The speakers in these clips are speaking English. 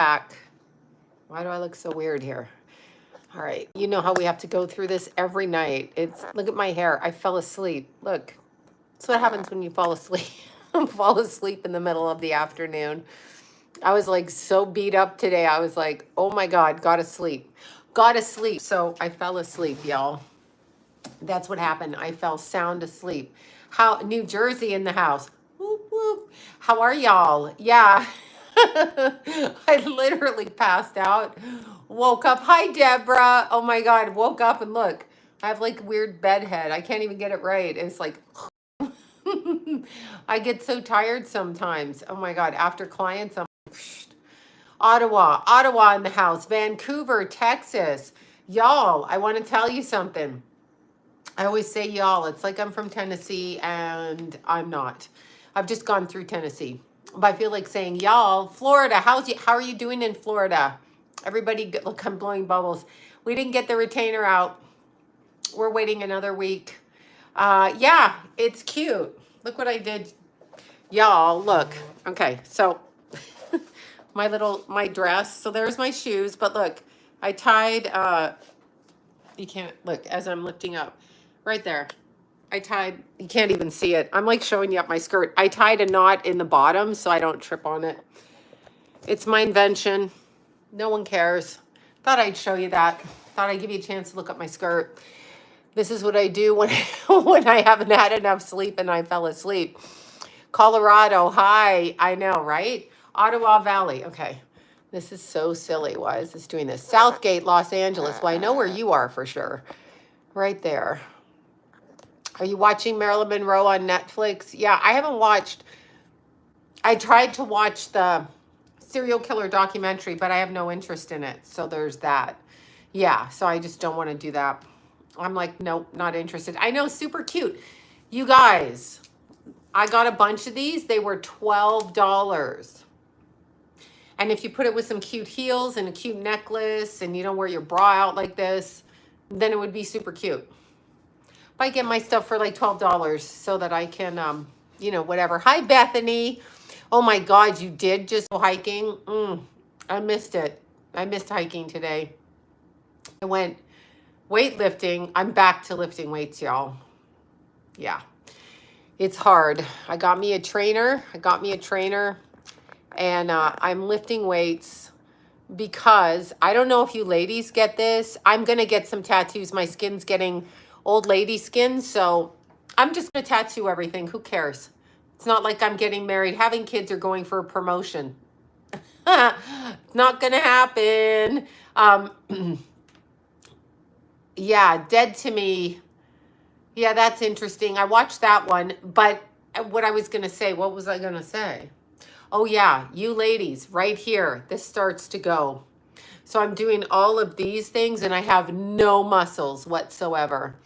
back. Why do I look so weird here? All right. You know how we have to go through this every night. Look at my hair. I fell asleep. Look, that's what happens when you fall asleep. Fall asleep in the middle of the afternoon. I was like so beat up today. I was like, oh my God, gotta sleep. Gotta sleep. So I fell asleep, y'all. That's what happened. I fell sound asleep. New Jersey in the house. Whoop, whoop. How are y'all? Yeah. I literally passed out. Woke up. Hi, Deborah. Oh my God. Woke up and look. I have like weird bed head. I can't even get it right. It's like I get so tired sometimes. Oh my God. After clients, I'm Ottawa in the house. Vancouver, Texas. Y'all, I want to tell you something. I always say y'all. It's like I'm from Tennessee and I'm not. I've just gone through Tennessee. But I feel like saying y'all. Florida, how are you doing in Florida? Everybody, look, I'm blowing bubbles. We didn't get the retainer out. We're waiting another week. Yeah, it's cute. Look what I did. Y'all, look. Okay, so my dress. So there's my shoes. But look, I tied, you can't, look, as I'm lifting up. Right there. You can't even see it. I'm like showing you up my skirt. I tied a knot in the bottom so I don't trip on it. It's my invention. No one cares. Thought I'd show you that. Thought I'd give you a chance to look at my skirt. This is what I do when, when I haven't had enough sleep and I fell asleep. Colorado, hi. I know, right? Ottawa Valley. Okay. This is so silly. Why is this doing this? Southgate, Los Angeles. Well, I know where you are for sure. Right there. Are you watching Marilyn Monroe on Netflix? Yeah, I haven't watched. I tried to watch the serial killer documentary, but I have no interest in it. So there's that. Yeah, so I just don't want to do that. I'm like, nope, not interested. I know, super cute. You guys, I got a bunch of these. They were $12. And if you put it with some cute heels and a cute necklace and you don't wear your bra out like this, then it would be super cute. I get my stuff for like $12 so that I can, whatever. Hi, Bethany. Oh my God, you did just go hiking? I missed it. I missed hiking today. I went weightlifting. I'm back to lifting weights, y'all. Yeah, it's hard. I got me a trainer. And I'm lifting weights because I don't know if you ladies get this. I'm going to get some tattoos. My skin's getting old lady skin, so I'm just gonna tattoo everything. Who cares? It's not like I'm getting married, having kids, or going for a promotion. Not gonna happen. Yeah, Dead to Me. Yeah, that's interesting. I watched that one, but what I was gonna say, what was I gonna say? Oh yeah, you ladies, right here, this starts to go. So I'm doing all of these things and I have no muscles whatsoever.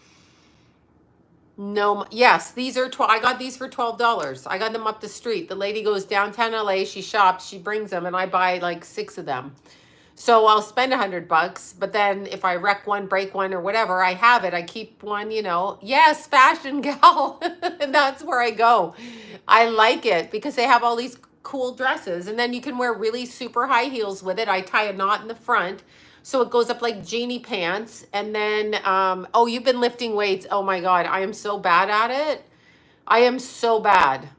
No, yes, these are I got these for $12. I got them up the street. The lady goes downtown LA, she shops, she brings them, and I buy like 6 of them. So I'll spend $100, but then if I wreck one, break one, or whatever, I have it. I keep one, Yes, fashion gal. And that's where I go. I like it because they have all these cool dresses, and then you can wear really super high heels with it. I tie a knot in the front. So it goes up like genie pants. And then, oh, you've been lifting weights. Oh my God, I am so bad at it. I am so bad.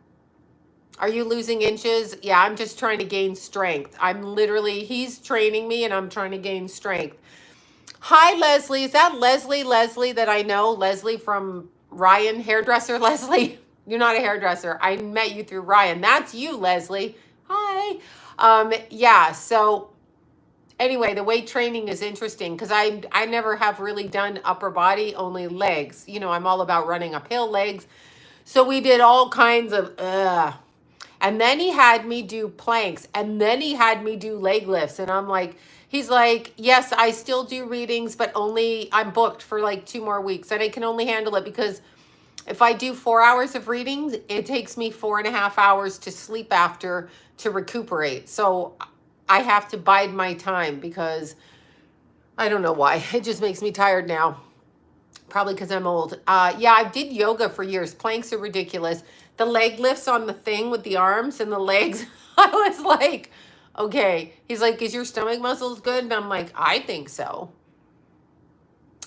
Are you losing inches? Yeah, I'm just trying to gain strength. He's training me and I'm trying to gain strength. Hi, Leslie. Is that Leslie that I know? Leslie from Ryan, hairdresser Leslie? You're not a hairdresser. I met you through Ryan. That's you, Leslie. Hi. Yeah, so anyway, the weight training is interesting because I never have really done upper body, only legs. I'm all about running uphill legs. So we did all kinds of, and then he had me do planks, and then he had me do leg lifts. And I'm like, he's like, yes, I still do readings, but I'm booked for like 2 more weeks. And I can only handle it because if I do 4 hours of readings, it takes me 4.5 hours to sleep after to recuperate. So I have to bide my time because I don't know why. It just makes me tired now. Probably because I'm old. Yeah, I did yoga for years. Planks are ridiculous. The leg lifts on the thing with the arms and the legs. I was like, Okay. He's like, is your stomach muscles good? And I'm like, I think so.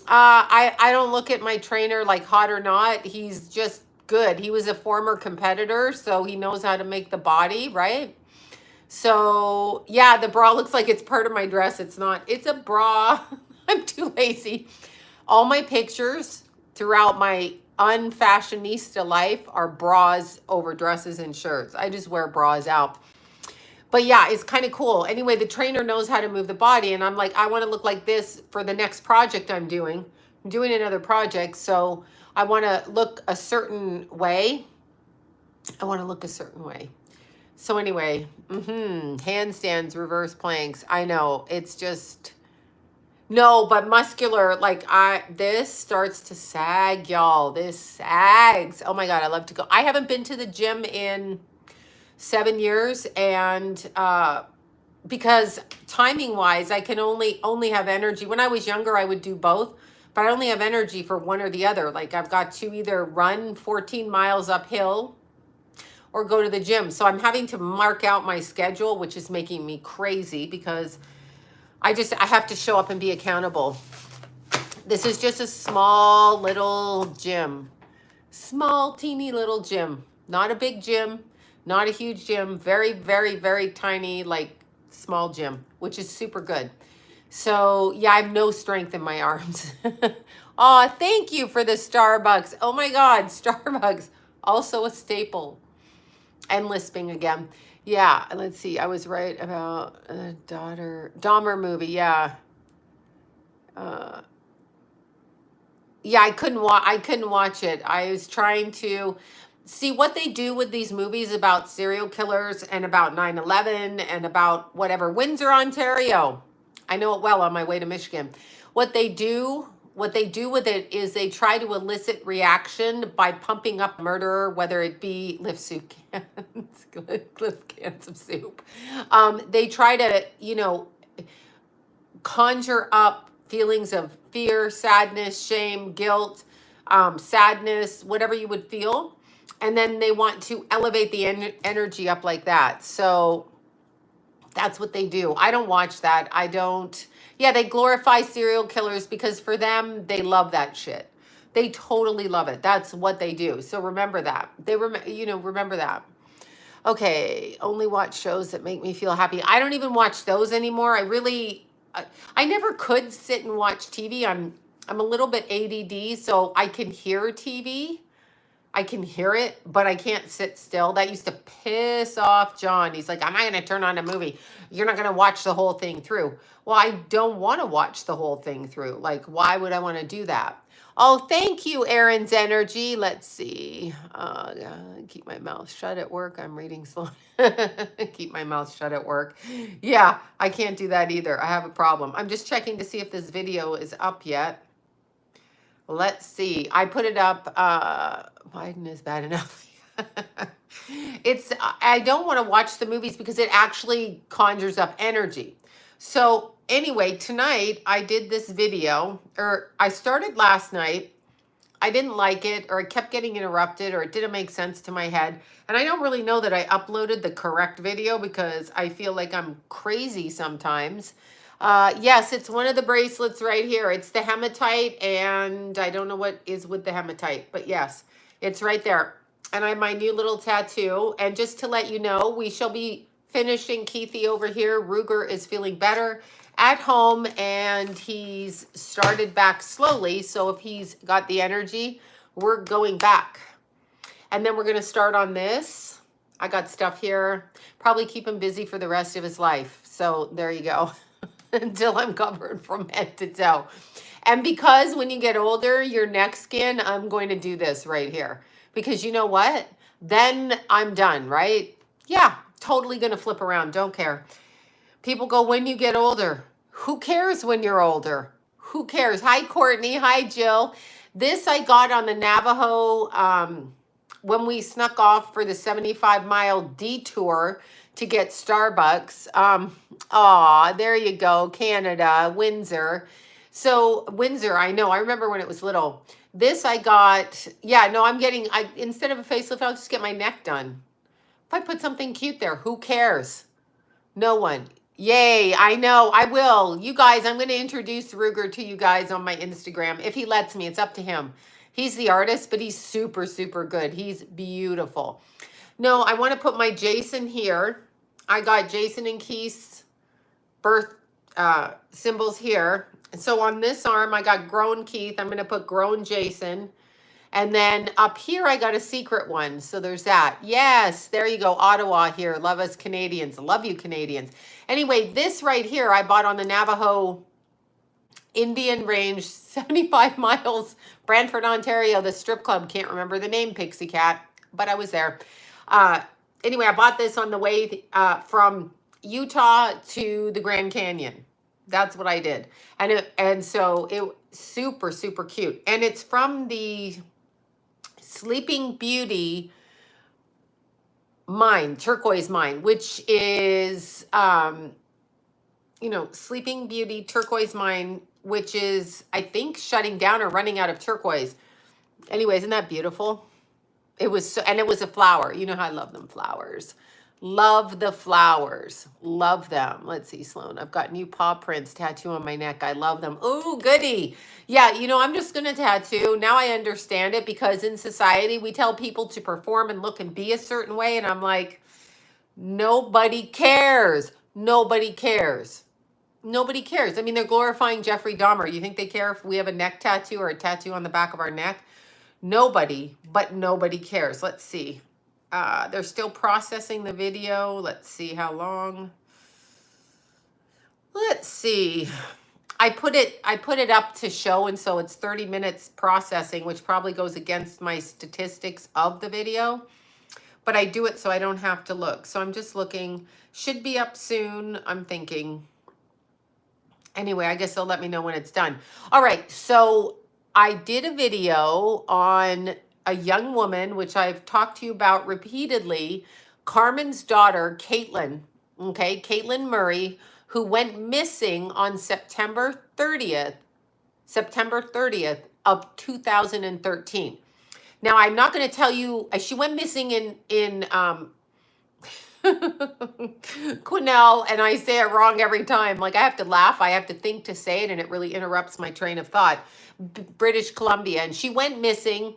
I don't look at my trainer like hot or not. He's just good. He was a former competitor, so he knows how to make the body, right? So yeah, the bra looks like it's part of my dress. It's not. It's a bra. I'm too lazy. All my pictures throughout my unfashionista life are bras over dresses and shirts. I just wear bras out. But yeah, it's kind of cool. Anyway, the trainer knows how to move the body. And I'm like, I want to look like this for the next project I'm doing. I'm doing another project. So I want to look a certain way. I want to look a certain way. So anyway, handstands, reverse planks. I know it's just, no, but muscular, like this starts to sag, y'all. This sags. Oh my God, I love to go. I haven't been to the gym in 7 years, and because timing wise, I can only have energy. When I was younger, I would do both, but I only have energy for one or the other. Like I've got to either run 14 miles uphill or go to the gym. So I'm having to mark out my schedule, which is making me crazy because I have to show up and be accountable. This is just a small little gym. Small, teeny little gym. Not a big gym, not a huge gym. Very, very, very tiny, like small gym, which is super good. So yeah, I have no strength in my arms. Oh, thank you for the Starbucks. Oh my God, Starbucks. Also a staple. And lisping again. Yeah, let's see. I was right about a Dahmer movie. Yeah. Yeah, I couldn't watch it. I was trying to see what they do with these movies about serial killers and about 9/11 and about whatever. Windsor, Ontario. I know it well on my way to Michigan. What they do with it is they try to elicit reaction by pumping up murderer, whether it be lift soup cans, lift cans of soup. They try to, conjure up feelings of fear, sadness, shame, guilt, sadness, whatever you would feel. And then they want to elevate the energy up like that. So that's what they do. I don't watch that. I don't. Yeah, they glorify serial killers because for them, they love that shit. They totally love it. That's what they do. So remember that. Remember that. Okay, only watch shows that make me feel happy. I don't even watch those anymore. I never could sit and watch TV. I'm a little bit ADD, so I can hear TV. I can hear it, but I can't sit still. That used to piss off John. He's like, I'm not going to turn on a movie. You're not going to watch the whole thing through. Well, I don't want to watch the whole thing through. Like, why would I want to do that? Oh, thank you, Aaron's Energy. Let's see. Keep my mouth shut at work. I'm reading Sloan. Keep my mouth shut at work. Yeah, I can't do that either. I have a problem. I'm just checking to see if this video is up yet. Let's see. I put it up. Biden is bad enough. I don't want to watch the movies because it actually conjures up energy. So anyway, tonight I did this video, or I started last night. I didn't like it, or it kept getting interrupted, or it didn't make sense to my head. And I don't really know that I uploaded the correct video because I feel like I'm crazy sometimes. Yes, it's one of the bracelets right here. It's the hematite, and I don't know what is with the hematite, but yes, it's right there. And I have my new little tattoo. And just to let you know, we shall be finishing Keithy over here. Ruger is feeling better at home, and he's started back slowly. So if he's got the energy, we're going back. And then we're going to start on this. I got stuff here. Probably keep him busy for the rest of his life. So there you go. Until I'm covered from head to toe. And because when you get older, your neck skin, I'm going to do this right here. Because you know what? Then I'm done, right? Yeah, totally going to flip around. Don't care. People go, when you get older. Who cares when you're older? Who cares? Hi, Courtney. Hi, Jill. This I got on the Navajo when we snuck off for the 75-mile detour to get Starbucks. There you go. Canada, Windsor. So Windsor, I know. I remember when it was little. This I got, instead of a facelift, I'll just get my neck done. If I put something cute there, who cares? No one. Yay, I know, I will. You guys, I'm going to introduce Ruger to you guys on my Instagram. If he lets me, it's up to him. He's the artist, but he's super, super good. He's beautiful. No, I want to put my Jason here. I got Jason and Keith's birth symbols here. So on this arm, I got grown Keith. I'm going to put grown Jason. And then up here, I got a secret one. So there's that. Yes, there you go. Ottawa here. Love us Canadians. Love you, Canadians. Anyway, this right here, I bought on the Navajo Indian Range, 75 miles, Brantford, Ontario, the strip club. Can't remember the name, Pixie Cat, but I was there. Anyway, I bought this on the way from Utah to the Grand Canyon. That's what I did. And so it super, super cute. And it's from the Sleeping Beauty mine, turquoise mine, which is, Sleeping Beauty turquoise mine, which is, I think, shutting down or running out of turquoise. Anyway, isn't that beautiful? It was, and it was a flower. You know how I love them flowers. Love the flowers. Love them. Let's see, Sloan. I've got new paw prints tattoo on my neck. I love them. Oh, goody. Yeah, I'm just going to tattoo. Now I understand it, because in society, we tell people to perform and look and be a certain way. And I'm like, nobody cares. Nobody cares. Nobody cares. I mean, they're glorifying Jeffrey Dahmer. You think they care if we have a neck tattoo or a tattoo on the back of our neck? Nobody, but nobody cares. Let's see. They're still processing the video. Let's see how long. Let's see. I put it up to show, and so it's 30 minutes processing, which probably goes against my statistics of the video. But I do it so I don't have to look. So I'm just looking. Should be up soon, I'm thinking. Anyway, I guess they'll let me know when it's done. All right, so I did a video on a young woman, which I've talked to you about repeatedly, Carmen's daughter, Caitlin, okay, Caitlin Murray, who went missing on September 30th of 2013. Now, I'm not going to tell you, she went missing in Quesnel, and I say it wrong every time. Like, I have to laugh, I have to think to say it, and it really interrupts my train of thought. British Columbia, and she went missing,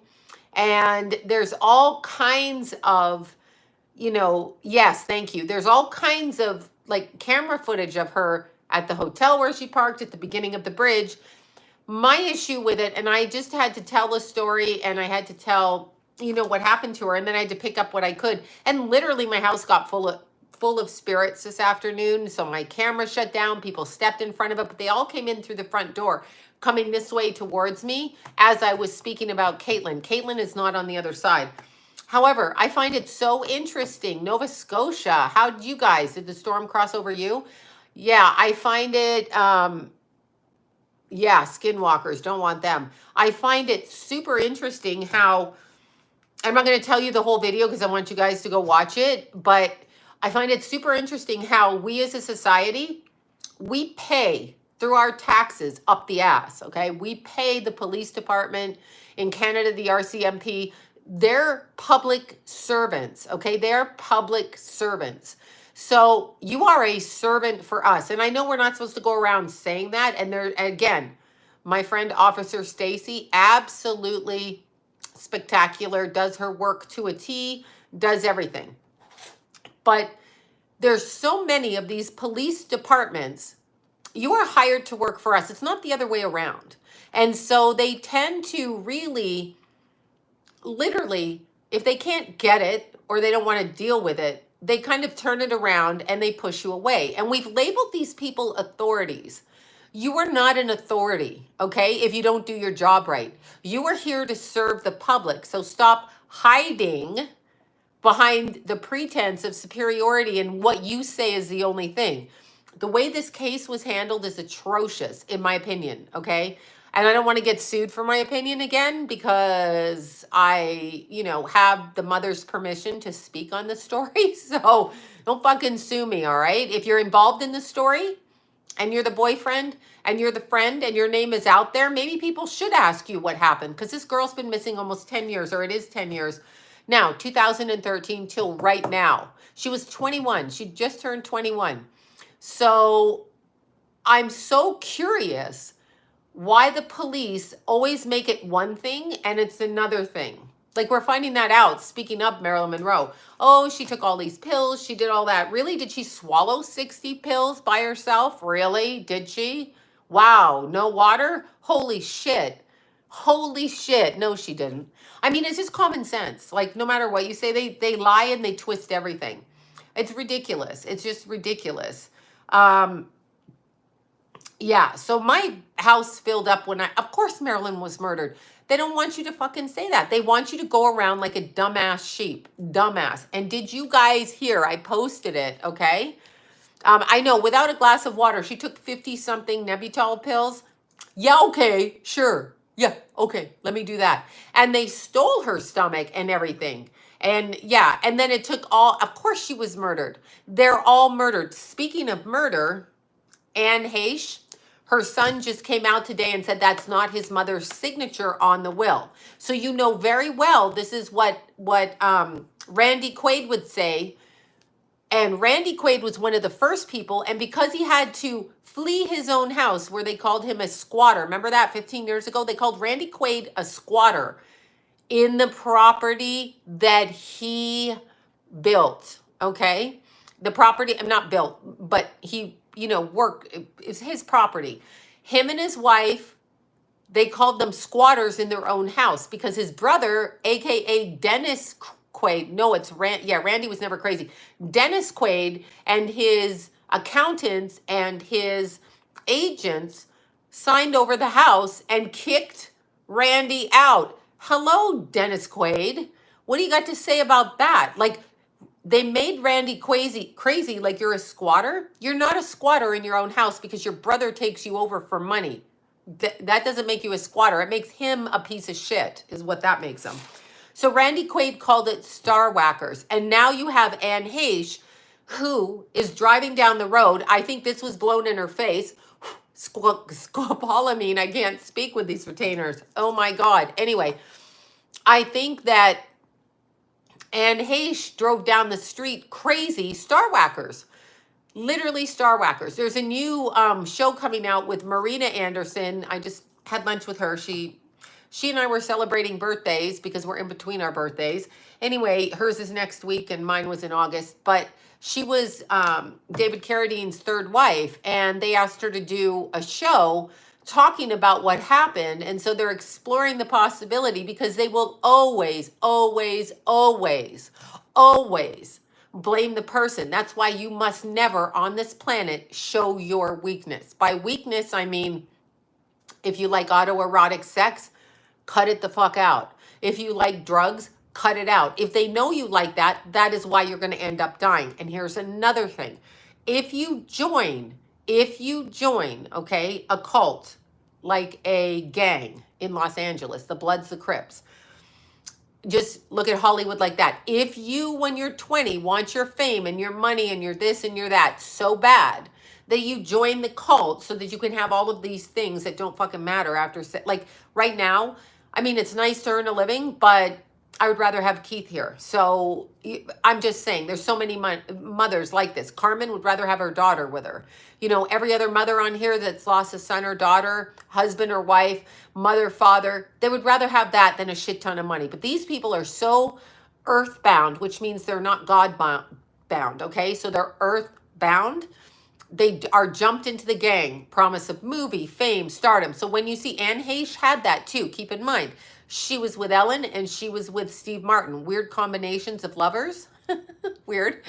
and there's all kinds of, yes, thank you. There's all kinds of like camera footage of her at the hotel where she parked, at the beginning of the bridge. My issue with it, and I just had to tell a story, and I had to tell, what happened to her, and then I had to pick up what I could. And literally my house got full of spirits this afternoon, so my camera shut down, people stepped in front of it, but they all came in through the front door, coming this way towards me as I was speaking about Caitlin. Caitlin is not on the other side. However, I find it so interesting. Nova Scotia, how did you guys, did the storm cross over you? Yeah, I find it, yeah, skinwalkers, don't want them. I find it super interesting how, I'm not going to tell you the whole video because I want you guys to go watch it, but I find it super interesting how we as a society, we pay through our taxes up the ass, okay? We pay the police department in Canada, the RCMP. They're public servants, okay? They're public servants. So you are a servant for us. And I know we're not supposed to go around saying that. And there, again, my friend Officer Stacy, absolutely spectacular, does her work to a T, does everything. But there's so many of these police departments. You are hired to work for us. It's not the other way around. And so they tend to really, literally, if they can't get it or they don't want to deal with it, they kind of turn it around and they push you away. And we've labeled these people authorities. You are not an authority, okay, if you don't do your job right. You are here to serve the public. So stop hiding behind the pretense of superiority and what you say is the only thing. The way this case was handled is atrocious, in my opinion, okay? And I don't want to get sued for my opinion again because I, have the mother's permission to speak on the story. So don't fucking sue me, all right? If you're involved in the story and you're the boyfriend and you're the friend and your name is out there, maybe people should ask you what happened because this girl's been missing almost 10 years, or it is 10 years. Now, 2013 till right now. She was 21. She just turned 21. So I'm so curious why the police always make it one thing and it's another thing. Like, we're finding that out. Speaking of Marilyn Monroe, oh, she took all these pills. She did all that. Really? Did she swallow 60 pills by herself? Really? Did she? Wow. No water? Holy shit. Holy shit. No, she didn't. I mean, it's just common sense. Like, no matter what you say, they lie and they twist everything. It's ridiculous. It's just ridiculous. Yeah, so my house filled up when of course Marilyn was murdered. They don't want you to fucking say that. They want you to go around like a dumbass sheep. Dumbass. And did you guys hear? I posted it, okay? I know, without a glass of water, she took 50-something Nebutol pills. Yeah, okay, sure. Yeah, okay, let me do that. And they stole her stomach and everything. And yeah, and then it took of course she was murdered. They're all murdered. Speaking of murder, Anne Heche, her son just came out today and said that's not his mother's signature on the will. So you know very well this is what Randy Quaid would say. And Randy Quaid was one of the first people, and because he had to flee his own house where they called him a squatter. Remember that 15 years ago? They called Randy Quaid a squatter in the property that he built, okay? The property, not built, but he, worked, it's his property. Him and his wife, they called them squatters in their own house because his brother, AKA Dennis Quaid, no, it's Randy was never crazy. Dennis Quaid and his accountants and his agents signed over the house and kicked Randy out. Hello, Dennis Quaid. What do you got to say about that? Like, they made Randy crazy like you're a squatter. You're not a squatter in your own house because your brother takes you over for money. That doesn't make you a squatter. It makes him a piece of shit, is what that makes him. So Randy Quaid called it star whackers. And now you have Anne Heche, who is driving down the road. I think this was blown in her face. Scopolamine, I can't speak with these retainers. Oh my God. Anyway, I think that Anne Heche drove down the street crazy star whackers. Literally star whackers. There's a new show coming out with Marina Anderson. I just had lunch with her. She and I were celebrating birthdays because we're in between our birthdays. Anyway, hers is next week and mine was in August. But she was David Carradine's third wife, and they asked her to do a show talking about what happened. And so they're exploring the possibility because they will always, always, always, always blame the person. That's why you must never on this planet show your weakness. By weakness, I mean, if you like autoerotic sex, cut it the fuck out. If you like drugs, cut it out. If they know you like that, that is why you're going to end up dying. And here's another thing. If you join, okay, a cult, like a gang in Los Angeles, the Bloods, the Crips, just look at Hollywood like that. If you, when you're 20, want your fame and your money and your this and your that so bad that you join the cult so that you can have all of these things that don't fucking matter after, like right now, I mean, it's nice to earn a living, but I would rather have Keith here. So I'm just saying there's so many mothers like this. Carmen would rather have her daughter with her. Every other mother on here that's lost a son or daughter, husband or wife, mother, father, they would rather have that than a shit ton of money. But these people are so earthbound, which means they're not God bound, okay? So they're earthbound. They are jumped into the gang, promise of movie, fame, stardom. So when you see Anne Heche had that too, keep in mind, she was with Ellen and she was with Steve Martin. Weird combinations of lovers. Weird.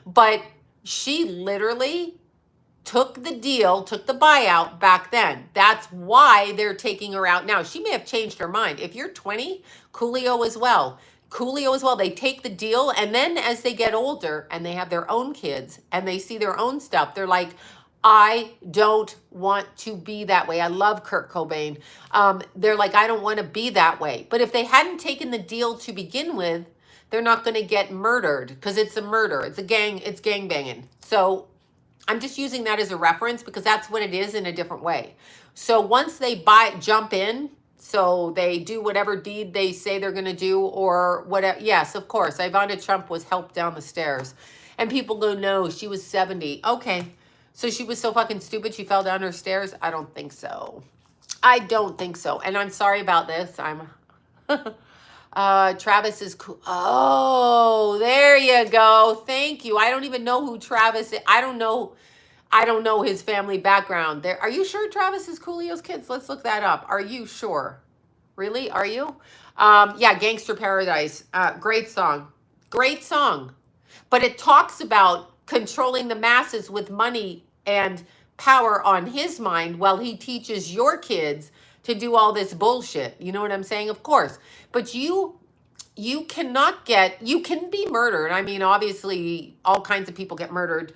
But she literally took the deal, took the buyout back then. That's why they're taking her out now. She may have changed her mind. If you're 20, Coolio as well. They take the deal, and then as they get older and they have their own kids and they see their own stuff, they're like, I don't want to be that way. I love Kurt Cobain. They're like, I don't want to be that way. But if they hadn't taken the deal to begin with, they're not going to get murdered because it's a murder. It's a gang. It's gang banging. So I'm just using that as a reference because that's what it is in a different way. So once they jump in, So they do whatever deed they say they're going to do or whatever. Yes, of course. Ivana Trump was helped down the stairs. And people go, no, she was 70. Okay. So she was so fucking stupid she fell down her stairs? I don't think so. I don't think so. And I'm sorry about this. I'm Travis is cool. Oh, there you go. Thank you. I don't even know who Travis is. I don't know his family background. There. Are you sure Travis is Coolio's kids? Let's look that up. Are you sure? Really? Are you? Yeah, Gangster Paradise. Great song. Great song. But it talks about controlling the masses with money and power on his mind while he teaches your kids to do all this bullshit. You know what I'm saying? Of course. But you cannot you can be murdered. I mean, obviously, all kinds of people get murdered.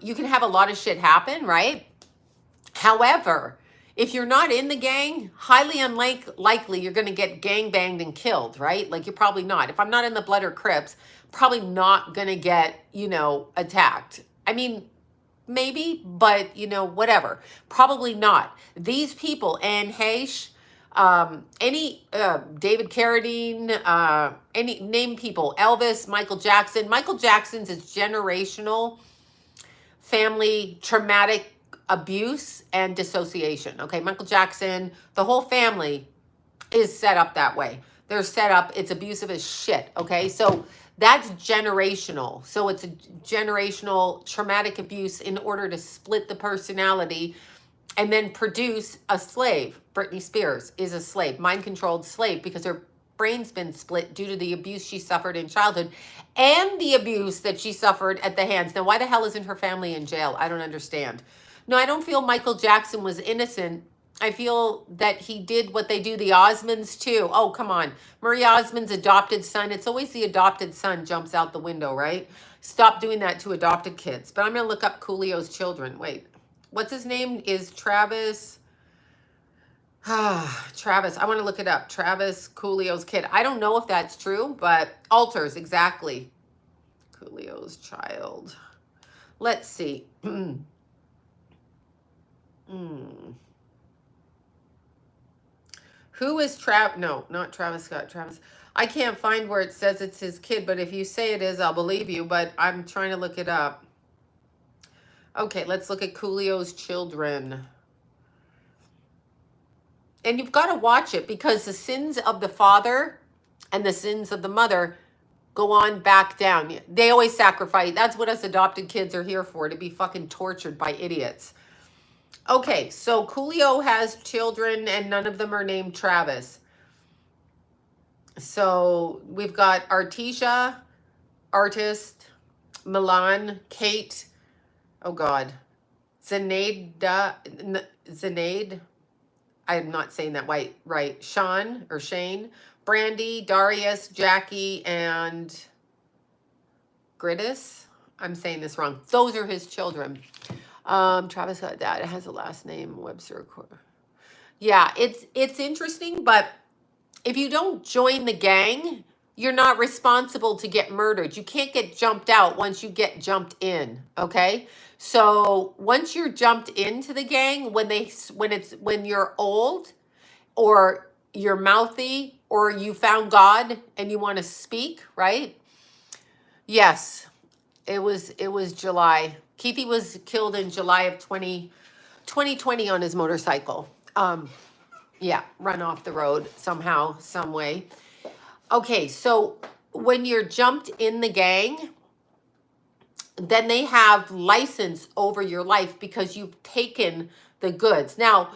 You can have a lot of shit happen, right? However, if you're not in the gang, highly unlikely you're going to get gang banged and killed, right? Like you're probably not. If I'm not in the Blood or Crips, probably not going to get, attacked. I mean, maybe, but whatever. Probably not. These people, Anne Heche, David Carradine, any name people, Elvis, Michael Jackson. Michael Jackson's is generational family traumatic abuse and dissociation. Okay, Michael Jackson, the whole family is set up that way. They're set up, it's abusive as shit. Okay, so that's generational. So it's a generational traumatic abuse in order to split the personality and then produce a slave. Britney Spears is a slave, mind-controlled slave, because her brain's been split due to the abuse she suffered in childhood and the abuse that she suffered at the hands. Now, why the hell isn't her family in jail? I don't understand. No, I don't feel Michael Jackson was innocent. I feel that he did what they do, the Osmonds too. Oh, come on. Marie Osmond's adopted son. It's always the adopted son jumps out the window, right? Stop doing that to adopted kids. But I'm going to look up Coolio's children. Wait, what's his name? Is Travis? Travis. I want to look it up. Travis Coolio's kid. I don't know if that's true, but alters, exactly. Coolio's child. Let's see. Who is No, not Travis Scott. Travis. I can't find where it says it's his kid, but if you say it is, I'll believe you, but I'm trying to look it up. Okay, let's look at Coolio's children. And you've got to watch it because the sins of the father and the sins of the mother go on back down. They always sacrifice. That's what us adopted kids are here for, to be fucking tortured by idiots. Okay, so Coolio has children and none of them are named Travis. So we've got Artesia, Artist, Milan, Kate, oh God, Zainaid, I'm not saying that right, Sean or Shane, Brandy, Darius, Jackie, and Gridis. I'm saying this wrong. Those are his children. Travis got that. It has a last name, Webster. Yeah, it's interesting, but if you don't join the gang, you're not responsible to get murdered. You can't get jumped out once you get jumped in, okay? So once you're jumped into the gang, when you're old or you're mouthy or you found God and you want to speak, right? Yes, it was July. Keithy was killed in July of 2020 on his motorcycle. Yeah, run off the road somehow, some way. Okay, so when you're jumped in the gang, then they have license over your life because you've taken the goods. Now,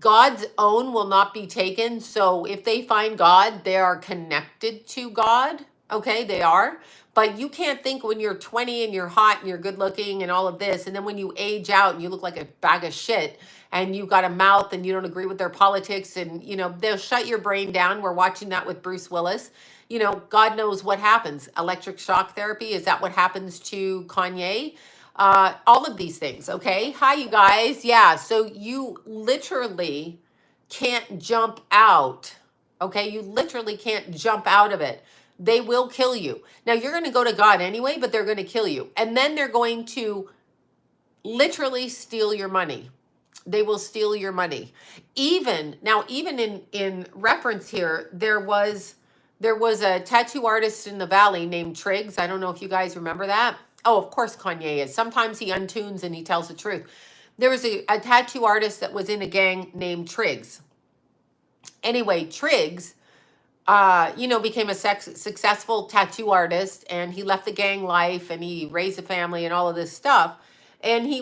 God's own will not be taken. So if they find God, they are connected to God. Okay, they are. But you can't think when you're 20 and you're hot and you're good looking and all of this, and then when you age out and you look like a bag of shit and you got a mouth and you don't agree with their politics and, they'll shut your brain down. We're watching that with Bruce Willis. God knows what happens. Electric shock therapy, is that what happens to Kanye? All of these things, okay? Hi, you guys. Yeah, so you literally can't jump out, okay? You literally can't jump out of it. They will kill you. Now, you're going to go to God anyway, but they're going to kill you. And then they're going to literally steal your money. They will steal your money. Even now, even in reference here, there was a tattoo artist in the valley named Triggs. I don't know if you guys remember that. Oh, of course Kanye is. Sometimes he untunes and he tells the truth. There was a tattoo artist that was in a gang named Triggs. Anyway, Triggs, became a successful tattoo artist, and he left the gang life and he raised a family and all of this stuff. And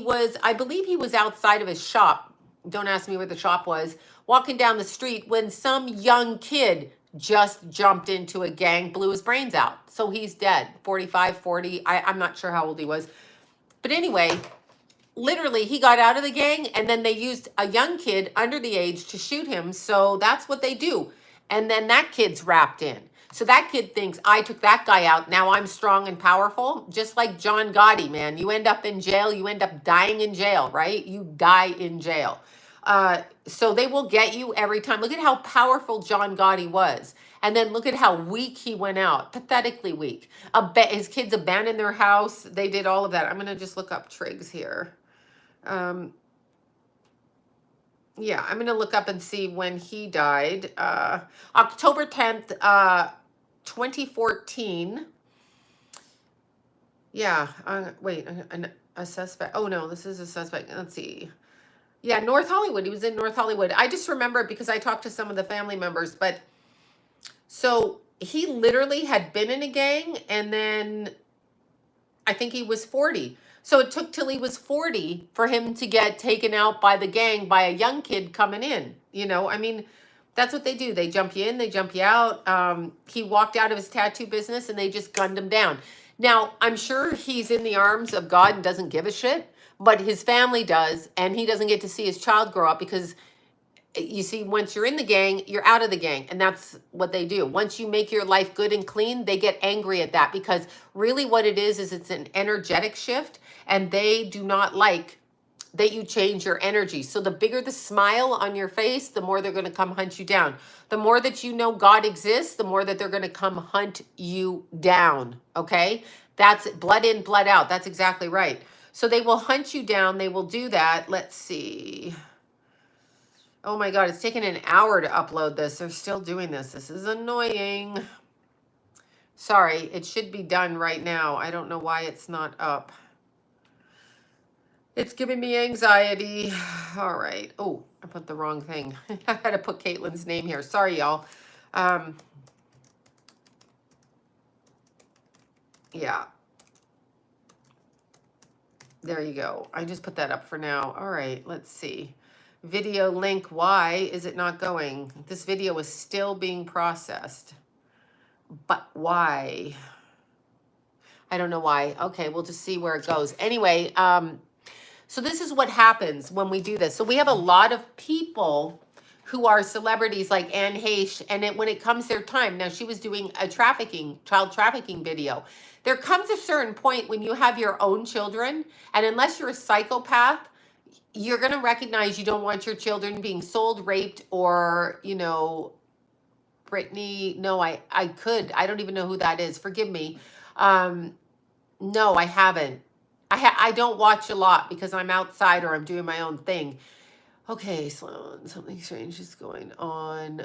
I believe he was outside of his shop. Don't ask me where the shop was, walking down the street when some young kid just jumped into a gang, blew his brains out. So he's dead, 45, 40. I'm not sure how old he was. But anyway, literally he got out of the gang and then they used a young kid under the age to shoot him. So that's what they do. And then that kid's wrapped in. So that kid thinks, I took that guy out, now I'm strong and powerful. Just like John Gotti, man. You end up in jail, you end up dying in jail, right? You die in jail. So they will get you every time. Look at how powerful John Gotti was. And then look at how weak he went out. Pathetically weak. His kids abandoned their house. They did all of that. I'm going to just look up Triggs here. Yeah, I'm going to look up and see when he died. October 10th, 2014. Yeah, wait, a suspect. Oh, no, this is a suspect. Let's see. Yeah, North Hollywood. He was in North Hollywood. I just remember it because I talked to some of the family members. But so he literally had been in a gang, and then I think he was 40. So it took till he was 40 for him to get taken out by the gang by a young kid coming in. I mean, that's what they do. They jump you in, they jump you out. He walked out of his tattoo business and they just gunned him down. Now, I'm sure he's in the arms of God and doesn't give a shit, but his family does, and he doesn't get to see his child grow up because, you see, once you're in the gang, you're out of the gang, and that's what they do. Once you make your life good and clean, they get angry at that because really what it is it's an energetic shift, and they do not like that you change your energy. So the bigger the smile on your face, the more they're going to come hunt you down. The more that you know God exists, the more that they're going to come hunt you down, okay? That's blood in, blood out. That's exactly right. So they will hunt you down. They will do that. Let's see. Oh my God, it's taken an hour to upload this. They're still doing this. This is annoying. Sorry, it should be done right now. I don't know why it's not up. It's giving me anxiety. All right. Oh, I put the wrong thing. I had to put Caitlin's name here. Sorry, y'all. Yeah. There you go. I just put that up for now. All right, let's see. Video link, why is it not going? This video is still being processed. But why? I don't know why. Okay, we'll just see where it goes. Anyway, so this is what happens when we do this. So we have a lot of people who are celebrities like Anne Heche, and when it comes their time, now she was doing a child trafficking video. There comes a certain point when you have your own children, and unless you're a psychopath, you're going to recognize you don't want your children being sold, raped, or, Brittany, no, I could. I don't even know who that is. Forgive me. No, I haven't. I don't watch a lot because I'm outside or I'm doing my own thing. Okay, Sloan, something strange is going on.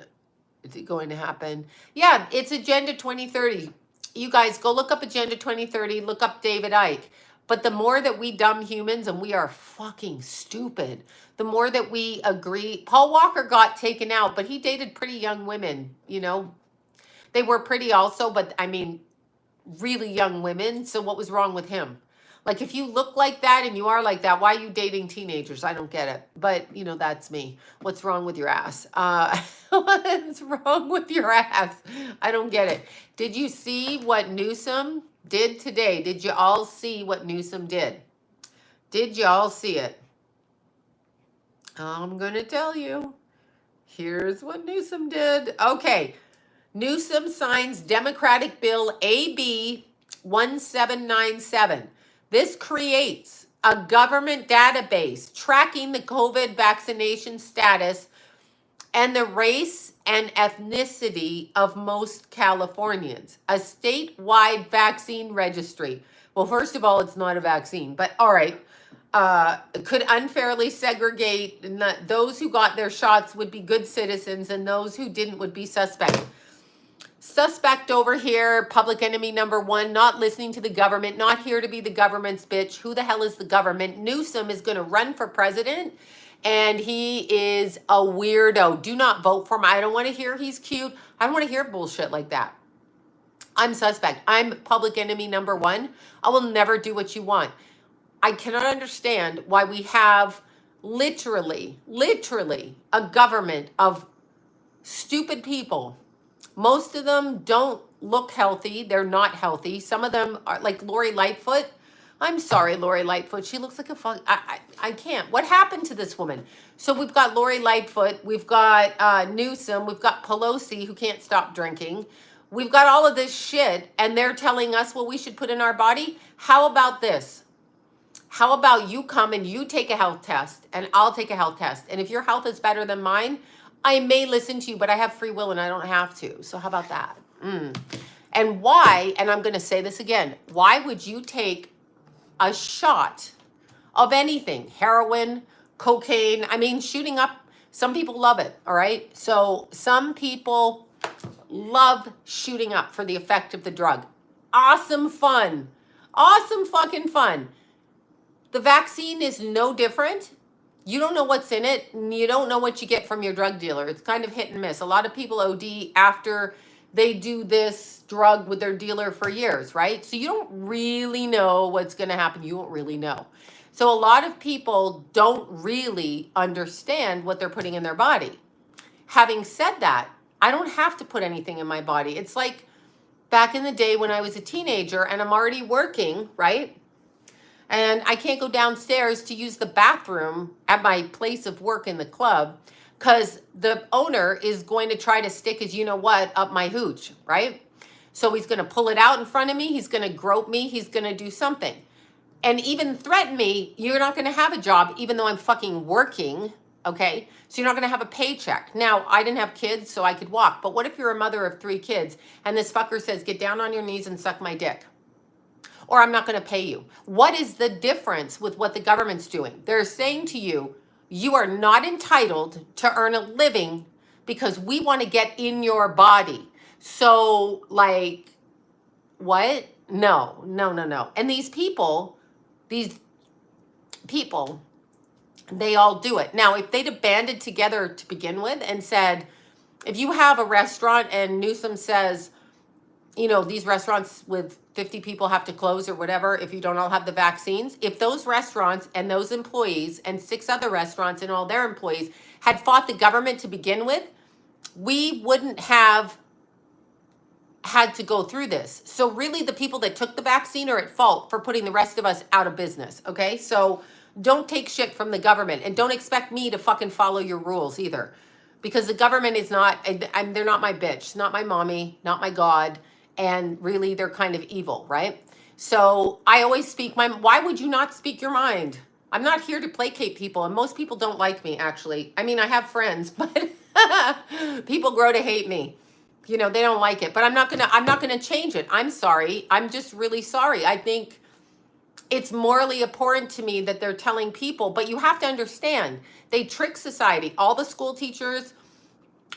Is it going to happen? Yeah, it's Agenda 2030. You guys go look up Agenda 2030, look up David Icke. But the more that we dumb humans, and we are fucking stupid, the more that we agree. Paul Walker got taken out, but he dated pretty young women, They were pretty also, but I mean, really young women. So what was wrong with him? Like, if you look like that and you are like that, why are you dating teenagers? I don't get it. But, that's me. What's wrong with your ass? What's wrong with your ass? I don't get it. Did you see what Newsom did today? Did you all see what Newsom did? Did you all see it? I'm going to tell you. Here's what Newsom did. Okay. Newsom signs Democratic Bill AB 1797. This creates a government database tracking the COVID vaccination status and the race and ethnicity of most Californians. A statewide vaccine registry. Well, first of all, it's not a vaccine, but all right. Could unfairly segregate, and those who got their shots would be good citizens and those who didn't would be suspect. Suspect over here, public enemy number one, not listening to the government, not here to be the government's bitch. Who the hell is the government? Newsom is going to run for president, and he is a weirdo. Do not vote for him. I don't want to hear he's cute. I don't want to hear bullshit like that. I'm suspect. I'm public enemy number one. I will never do what you want. I cannot understand why we have literally a government of stupid people. Most of them don't look healthy. They're not healthy. Some of them are like Lori Lightfoot. I'm sorry, Lori Lightfoot. She looks like a fuck. I can't. What happened to this woman? So we've got Lori Lightfoot. We've got Newsom. We've got Pelosi, who can't stop drinking. We've got all of this shit, and they're telling us what we should put in our body. How about this? How about you come and you take a health test, and I'll take a health test. And if your health is better than mine, I may listen to you, but I have free will and I don't have to. So how about that? And why, and I'm going to say this again, why would you take a shot of anything? Heroin, cocaine, I mean, shooting up, some people love it, all right? So some people love shooting up for the effect of the drug. Awesome fun. Awesome fucking fun. The vaccine is no different. You don't know what's in it, and you don't know what you get from your drug dealer. It's kind of hit and miss. A lot of people OD after they do this drug with their dealer for years, right? So you don't really know what's going to happen. You won't really know. So a lot of people don't really understand what they're putting in their body. Having said that, I don't have to put anything in my body. It's like back in the day when I was a teenager and I'm already working, right? And I can't go downstairs to use the bathroom at my place of work in the club because the owner is going to try to stick his you-know-what up my hooch, right? So he's going to pull it out in front of me. He's going to grope me. He's going to do something. And even threaten me, you're not going to have a job even though I'm fucking working, okay? So you're not going to have a paycheck. Now, I didn't have kids, so I could walk. But what if you're a mother of 3 kids and this fucker says, get down on your knees and suck my dick? Or I'm not going to pay you. What is the difference with what the government's doing? They're saying to you, you are not entitled to earn a living because we want to get in your body. So, like, what? No. And these people, they all do it. Now, if they'd have banded together to begin with and said, if you have a restaurant and Newsom says, you know, these restaurants with 50 people have to close or whatever if you don't all have the vaccines. If those restaurants and those employees and 6 other restaurants and all their employees had fought the government to begin with, we wouldn't have had to go through this. So really the people that took the vaccine are at fault for putting the rest of us out of business, okay? So don't take shit from the government and don't expect me to fucking follow your rules either. Because the government is not, they're not my bitch, not my mommy, not my God. And really, they're kind of evil, right? So I always speak why would you not speak your mind? I'm not here to placate people, and most people don't like me, actually. I mean, I have friends, but people grow to hate me. You know, they don't like it, but I'm not gonna change it. I'm sorry. I'm just really sorry. I think it's morally abhorrent to me that they're telling people, but you have to understand, they trick society. All the school teachers,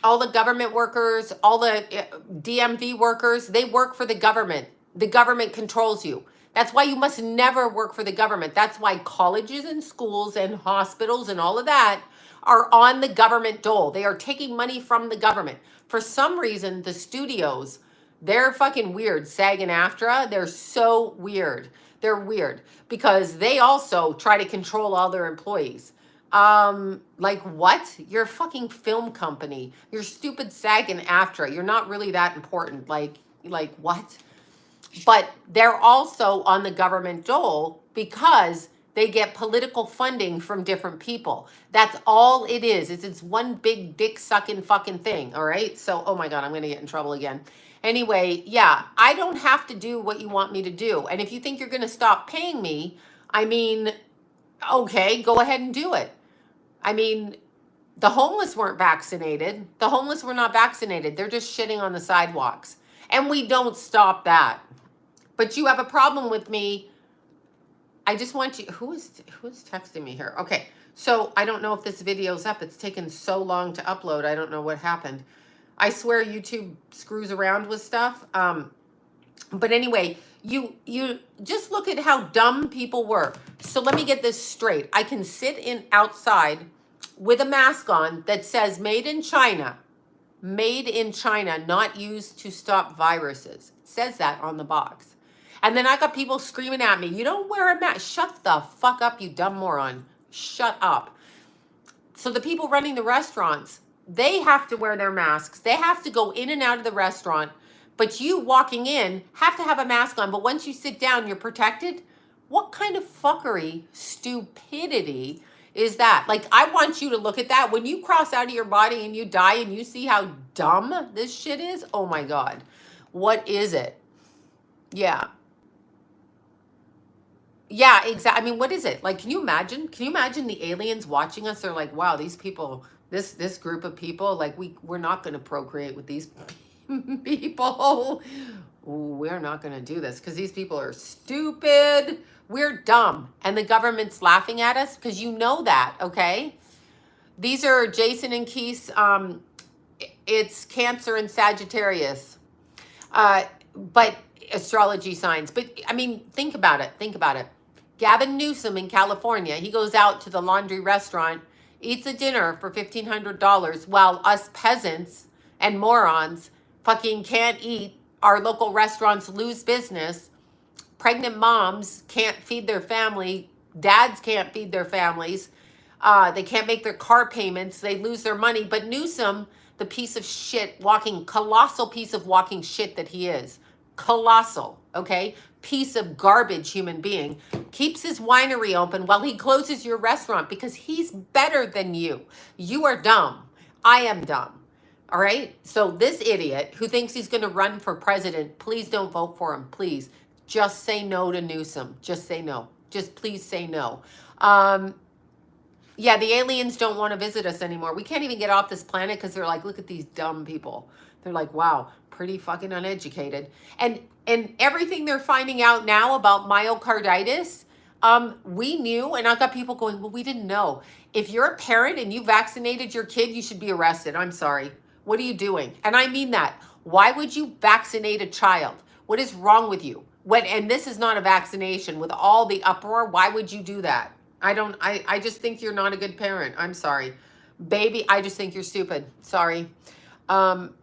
all the government workers, all the DMV workers, they work for the government. The government controls you. That's why you must never work for the government. That's why colleges and schools and hospitals and all of that are on the government dole. They are taking money from the government. For some reason, the studios, they're fucking weird. SAG and AFTRA, they're so weird. They're weird because they also try to control all their employees. Like what? You're a fucking film company. You're stupid SAG and AFTRA. You're not really that important. Like what? But they're also on the government dole because they get political funding from different people. That's all it is. It's one big dick sucking fucking thing. All right. So, oh my God, I'm going to get in trouble again. Anyway, yeah, I don't have to do what you want me to do. And if you think you're going to stop paying me, I mean, okay, go ahead and do it. I mean, the homeless weren't vaccinated. The homeless were not vaccinated. They're just shitting on the sidewalks. And we don't stop that. But you have a problem with me I just want you, who's texting me here? Okay. So I don't know if this video's up. It's taken so long to upload. I don't know what happened. I swear YouTube screws around with stuff. But anyway, you just look at how dumb people were. So let me get this straight. I can sit in outside with a mask on that says made in China, not used to stop viruses. It says that on the box. And then I got people screaming at me, you don't wear a mask. Shut the fuck up, you dumb moron. Shut up. So the people running the restaurants, they have to wear their masks. They have to go in and out of the restaurant. But you walking in have to have a mask on. But once you sit down, you're protected. What kind of fuckery, stupidity is that? Like, I want you to look at that. When you cross out of your body and you die and you see how dumb this shit is, oh my God. What is it? Yeah. Yeah, exactly. I mean, what is it? Like, can you imagine? Can you imagine the aliens watching us? They're like, wow, these people, this group of people, like, we're not going to procreate with these people. We're not going to do this because these people are stupid. We're dumb. And the government's laughing at us because you know that, okay? These are Jason and Keith's, it's Cancer and Sagittarius. But astrology signs. But I mean, think about it. Think about it. Gavin Newsom in California, he goes out to the laundry restaurant, eats a dinner for $1,500 while us peasants and morons fucking can't eat. Our local restaurants lose business. Pregnant moms can't feed their family. Dads can't feed their families. They can't make their car payments. They lose their money. But Newsom, the piece of shit, colossal piece of walking shit that he is, colossal, okay? Piece of garbage human being, keeps his winery open while he closes your restaurant because he's better than you. You are dumb. I am dumb. All right? So this idiot who thinks he's going to run for president, please don't vote for him. Please. Just say no to Newsom. Just say no. Just please say no. Yeah, the aliens don't want to visit us anymore. We can't even get off this planet because they're like, look at these dumb people. They're like, wow, pretty fucking uneducated. And everything they're finding out now about myocarditis, we knew, and I've got people going, well, we didn't know. If you're a parent and you vaccinated your kid, you should be arrested. I'm sorry. What are you doing? And I mean that. Why would you vaccinate a child? What is wrong with you? And this is not a vaccination. With all the uproar, why would you do that? I just think you're not a good parent. I'm sorry. Baby, I just think you're stupid. Sorry.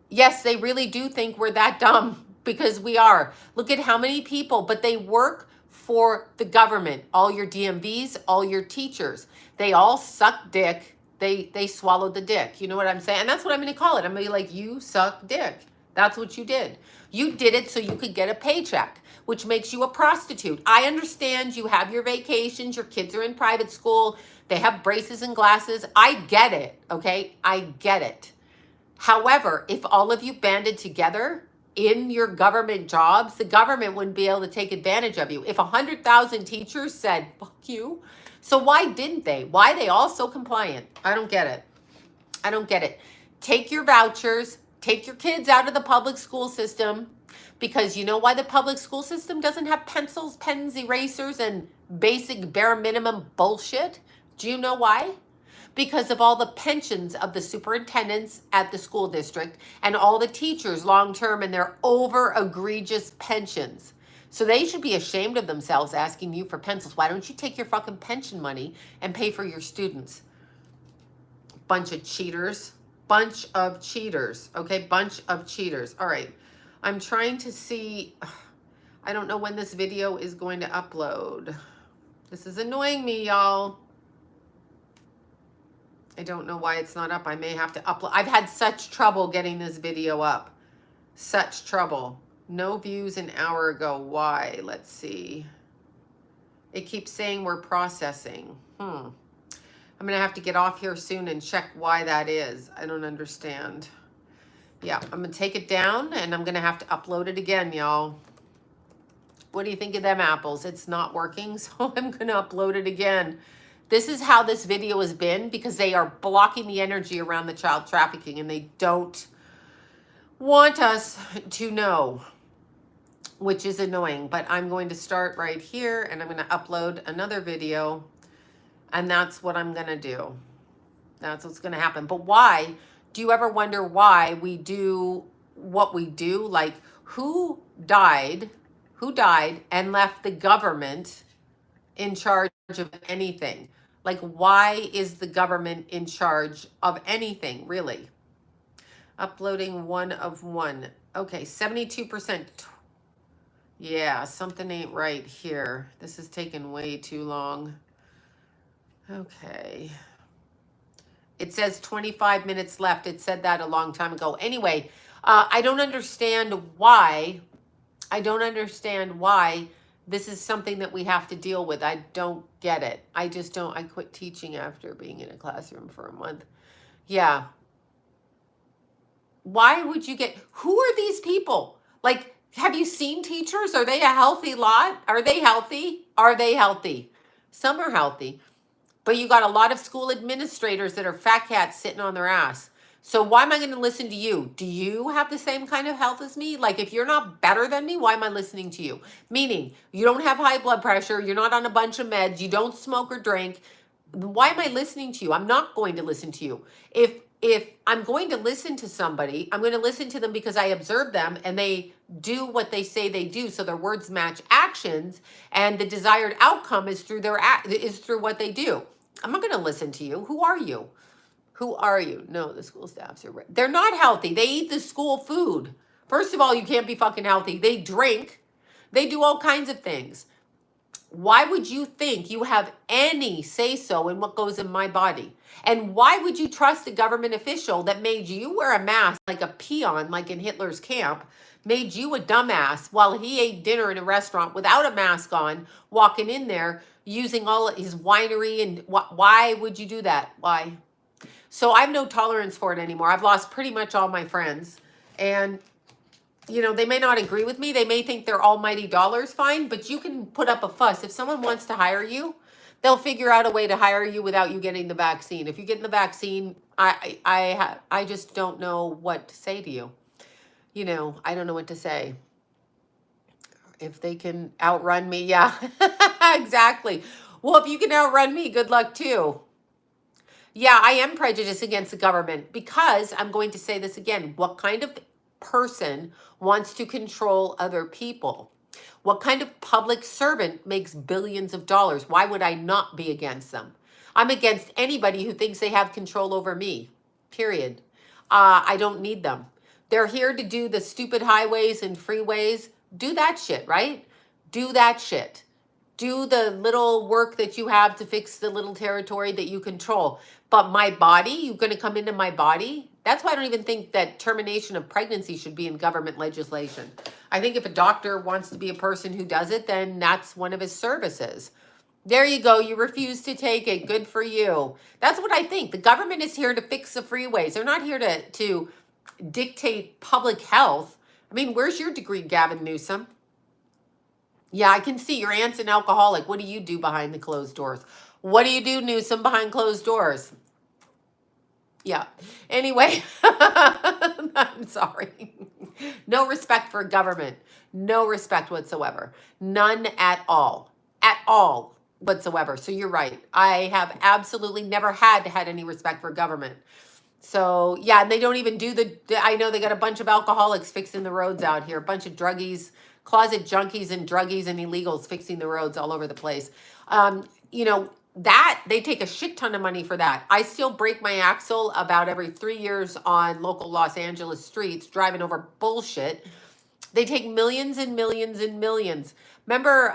Yes, they really do think we're that dumb because we are. Look at how many people, but they work for the government. All your DMVs, all your teachers, they all suck dick. They swallowed the dick. You know what I'm saying? And that's what I'm going to call it. I'm going to be like, you suck dick. That's what you did. You did it so you could get a paycheck, which makes you a prostitute. I understand you have your vacations. Your kids are in private school. They have braces and glasses. I get it, okay? I get it. However, if all of you banded together in your government jobs, the government wouldn't be able to take advantage of you. If 100,000 teachers said, fuck you, so why didn't they? Why are they all so compliant? I don't get it. I don't get it. Take your vouchers. Take your kids out of the public school system, because you know why the public school system doesn't have pencils, pens, erasers, and basic bare minimum bullshit? Do you know why? Because of all the pensions of the superintendents at the school district and all the teachers long-term and their over egregious pensions. So they should be ashamed of themselves asking you for pencils. Why don't you take your fucking pension money and pay for your students? Bunch of cheaters. Bunch of cheaters. Okay, bunch of cheaters. All right. I'm trying to see. I don't know when this video is going to upload. This is annoying me, y'all. I don't know why it's not up. I may have to upload. I've had such trouble getting this video up. Such trouble. No views an hour ago. Why? Let's see. It keeps saying we're processing. I'm going to have to get off here soon and check why that is. I don't understand. Yeah, I'm going to take it down and I'm going to have to upload it again, y'all. What do you think of them apples? It's not working, so I'm going to upload it again. This is how this video has been because they are blocking the energy around the child trafficking and they don't want us to know. which is annoying. But I'm going to start right here and I'm going to upload another video. And that's what I'm going to do. That's what's going to happen. But why? Do you ever wonder why we do what we do? Like, who died? Who died and left the government in charge of anything? Like, why is the government in charge of anything, really? Uploading one of one. Okay, 72%. Yeah, something ain't right here. This is taking way too long. Okay. It says 25 minutes left. It said that a long time ago. Anyway, I don't understand why. I don't understand why this is something that we have to deal with. I don't get it. I just don't. I quit teaching after being in a classroom for a month. Yeah. Why would you get, who are these people? Like, have you seen teachers? Are they a healthy lot? Are they healthy? Are they healthy? Some are healthy. But you got a lot of school administrators that are fat cats sitting on their ass. So why am I going to listen to you? Do you have the same kind of health as me? Like, if you're not better than me, why am I listening to you? Meaning, you don't have high blood pressure. You're not on a bunch of meds. You don't smoke or drink. Why am I listening to you? I'm not going to listen to you. If I'm going to listen to somebody, I'm going to listen to them because I observe them and they do what they say they do. So their words match actions, and the desired outcome is through through what they do. I'm not going to listen to you. Who are you? Who are you? No, the school staffs are right. They're not healthy. They eat the school food. First of all, you can't be fucking healthy. They drink. They do all kinds of things. Why would you think you have any say-so in what goes in my body? And why would you trust a government official that made you wear a mask like a peon, like in Hitler's camp, made you a dumbass while he ate dinner in a restaurant without a mask on, walking in there, using all his winery? And why would you do that? Why? So I have no tolerance for it anymore. I've lost pretty much all my friends. And you know, they may not agree with me. They may think their almighty dollar's fine, but you can put up a fuss. If someone wants to hire you, they'll figure out a way to hire you without you getting the vaccine. If you get the vaccine, I just don't know what to say to you. You know, I don't know what to say. If they can outrun me, yeah, exactly. Well, if you can outrun me, good luck too. Yeah, I am prejudiced against the government because I'm going to say this again. What kind of person wants to control other people? What kind of public servant makes billions of dollars? Why would I not be against them? I'm against anybody who thinks they have control over me, period. I don't need them. They're here to do the stupid highways and freeways. Do that shit, right? Do that shit. Do the little work that you have to fix the little territory that you control. But my body, you're going to come into my body? That's why I don't even think that termination of pregnancy should be in government legislation. I think if a doctor wants to be a person who does it, then that's one of his services. There you go. You refuse to take it. Good for you. That's what I think. The government is here to fix the freeways. They're not here to dictate public health. I mean, where's your degree, Gavin Newsom? Yeah, I can see your aunt's an alcoholic. What do you do behind the closed doors? What do you do, Newsom, behind closed doors? Yeah. Anyway, I'm sorry. No respect for government. No respect whatsoever. None at all. At all whatsoever. So you're right. I have absolutely never had any respect for government. So yeah, and they don't even do I know they got a bunch of alcoholics fixing the roads out here. A bunch of druggies, closet junkies and druggies and illegals fixing the roads all over the place. You know, that they take a shit ton of money for that. I still break my axle about every 3 years on local Los Angeles streets driving over bullshit. They take millions and millions and millions. Remember,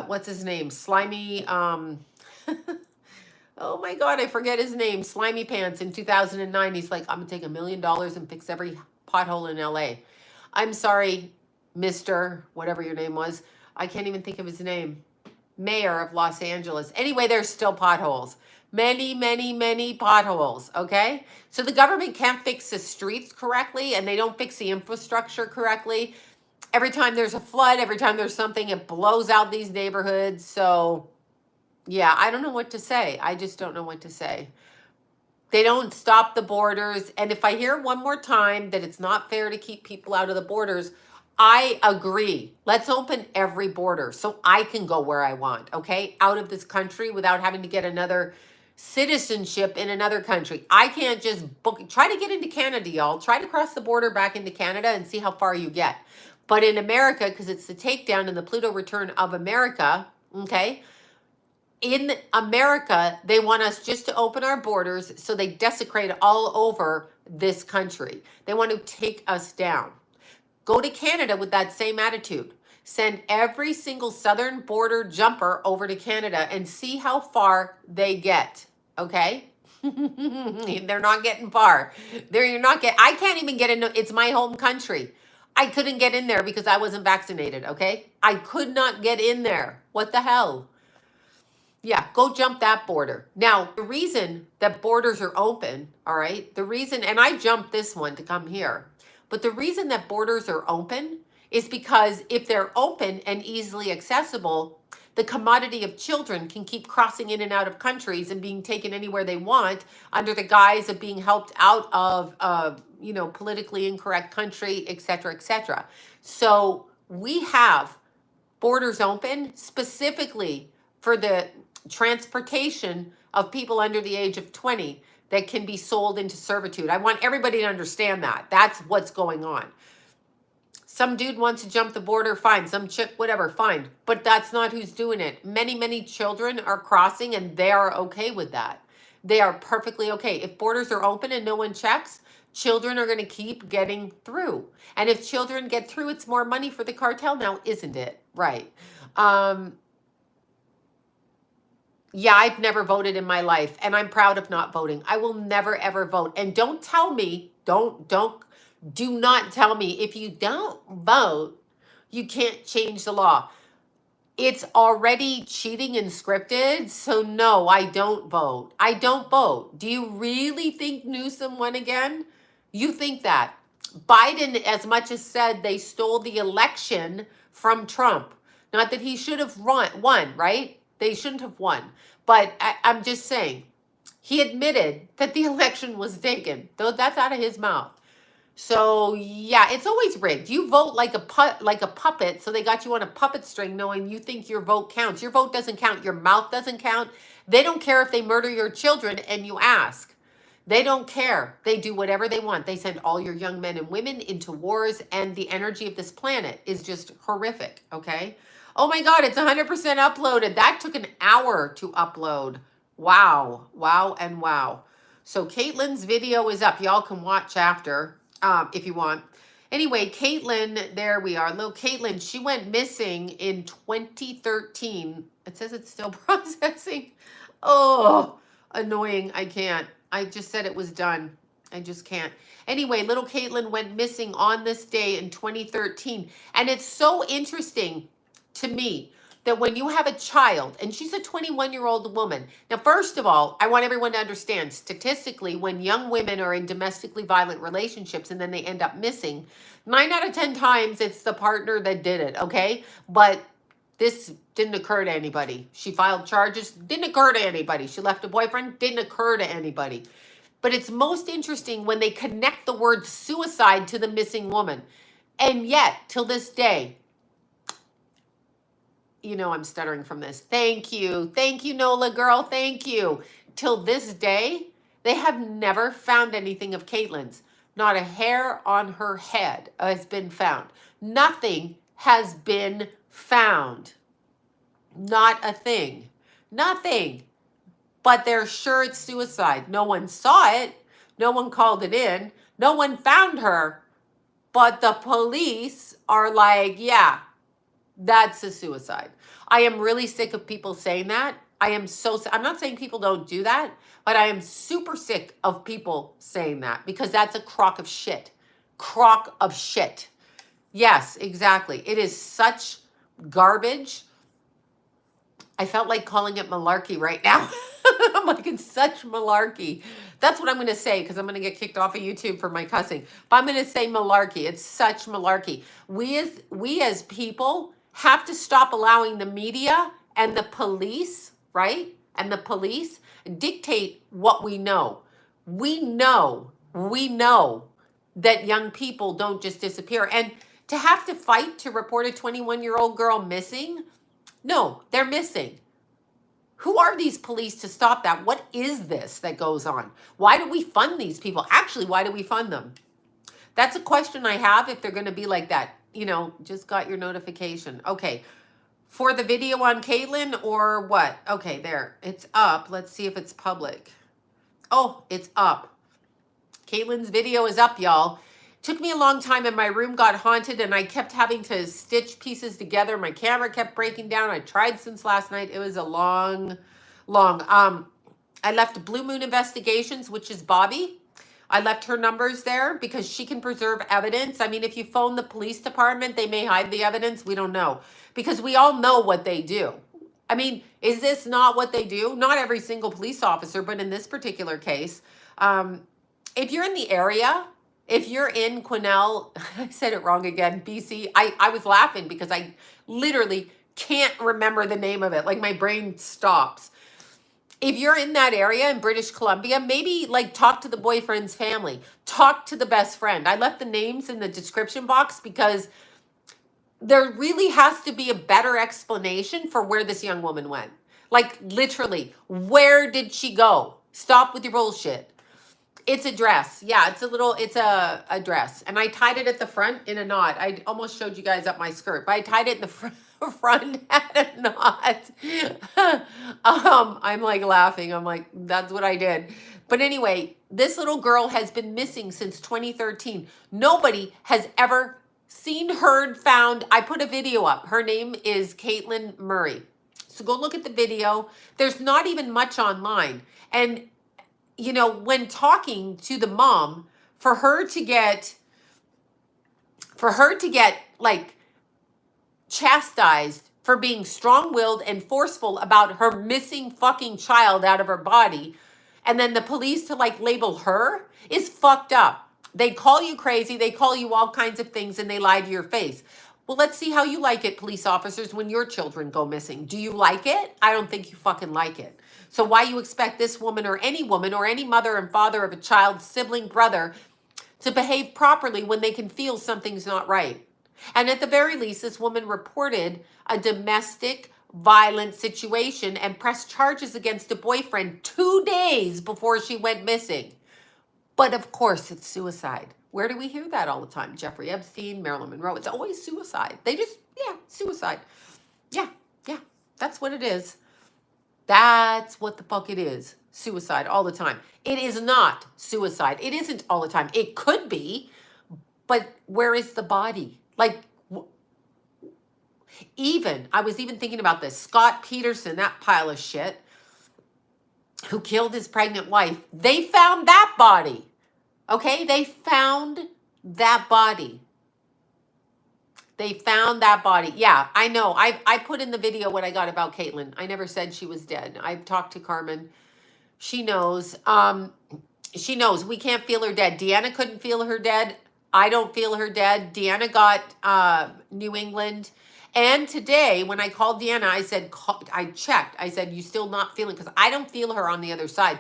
what's his name? Slimy, oh my God, I forget his name. Slimy Pants in 2009. He's like, I'm gonna take $1 million and fix every pothole in LA. I'm sorry, Mr. whatever your name was. I can't even think of his name. Mayor of Los Angeles. Anyway, there's still potholes. Many, many, many potholes, okay? So the government can't fix the streets correctly and they don't fix the infrastructure correctly. Every time there's a flood, every time there's something, it blows out these neighborhoods. So yeah, I don't know what to say. I just don't know what to say. They don't stop the borders. And if I hear one more time that it's not fair to keep people out of the borders, I agree. Let's open every border so I can go where I want, okay? Out of this country without having to get another citizenship in another country. I can't just book, try to get into Canada, y'all. Try to cross the border back into Canada and see how far you get. But in America, because it's the takedown and the Pluto return of America, okay? In America, they want us just to open our borders, so they desecrate all over this country. They want to take us down. Go to Canada with that same attitude. Send every single southern border jumper over to Canada and see how far they get. Okay? They're not getting far. You're not get. I can't even get into. It's my home country. I couldn't get in there because I wasn't vaccinated. Okay? I could not get in there. What the hell? Yeah, go jump that border. Now, the reason that borders are open, all right, the reason, and I jumped this one to come here, but the reason that borders are open is because if they're open and easily accessible, the commodity of children can keep crossing in and out of countries and being taken anywhere they want under the guise of being helped out of, politically incorrect country, et cetera, et cetera. So we have borders open specifically for the transportation of people under the age of 20 that can be sold into servitude. I want everybody to understand that. That's what's going on. Some dude wants to jump the border, fine. Some chick, whatever, fine. But that's not who's doing it. Many, many children are crossing and they are okay with that. They are perfectly okay. If borders are open and no one checks, children are going to keep getting through. And if children get through, it's more money for the cartel now, isn't it? Right. Yeah, I've never voted in my life, and I'm proud of not voting. I will never, ever vote. And don't tell me, do not tell me if you don't vote, you can't change the law. It's already cheating and scripted, so no, I don't vote. I don't vote. Do you really think Newsom won again? You think that. Biden, as much as said they stole the election from Trump. Not that he should have won, right? They shouldn't have won. But I'm just saying, he admitted that the election was taken, though that's out of his mouth. So yeah, it's always rigged. You vote like a puppet, so they got you on a puppet string knowing you think your vote counts. Your vote doesn't count. Your mouth doesn't count. They don't care if they murder your children and you ask. They don't care. They do whatever they want. They send all your young men and women into wars, and the energy of this planet is just horrific, okay? Oh my God, it's 100% uploaded. That took an hour to upload. Wow, wow, and wow. So Caitlin's video is up. Y'all can watch after if you want. Anyway, Caitlin, there we are. Little Caitlin, she went missing in 2013. It says it's still processing. Oh, annoying. I can't. I just said it was done. I just can't. Anyway, little Caitlin went missing on this day in 2013. And it's so interesting to me that when you have a child, and she's a 21-year-old woman. Now, first of all, I want everyone to understand, statistically, when young women are in domestically violent relationships and then they end up missing, 9 out of 10 times it's the partner that did it, okay? But this didn't occur to anybody. She filed charges, didn't occur to anybody. She left a boyfriend, didn't occur to anybody. But it's most interesting when they connect the word suicide to the missing woman. And yet, till this day, you know I'm stuttering from this. Thank you. Thank you, Nola girl. Thank you. Till this day, they have never found anything of Caitlin's. Not a hair on her head has been found. Nothing has been found. Not a thing. Nothing. But they're sure it's suicide. No one saw it. No one called it in. No one found her. But the police are like, yeah, that's a suicide. I am really sick of people saying that. I'm not saying people don't do that, but I am super sick of people saying that because that's a crock of shit. Crock of shit. Yes, exactly. It is such garbage. I felt like calling it malarkey right now. I'm like, it's such malarkey. That's what I'm going to say because I'm going to get kicked off of YouTube for my cussing. But I'm going to say malarkey. It's such malarkey. We as people have to stop allowing the media and the police, right? And the police dictate what we know. We know that young people don't just disappear. And To have to fight to report a 21-year-old girl missing? No, they're missing. Who are these police to stop that? What is this that goes on? Why do we fund these people? Actually, why do we fund them? That's a question I have if they're going to be like that. You know, just got your notification. Okay. For the video on Caitlin or what? Okay, there. It's up. Let's see if it's public. Oh, it's up. Caitlin's video is up, y'all. Took me a long time and my room got haunted and I kept having to stitch pieces together. My camera kept breaking down. I tried since last night. It was a long. I left Blue Moon Investigations, which is Bobby. I left her numbers there because she can preserve evidence. I mean, if you phone the police department, they may hide the evidence. We don't know because we all know what they do. I mean, is this not what they do? Not every single police officer, but in this particular case, if you're in the area, if you're in Quesnel, I said it wrong again, BC, I was laughing because I literally can't remember the name of it. Like my brain stops. If you're in that area in British Columbia, maybe like talk to the boyfriend's family, talk to the best friend. I left the names in the description box because there really has to be a better explanation for where this young woman went. Like literally, where did she go? Stop with your bullshit. It's a dress. Yeah, it's a dress. And I tied it at the front in a knot. I almost showed you guys up my skirt, but I tied it in the front at a knot. I'm like laughing. I'm like, that's what I did. But anyway, this little girl has been missing since 2013. Nobody has ever seen, heard, found. I put a video up. Her name is Caitlin Murray. So go look at the video. There's not even much online. And you know, when talking to the mom, for her to get like chastised for being strong-willed and forceful about her missing fucking child out of her body, and then the police to like label her is fucked up. They call you crazy, they call you all kinds of things, and they lie to your face. Well, let's see how you like it, police officers, when your children go missing. Do you like it? I don't think you fucking like it. So why you expect this woman or any mother and father of a child, sibling, brother to behave properly when they can feel something's not right? And at the very least, this woman reported a domestic violence situation and pressed charges against a boyfriend 2 days before she went missing. But of course, it's suicide. Where do we hear that all the time? Jeffrey Epstein, Marilyn Monroe. It's always suicide. They just, suicide. Yeah, that's what it is. That's what the fuck it is. Suicide all the time. It is not suicide. It isn't all the time. It could be, but where is the body? Like, I was even thinking about this. Scott Peterson, that pile of shit, who killed his pregnant wife. They found that body. Okay? They found that body. They found that body. Yeah, I know. I put in the video what I got about Caitlin. I never said she was dead. I've talked to Carmen. She knows. She knows. We can't feel her dead. Deanna couldn't feel her dead. I don't feel her dead. Deanna got New England. And today, when I called Deanna, I said, I checked. I said, you still not feeling? Because I don't feel her on the other side.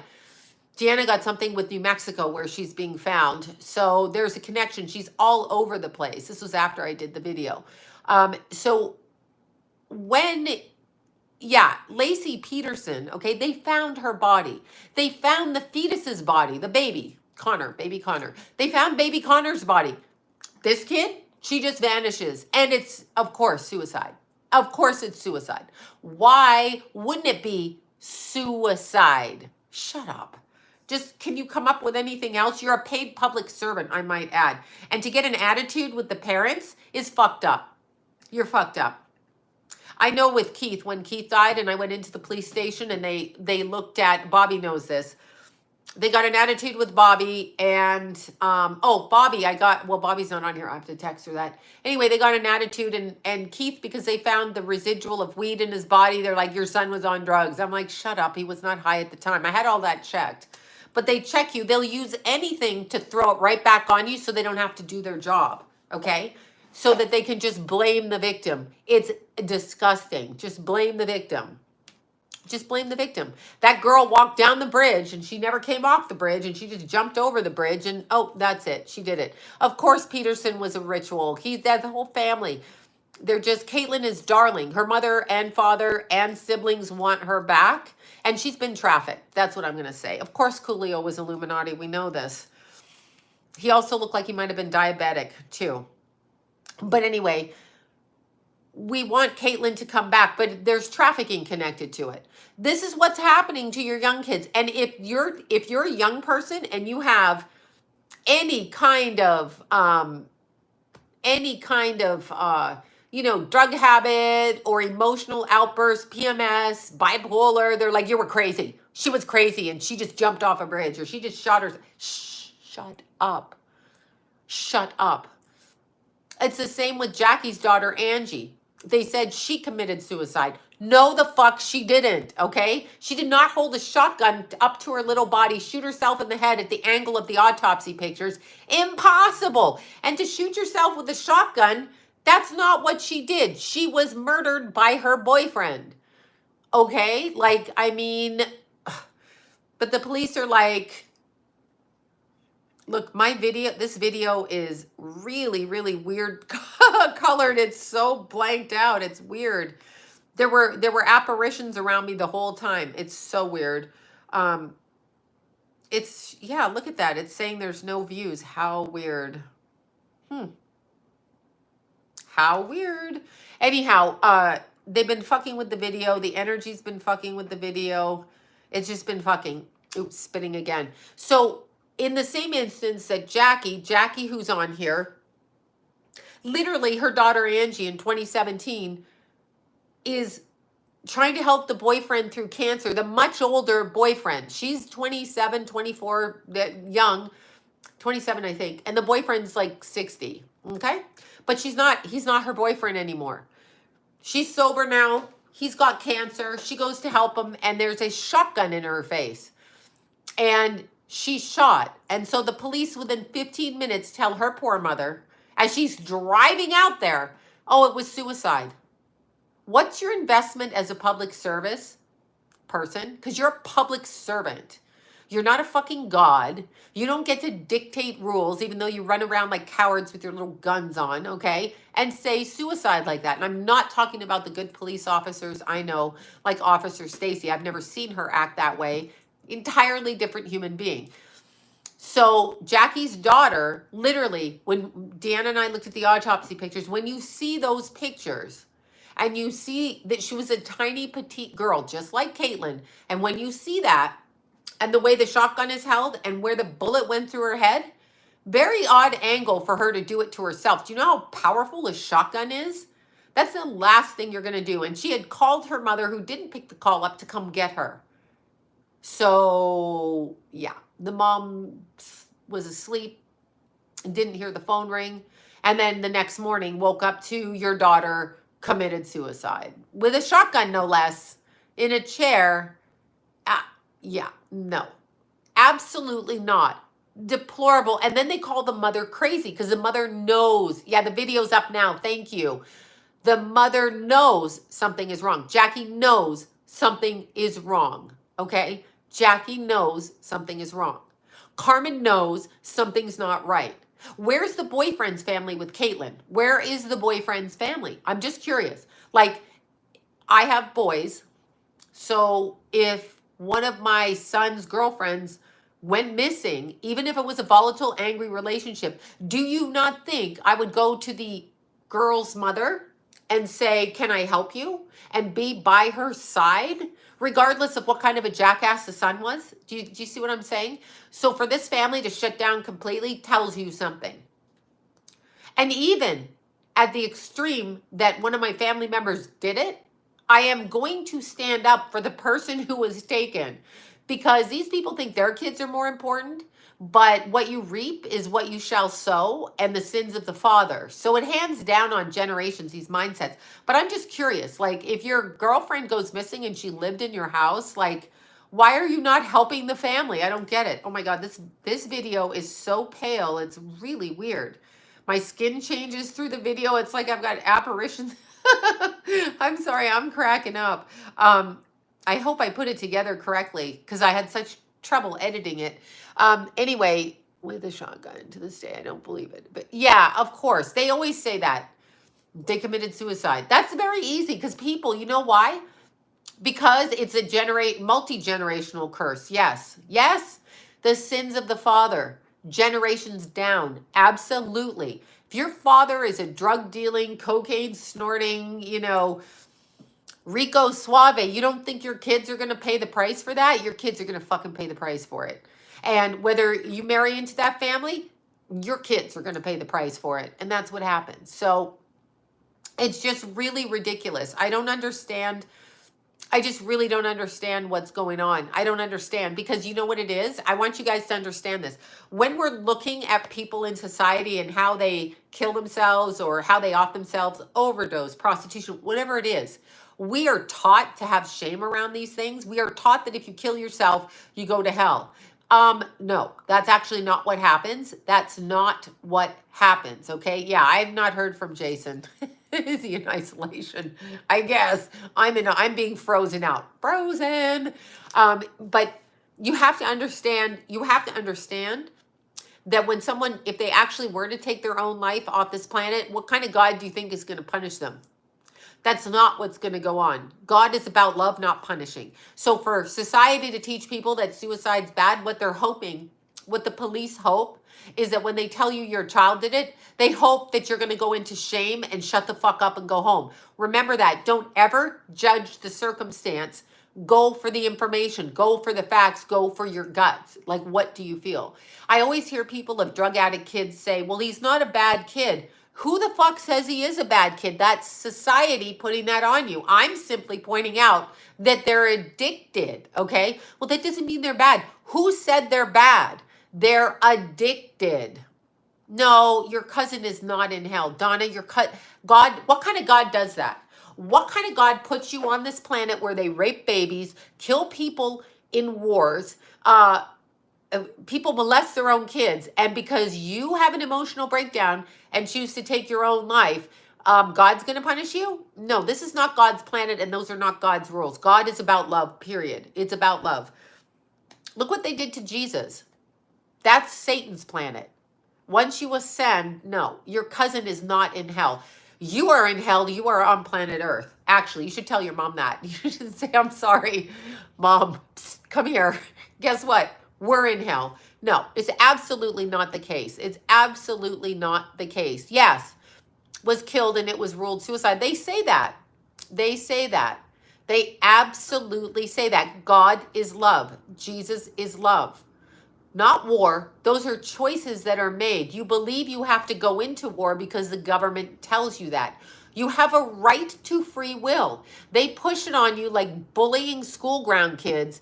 Deanna got something with New Mexico where she's being found. So there's a connection. She's all over the place. This was after I did the video. So when, Lacey Peterson, okay, they found her body. They found the fetus's body, the baby Connor. They found baby Connor's body. This kid, she just vanishes. And it's, of course, suicide. Of course it's suicide. Why wouldn't it be suicide? Shut up. Just, can you come up with anything else? You're a paid public servant, I might add. And to get an attitude with the parents is fucked up. You're fucked up. I know with Keith, when Keith died and I went into the police station and they looked at, Bobby knows this. They got an attitude with Bobby and, Bobby, Bobby's not on here. I have to text her that. Anyway, they got an attitude and Keith, because they found the residual of weed in his body, they're like, your son was on drugs. I'm like, shut up. He was not high at the time. I had all that checked. But they check you. They'll use anything to throw it right back on you so they don't have to do their job, okay? So that they can just blame the victim. It's disgusting. Just blame the victim. Just blame the victim. That girl walked down the bridge and she never came off the bridge and she just jumped over the bridge and oh, that's it. She did it. Of course, Peterson was a ritual. He's that the whole family. They're just, Caitlyn is darling. Her mother and father and siblings want her back. And she's been trafficked. That's what I'm going to say. Of course, Coolio was Illuminati. We know this. He also looked like he might have been diabetic too. But anyway, we want Caitlyn to come back, but there's trafficking connected to it. This is what's happening to your young kids. And if you're a young person and you have any kind of drug habit or emotional outburst, PMS, bipolar, they're like, you were crazy. She was crazy and she just jumped off a bridge or she just shot her. Shh, shut up. Shut up. It's the same with Jackie's daughter, Angie. They said she committed suicide. No, the fuck she didn't, okay? She did not hold a shotgun up to her little body, shoot herself in the head at the angle of the autopsy pictures. Impossible. And to shoot yourself with a shotgun, that's not what she did. She was murdered by her boyfriend, okay? Like, I mean, but the police are like, look, this video is really, really weird colored. It's so blanked out. It's weird. There were apparitions around me the whole time. It's so weird. Yeah, look at that. It's saying there's no views. How weird. How weird. Anyhow, they've been fucking with the video. The energy's been fucking with the video. It's just been fucking. Oops, spitting again. So in the same instance that Jackie who's on here, literally her daughter Angie in 2017 is trying to help the boyfriend through cancer, the much older boyfriend. She's 27, 24, young, 27, I think. And the boyfriend's like 60, okay? But he's not her boyfriend anymore. She's sober now. He's got cancer. She goes to help him and there's a shotgun in her face. And she's shot. And so the police within 15 minutes tell her poor mother, as she's driving out there, oh, it was suicide. What's your investment as a public service person? Because you're a public servant. You're not a fucking god. You don't get to dictate rules, even though you run around like cowards with your little guns on, okay? And say suicide like that. And I'm not talking about the good police officers I know, like Officer Stacy. I've never seen her act that way. Entirely different human being. So Jackie's daughter, literally, when Deanna and I looked at the autopsy pictures, when you see those pictures and you see that she was a tiny petite girl, just like Caitlyn, and when you see that and the way the shotgun is held and where the bullet went through her head, very odd angle for her to do it to herself. Do you know how powerful a shotgun is? That's the last thing you're going to do. And she had called her mother, who didn't pick the call up, to come get her. So, yeah, the mom was asleep and didn't hear the phone ring. And then the next morning woke up to your daughter committed suicide with a shotgun, no less, in a chair. Yeah, no, absolutely not. Deplorable. And then they call the mother crazy because the mother knows. Yeah, the video's up now. Thank you. The mother knows something is wrong. Jackie knows something is wrong. Okay? Jackie knows something is wrong. Carmen knows something's not right. Where's the boyfriend's family with Caitlyn? Where is the boyfriend's family? I'm just curious. Like, I have boys. So if one of my son's girlfriends went missing, even if it was a volatile, angry relationship, do you not think I would go to the girl's mother and say, can I help you? And be by her side, regardless of what kind of a jackass the son was? Do you see what I'm saying? So for this family to shut down completely tells you something. And even at the extreme that one of my family members did it, I am going to stand up for the person who was taken, because these people think their kids are more important, but what you reap is what you shall sow, and the sins of the father. So it hands down on generations, these mindsets. But I'm just curious, like, if your girlfriend goes missing and she lived in your house, like, why are you not helping the family? I don't get it. Oh my God, this video is so pale. It's really weird. My skin changes through the video. It's like I've got apparitions. I'm sorry, I'm cracking up. I hope I put it together correctly because I had such trouble editing it. Anyway, with a shotgun to this day, I don't believe it. But yeah, of course. They always say that. They committed suicide. That's very easy because people, you know why? Because it's a multi-generational curse. Yes. Yes. The sins of the father, generations down. Absolutely. If your father is a drug dealing, cocaine snorting, Rico Suave, you don't think your kids are going to pay the price for that? Your kids are going to fucking pay the price for it. And whether you marry into that family, your kids are going to pay the price for it. And that's what happens. So it's just really ridiculous. I don't understand. I just really don't understand what's going on. I don't understand because you know what it is? I want you guys to understand this. When we're looking at people in society and how they kill themselves or how they off themselves, overdose, prostitution, whatever it is, we are taught to have shame around these things. We are taught that if you kill yourself, you go to hell. No, that's actually not what happens. That's not what happens. Okay. Yeah. I have not heard from Jason. Is he in isolation? I guess I'm being frozen out. Frozen. But you have to understand that when someone, if they actually were to take their own life off this planet, what kind of God do you think is going to punish them? That's not what's going to go on. God is about love, not punishing. So for society to teach people that suicide's bad, what they're hoping, what the police hope, is that when they tell you your child did it, they hope that you're going to go into shame and shut the fuck up and go home. Remember that. Don't ever judge the circumstance. Go for the information. Go for the facts. Go for your guts. Like, what do you feel? I always hear people of drug addict kids say, well, he's not a bad kid. Who the fuck says he is a bad kid? That's society putting that on you. I'm simply pointing out that they're addicted, okay? Well, that doesn't mean they're bad. Who said they're bad? They're addicted. No, your cousin is not in hell. Donna, God, what kind of God does that? What kind of God puts you on this planet where they rape babies, kill people in wars, people molest their own kids, and because you have an emotional breakdown and choose to take your own life, God's going to punish you? No, this is not God's planet, and those are not God's rules. God is about love, period. It's about love. Look what they did to Jesus. That's Satan's planet. Once you ascend, no, your cousin is not in hell. You are in hell. You are on planet Earth. Actually, you should tell your mom that. You should say, I'm sorry, Mom, psst, come here. Guess what? We're in hell. No, it's absolutely not the case. It's absolutely not the case. Yes, was killed and it was ruled suicide. They say that. They say that. They absolutely say that. God is love. Jesus is love. Not war. Those are choices that are made. You believe you have to go into war because the government tells you that. You have a right to free will. They push it on you like bullying school ground kids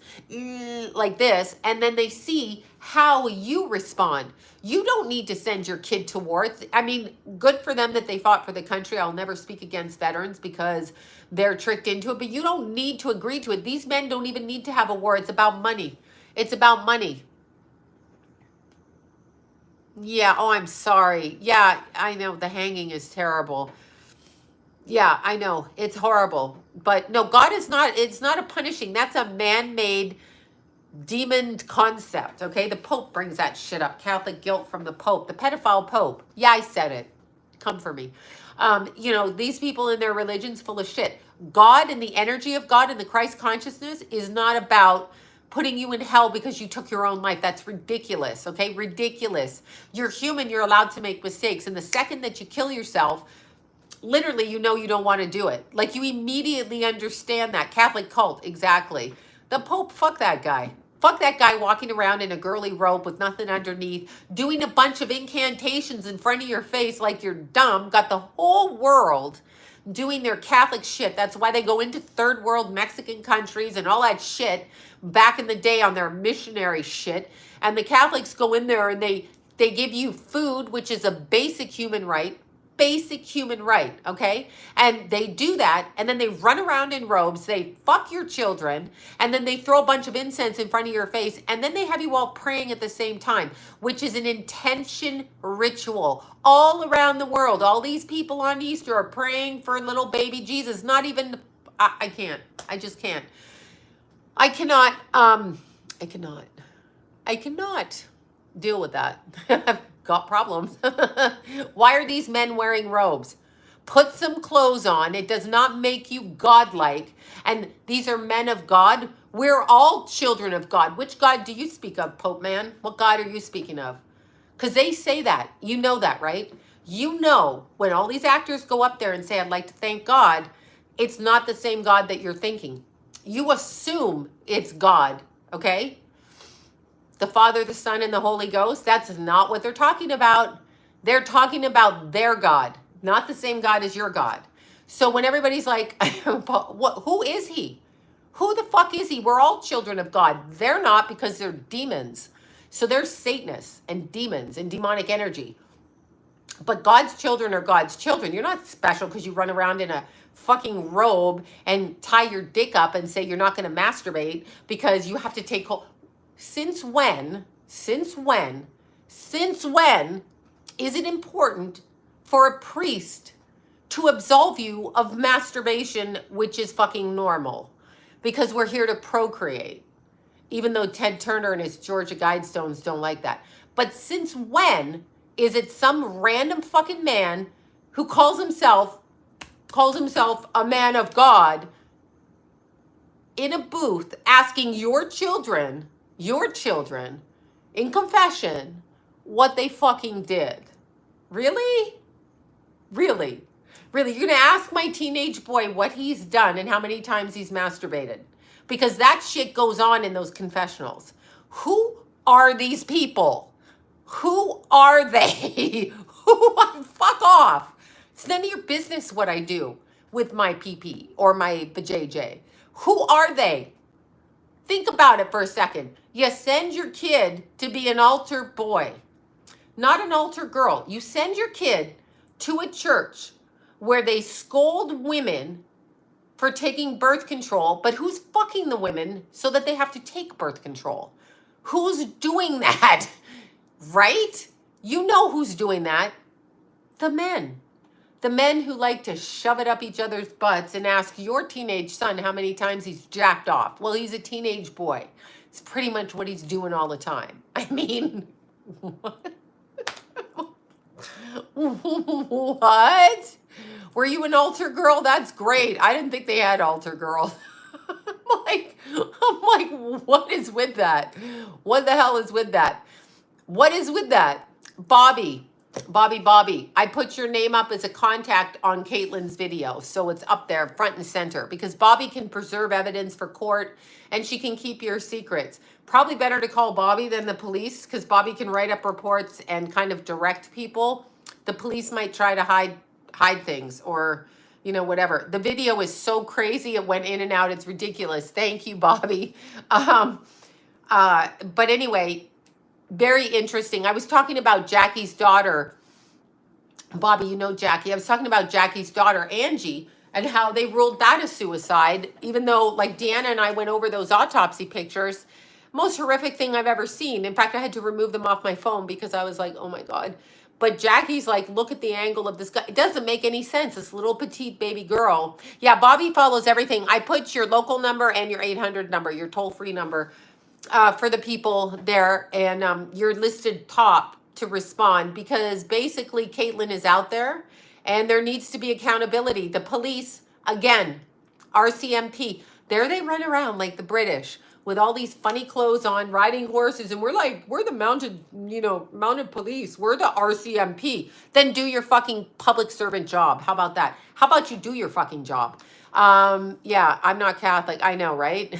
like this, and then they see how you respond. You don't need to send your kid to war. I mean, good for them that they fought for the country. I'll never speak against veterans because they're tricked into it, but you don't need to agree to it. These men don't even need to have a war. It's about money. It's about money. Yeah, oh, I'm sorry. Yeah, I know the hanging is terrible. Yeah, I know. It's horrible. But no, God is not, it's not a punishing. That's a man-made demon concept, okay? The Pope brings that shit up. Catholic guilt from the Pope, the pedophile Pope. Yeah, I said it. Come for me. These people in their religion's full of shit. God and the energy of God and the Christ consciousness is not about putting you in hell because you took your own life. That's ridiculous, okay? Ridiculous. You're human. You're allowed to make mistakes. And the second that you kill yourself, literally, you don't want to do it. Like, you immediately understand that. Catholic cult, exactly. The Pope, fuck that guy. Fuck that guy walking around in a girly robe with nothing underneath, doing a bunch of incantations in front of your face like you're dumb. Got the whole world doing their Catholic shit. That's why they go into third world Mexican countries and all that shit back in the day on their missionary shit. And the Catholics go in there and they give you food, which is a basic human right, okay? And they do that, and then they run around in robes, they fuck your children, and then they throw a bunch of incense in front of your face, and then they have you all praying at the same time, which is an intention ritual all around the world. All these people on Easter are praying for little baby Jesus. Not even, I can't. I just can't. I cannot, I cannot, I cannot deal with that. I've got problems. Why are these men wearing robes? Put some clothes on. It does not make you godlike. And these are men of God. We're all children of God. Which God do you speak of, Pope man? What God are you speaking of? Because they say that. You know that, right? You know, when all these actors go up there and say, I'd like to thank God, it's not the same God that you're thinking. You assume it's God, okay? The Father, the Son, and the Holy Ghost, that's not what they're talking about. They're talking about their God, not the same God as your God. So when everybody's like, who is he? Who the fuck is he? We're all children of God. They're not, because they're demons. So they're Satanists and demons and demonic energy. But God's children are God's children. You're not special because you run around in a fucking robe and tie your dick up and say you're not going to masturbate because you have to take hold. Since when is it important for a priest to absolve you of masturbation, which is fucking normal? Because we're here to procreate. Even though Ted Turner and his Georgia Guidestones don't like that. But since when is it some random fucking man who calls himself a man of God in a booth asking your children in confession what they fucking did? Really? Really? Really? You're going to ask my teenage boy what he's done and how many times he's masturbated? Because that shit goes on in those confessionals. Who are these people? Who are they? Fuck off. It's none of your business what I do with my PP or my vajayjay. Who are they? Think about it for a second. You send your kid to be an altar boy, not an altar girl. You send your kid to a church where they scold women for taking birth control, but who's fucking the women so that they have to take birth control? Who's doing that? Right? You know who's doing that. The men. The men who like to shove it up each other's butts and ask your teenage son how many times he's jacked off. Well, he's a teenage boy. It's pretty much what he's doing all the time. I mean, what? What? Were you an altar girl? That's great. I didn't think they had altar girls. I'm like, what is with that? What the hell is with that? What is with that? Bobby. I put your name up as a contact on Caitlin's video. So it's up there front and center because Bobby can preserve evidence for court and she can keep your secrets. Probably better to call Bobby than the police because Bobby can write up reports and kind of direct people. The police might try to hide things or, you know, whatever. The video is so crazy. It went in and out. It's ridiculous. Thank you, Bobby. But anyway, very interesting. I was talking about Jackie's daughter. Bobby, you know Jackie. I was talking about Jackie's daughter, Angie, and how they ruled that a suicide, even though, like, Deanna and I went over those autopsy pictures. Most horrific thing I've ever seen. In fact, I had to remove them off my phone because I was like, oh my God. But Jackie's like, look at the angle of this guy. It doesn't make any sense. This little petite baby girl. Yeah, Bobby follows everything. I put your local number and your 800 number, your toll-free number, for the people there, and you're listed top to respond because basically Caitlin is out there and there needs to be accountability. The police, again, RCMP, there they run around like the British with all these funny clothes on, riding horses, and we're like, we're the mounted police. We're the RCMP. Then do your fucking public servant job. How about that? How about you do your fucking job? Yeah, I'm not Catholic. I know, right?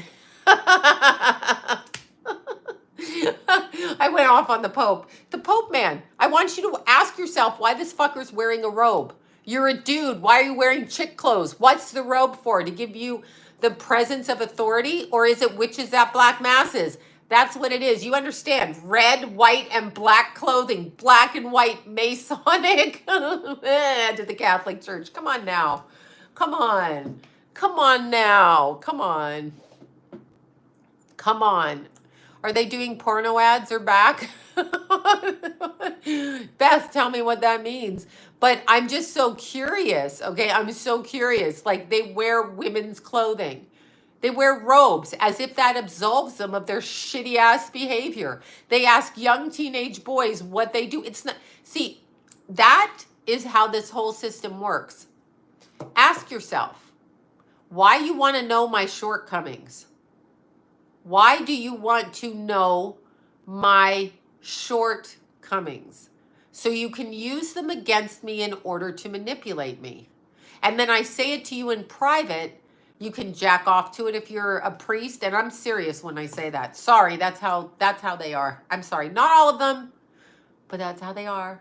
I went off on the Pope. The Pope, man, I want you to ask yourself why this fucker's wearing a robe. You're a dude. Why are you wearing chick clothes? What's the robe for? To give you the presence of authority? Or is it witches at black masses? That's what it is. You understand. Red, white, and black clothing. Black and white Masonic to the Catholic Church. Come on now. Come on. Come on now. Come on. Come on. Are they doing porno ads or back? Beth, tell me what that means. But I'm just so curious, okay? I'm so curious. Like, they wear women's clothing. They wear robes as if that absolves them of their shitty ass behavior. They ask young teenage boys what they do. It's not, see, that is how this whole system works. Ask yourself, why you want to know my shortcomings? Why do you want to know my shortcomings? So you can use them against me in order to manipulate me. And then I say it to you in private. You can jack off to it if you're a priest. And I'm serious when I say that. Sorry, that's how they are. I'm sorry. Not all of them, but that's how they are.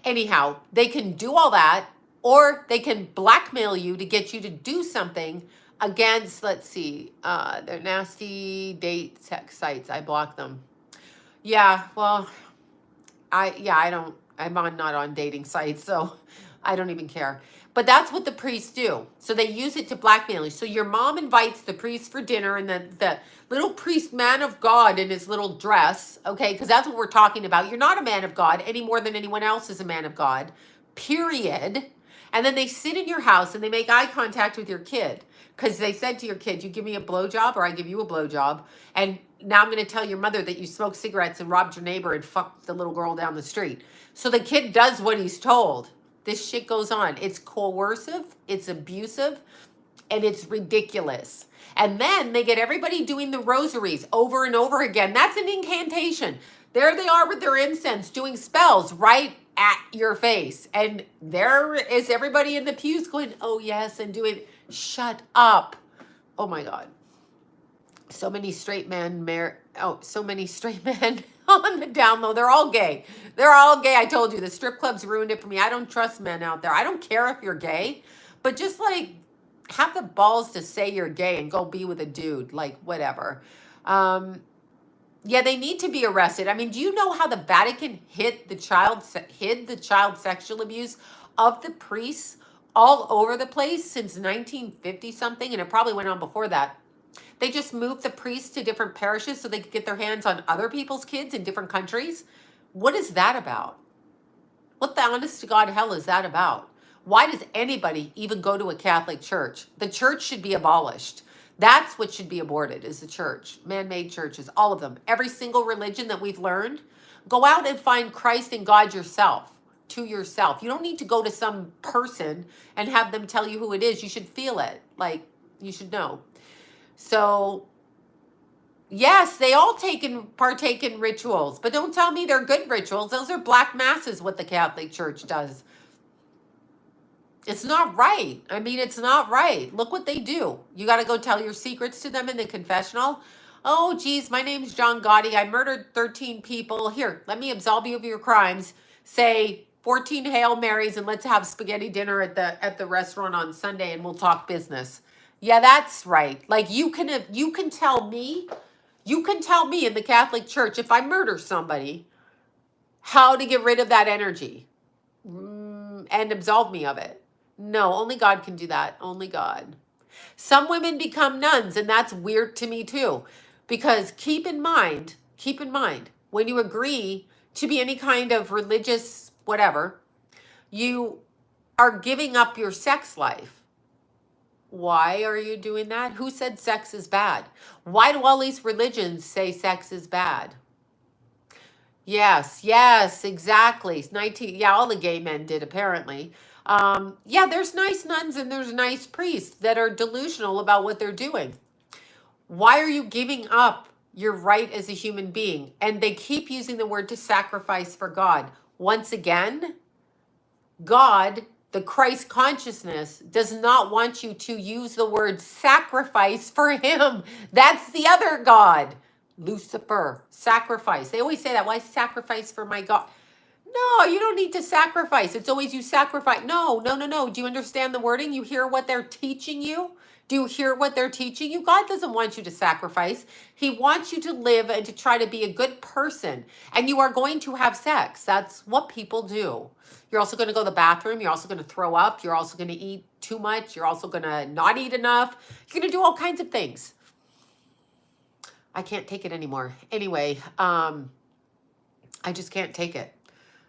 Anyhow, they can do all that, or they can blackmail you to get you to do something against, let's see, they're nasty date sex sites. I block them. Yeah, well, I'm not on dating sites, so I don't even care. But that's what the priests do. So they use it to blackmail you. So your mom invites the priest for dinner, and the little priest, man of God in his little dress, okay, because that's what we're talking about. You're not a man of God any more than anyone else is a man of God, period. And then they sit in your house and they make eye contact with your kid because they said to your kid, you give me a blowjob or I give you a blowjob. And now I'm going to tell your mother that you smoked cigarettes and robbed your neighbor and fucked the little girl down the street. So the kid does what he's told. This shit goes on. It's coercive, it's abusive, and it's ridiculous. And then they get everybody doing the rosaries over and over again. That's an incantation. There they are with their incense doing spells right at your face. And there is everybody in the pews going, oh yes, and doing, shut up. Oh my God. So many straight men, so many straight men on the down low. They're all gay. They're all gay. I told you, the strip clubs ruined it for me. I don't trust men out there. I don't care if you're gay, but just like have the balls to say you're gay and go be with a dude, like whatever. Yeah, they need to be arrested. I mean, do you know how the Vatican hid the child sexual abuse of the priests all over the place since 1950 something? And it probably went on before that. They just moved the priests to different parishes so they could get their hands on other people's kids in different countries. What is that about? What the honest to God hell is that about? Why does anybody even go to a Catholic church? The church should be abolished. That's what should be aborted, is the church. Man-made churches, all of them. Every single religion that we've learned. Go out and find Christ and God yourself, to yourself. You don't need to go to some person and have them tell you who it is. You should feel it. Like, you should know. So, yes, they all partake in rituals, but don't tell me they're good rituals. Those are black masses, what the Catholic Church does. It's not right. I mean, it's not right. Look what they do. You got to go tell your secrets to them in the confessional. Oh, geez, my name's John Gotti. I murdered 13 people. Here, let me absolve you of your crimes. Say 14 Hail Marys and let's have spaghetti dinner at the restaurant on Sunday and we'll talk business. Yeah, that's right. Like you can tell me in the Catholic Church if I murder somebody how to get rid of that energy and absolve me of it. No, only God can do that. Only God. Some women become nuns, and that's weird to me too. Because keep in mind, when you agree to be any kind of religious whatever, you are giving up your sex life. Why are you doing that? Who said sex is bad? Why do all these religions say sex is bad? Yes, exactly. All the gay men did apparently. Yeah, there's nice nuns and there's nice priests that are delusional about what they're doing. Why are you giving up your right as a human being? And they keep using the word to sacrifice for God. Once again, God, the Christ consciousness, does not want you to use the word sacrifice for him. That's the other God, Lucifer, sacrifice. They always say that. Why sacrifice for my God? No, you don't need to sacrifice. It's always you sacrifice. No. Do you understand the wording? You hear what they're teaching you? Do you hear what they're teaching you? God doesn't want you to sacrifice. He wants you to live and to try to be a good person. And you are going to have sex. That's what people do. You're also going to go to the bathroom. You're also going to throw up. You're also going to eat too much. You're also going to not eat enough. You're going to do all kinds of things. I can't take it anymore. Anyway, I just can't take it.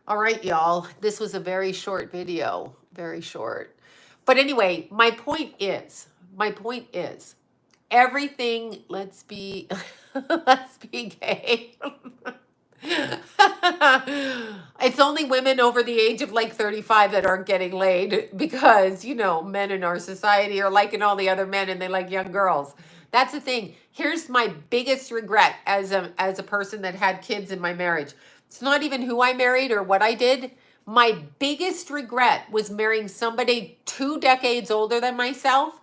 All right, y'all. This was a very short video. Very short. But anyway, my point is My point is, everything, let's be, let's be gay. It's only women over the age of like 35 that aren't getting laid because, men in our society are liking all the other men and they like young girls. That's the thing. Here's my biggest regret as a person that had kids in my marriage. It's not even who I married or what I did. My biggest regret was marrying somebody 2 decades older than myself,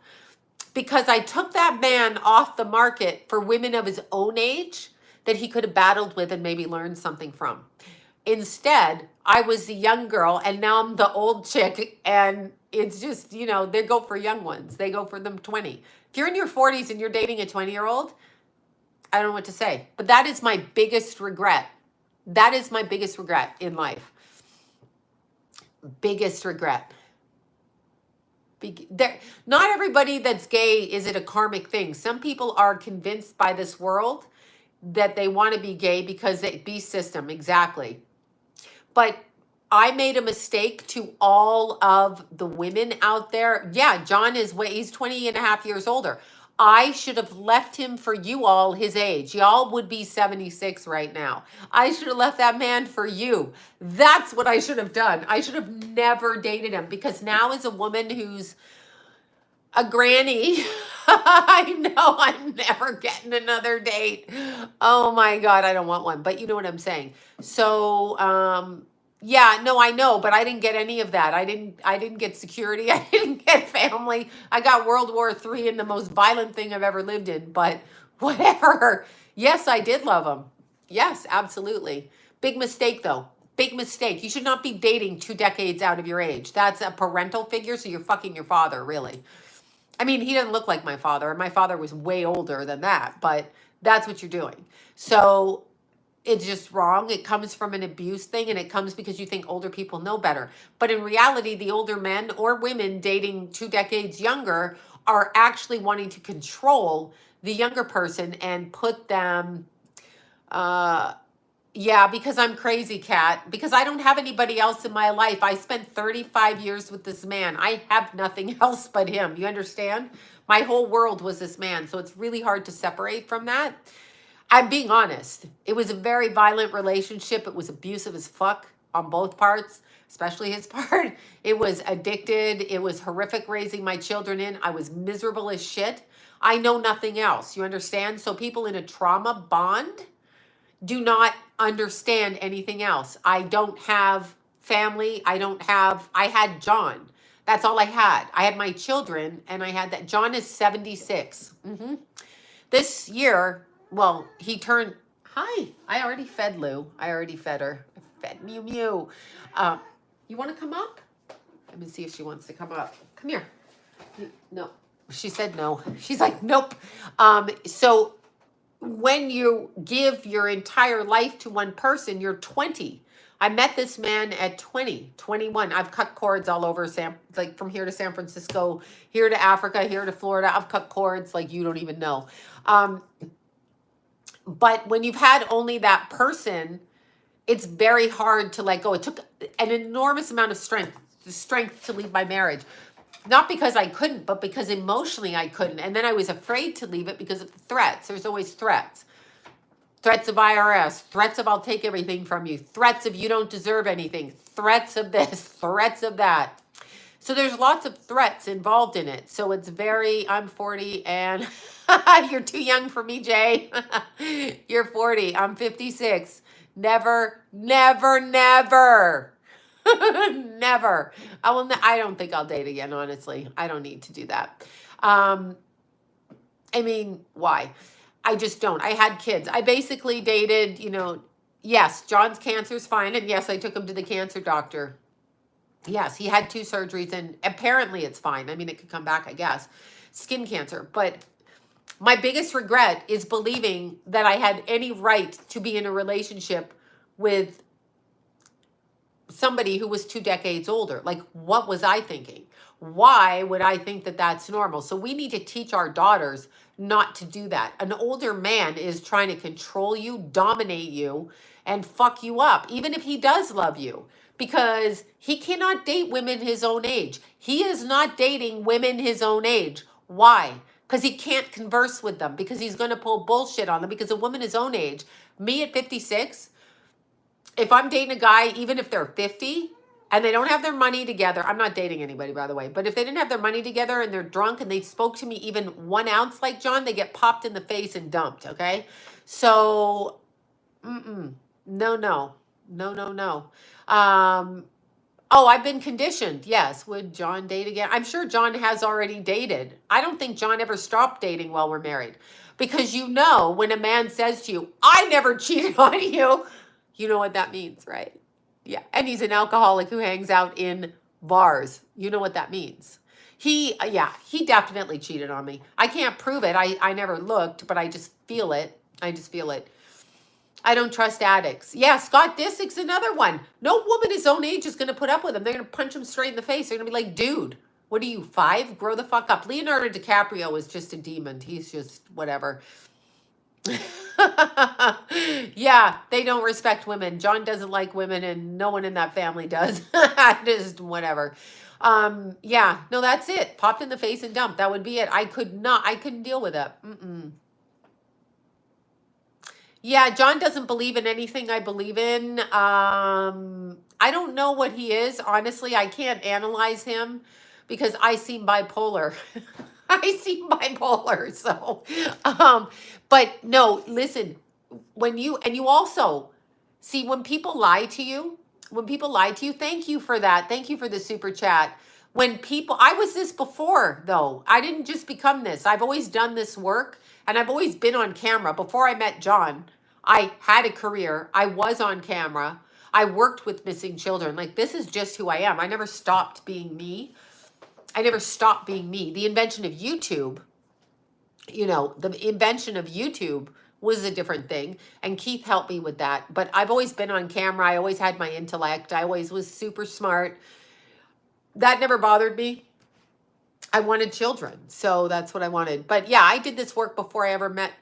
because I took that man off the market for women of his own age that he could have battled with and maybe learned something from. Instead, I was the young girl and now I'm the old chick, and it's just, they go for young ones. They go for them 20. If you're in your 40s and you're dating a 20-year-old, I don't know what to say. But that is my biggest regret. That is my biggest regret in life. Biggest regret. Not everybody that's gay is it a karmic thing. Some people are convinced by this world that they want to be gay because they beast system, exactly. But I made a mistake to all of the women out there. Yeah, John he's 20 and a half years older. I should have left him for you all his age. Y'all would be 76 right now. I should have left that man for you. That's what I should have done. I should have never dated him, because now as a woman who's a granny, I know I'm never getting another date. Oh my God, I don't want one. But you know what I'm saying. So, yeah, no, I know, but I didn't get any of that. I didn't get security. I didn't get family. I got World War III and the most violent thing I've ever lived in, but whatever. Yes, I did love him. Yes, absolutely. Big mistake though. Big mistake. You should not be dating 2 decades out of your age. That's a parental figure, so you're fucking your father, really. I mean, he doesn't look like my father. My father was way older than that, but that's what you're doing. So it's just wrong. It comes from an abuse thing, and it comes because you think older people know better. But in reality, the older men or women dating 2 decades younger are actually wanting to control the younger person and put them, yeah, because I'm crazy, Kat. Because I don't have anybody else in my life. I spent 35 years with this man. I have nothing else but him. You understand? My whole world was this man. So it's really hard to separate from that. I'm being honest. It was a very violent relationship. It was abusive as fuck on both parts, especially his part. It was addicted. It was horrific raising my children in. I was miserable as shit. I know nothing else. You understand? So people in a trauma bond do not understand anything else. I don't have family. I had John. That's all I had. I had my children and I had that. John is 76. This year, well, he turned, hi, I already fed Lou. I already fed her. I fed Mew Mew. You want to come up? Let me see if she wants to come up. Come here. No, she said no. She's like, nope. So when you give your entire life to one person, you're 20. I met this man at 20, 21. I've cut cords all over like from here to San Francisco, here to Africa, here to Florida. I've cut cords like you don't even know. But when you've had only that person, it's very hard to let go. It took an enormous amount of strength to leave my marriage. Not because I couldn't, but because emotionally I couldn't. And then I was afraid to leave it because of the threats. There's always threats. Threats of IRS, threats of I'll take everything from you, threats of you don't deserve anything, threats of this, threats of that. So there's lots of threats involved in it. So it's I'm 40 and you're too young for me, Jay. You're 40. I'm 56. Never, never, never. Never. I don't think I'll date again, honestly. I don't need to do that. I mean, why? I just don't. I had kids. I basically dated, yes, John's cancer's fine. And yes, I took him to the cancer doctor. Yes, he had 2 surgeries and apparently it's fine. I mean, it could come back, I guess. Skin cancer. But my biggest regret is believing that I had any right to be in a relationship with somebody who was 2 decades older. Like, what was I thinking? Why would I think that that's normal? So we need to teach our daughters not to do that. An older man is trying to control you, dominate you, and fuck you up, even if he does love you, because he cannot date women his own age. He is not dating women his own age. Why? Because he can't converse with them, because he's going to pull bullshit on them, because a woman his own age, me at 56, if I'm dating a guy, even if they're 50 and they don't have their money together, I'm not dating anybody, by the way, but if they didn't have their money together and they're drunk and they spoke to me even 1 ounce like John, they get popped in the face and dumped, okay? So, no, no, no, no, no. Oh, I've been conditioned. Yes. Would John date again? I'm sure John has already dated. I don't think John ever stopped dating while we're married. Because when a man says to you, I never cheated on you, you know what that means, right? Yeah. And he's an alcoholic who hangs out in bars. You know what that means. He definitely cheated on me. I can't prove it. I never looked, but I just feel it. I just feel it. I don't trust addicts. Yeah, Scott Disick's another one. No woman his own age is going to put up with him. They're going to punch him straight in the face. They're going to be like, dude, what are you, 5? Grow the fuck up. Leonardo DiCaprio is just a demon. He's just whatever. Yeah, they don't respect women. John doesn't like women, and no one in that family does. Just whatever. Yeah, no, that's it. Popped in the face and dumped. That would be it. I couldn't deal with it. Yeah, John doesn't believe in anything I believe in. I don't know what he is. Honestly, I can't analyze him because I seem bipolar. I seem bipolar. So, but no, listen, you also see when people lie to you, thank you for that. Thank you for the super chat. I was this before though. I didn't just become this. I've always done this work and I've always been on camera. Before I met John, I had a career. I was on camera. I worked with missing children. Like, this is just who I am. I never stopped being me. The invention of YouTube, was a different thing. And Keith helped me with that. But I've always been on camera. I always had my intellect. I always was super smart. That never bothered me. I wanted children. So that's what I wanted. But yeah, I did this work before I ever met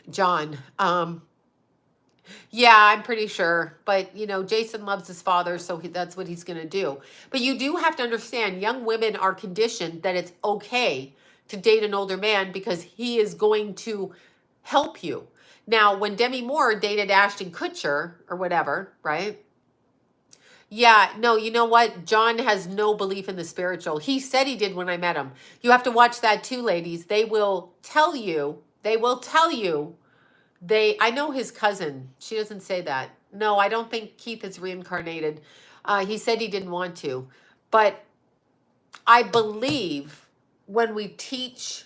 John. Yeah, I'm pretty sure. But, Jason loves his father, so that's what he's going to do. But you do have to understand, young women are conditioned that it's okay to date an older man because he is going to help you. Now, when Demi Moore dated Ashton Kutcher or whatever, right? Yeah, no, you know what? John has no belief in the spiritual. He said he did when I met him. You have to watch that too, ladies. They will tell you. I know his cousin. She doesn't say that. No, I don't think Keith is reincarnated. He said he didn't want to. But I believe when we teach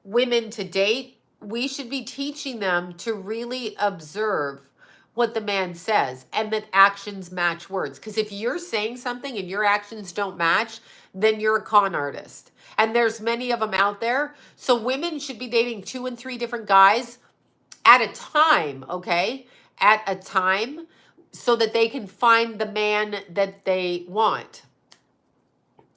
women to date, we should be teaching them to really observe what the man says and that actions match words. Because if you're saying something and your actions don't match, then you're a con artist. And there's many of them out there. So women should be dating 2 and 3 different guys at a time, okay? At a time, so that they can find the man that they want.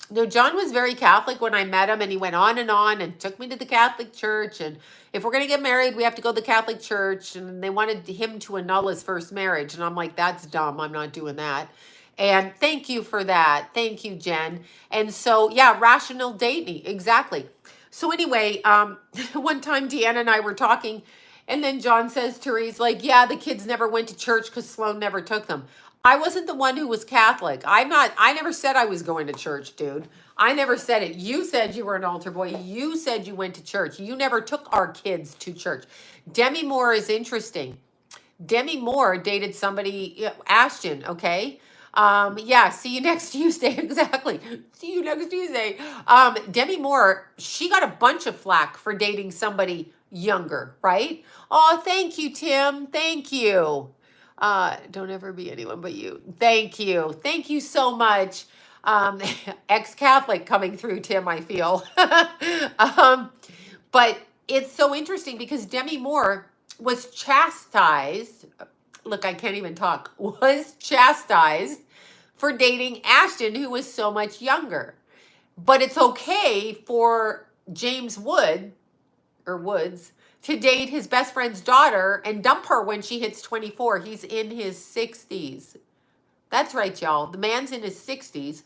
No, John was very Catholic when I met him, and he went on and took me to the Catholic Church. And if we're going to get married, we have to go to the Catholic Church. And they wanted him to annul his first marriage. And I'm like, that's dumb. I'm not doing that. And thank you for that. Thank you, Jen. And so, yeah, rational dating. Exactly. So anyway, one time Deanna and I were talking, and then John says to her, he's like, yeah, the kids never went to church because Sloan never took them. I wasn't the one who was Catholic. I never said I was going to church, dude. I never said it. You said you were an altar boy. You said you went to church. You never took our kids to church. Demi Moore is interesting. Demi Moore dated somebody, Ashton, okay? Yeah, see you next Tuesday. Exactly. See you next Tuesday. Demi Moore, she got a bunch of flack for dating somebody younger, right? Oh, thank you, Tim. Thank you. Don't ever be anyone but you. Thank you. Thank you so much. Ex-Catholic coming through, Tim, I feel. But it's so interesting because Demi Moore was chastised. Look, I can't even talk. Was chastised for dating Ashton, who was so much younger. But it's okay for James Woods to date his best friend's daughter and dump her when she hits 24. He's in his 60s. That's right, y'all. The man's in his 60s.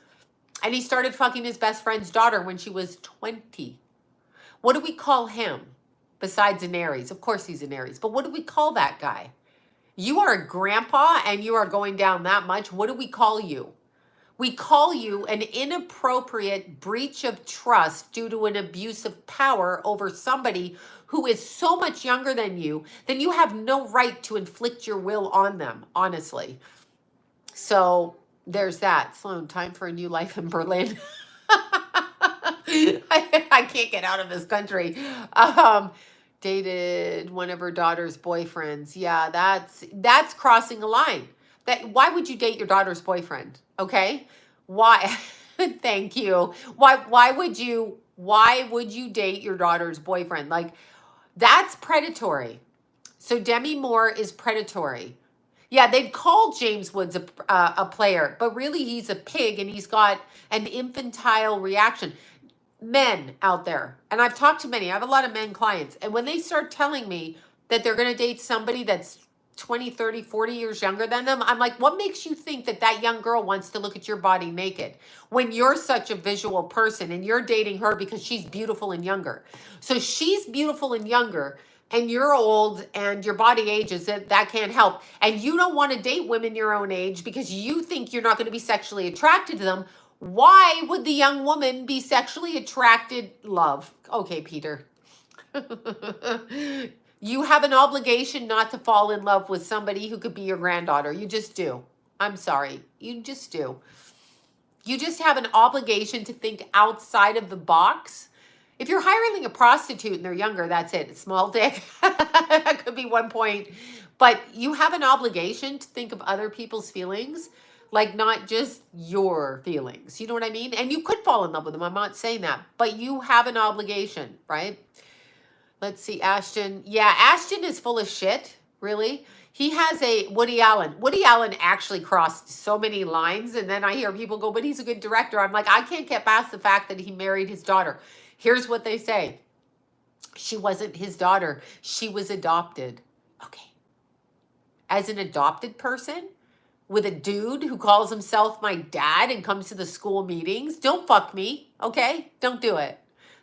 And he started fucking his best friend's daughter when she was 20. What do we call him besides an Aries? Of course he's an Aries, but what do we call that guy? You are a grandpa and you are going down that much. What do we call you? We call you an inappropriate breach of trust due to an abuse of power over somebody who is so much younger than you have no right to inflict your will on them, honestly. So there's that. Sloan, time for a new life in Berlin. I can't get out of this country. Dated one of her daughter's boyfriends. Yeah, that's crossing a line. Why would you date your daughter's boyfriend? Okay? Why? Thank you. Why would you date your daughter's boyfriend? Like, that's predatory. So Demi Moore is predatory. Yeah, they'd call James Woods a player, but really he's a pig and he's got an infantile reaction. Men out there, and I've talked to many, I have a lot of men clients, and when they start telling me that they're going to date somebody that's 20, 30, 40 years younger than them, I'm like, what makes you think that that young girl wants to look at your body naked when you're such a visual person and you're dating her because she's beautiful and younger? So she's beautiful and younger, and you're old and your body ages, that can't help. And you don't want to date women your own age because you think you're not going to be sexually attracted to them. Why would the young woman be sexually attracted? Love. Okay, Peter. You have an obligation not to fall in love with somebody who could be your granddaughter. You just do. I'm sorry. You just do. You just have an obligation to think outside of the box. If you're hiring a prostitute and they're younger, that's it. Small dick. That could be one point. But you have an obligation to think of other people's feelings, like not just your feelings. You know what I mean? And you could fall in love with them. I'm not saying that. But you have an obligation, right? Let's see, Ashton. Yeah, Ashton is full of shit, really. He has a Woody Allen. Woody Allen actually crossed so many lines. And then I hear people go, but he's a good director. I'm like, I can't get past the fact that he married his daughter. Here's what they say. She wasn't his daughter. She was adopted. Okay. As an adopted person with a dude who calls himself my dad and comes to the school meetings, don't fuck me, okay? Don't do it.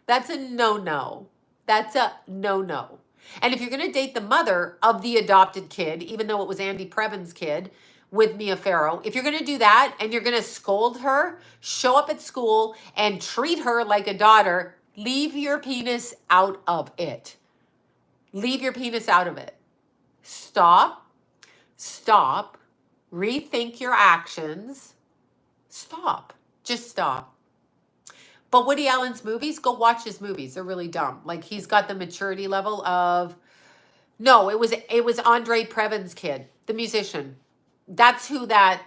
That's a no-no. That's a no-no. And if you're going to date the mother of the adopted kid, even though it was Andy Previn's kid with Mia Farrow, if you're going to do that and you're going to scold her, show up at school and treat her like a daughter, leave your penis out of it. Leave your penis out of it. Stop. Stop. Rethink your actions. Stop. Just stop. But Woody Allen's movies, go watch his movies. They're really dumb. Like, he's got the maturity level of, no, it was Andre Previn's kid, the musician. That's who that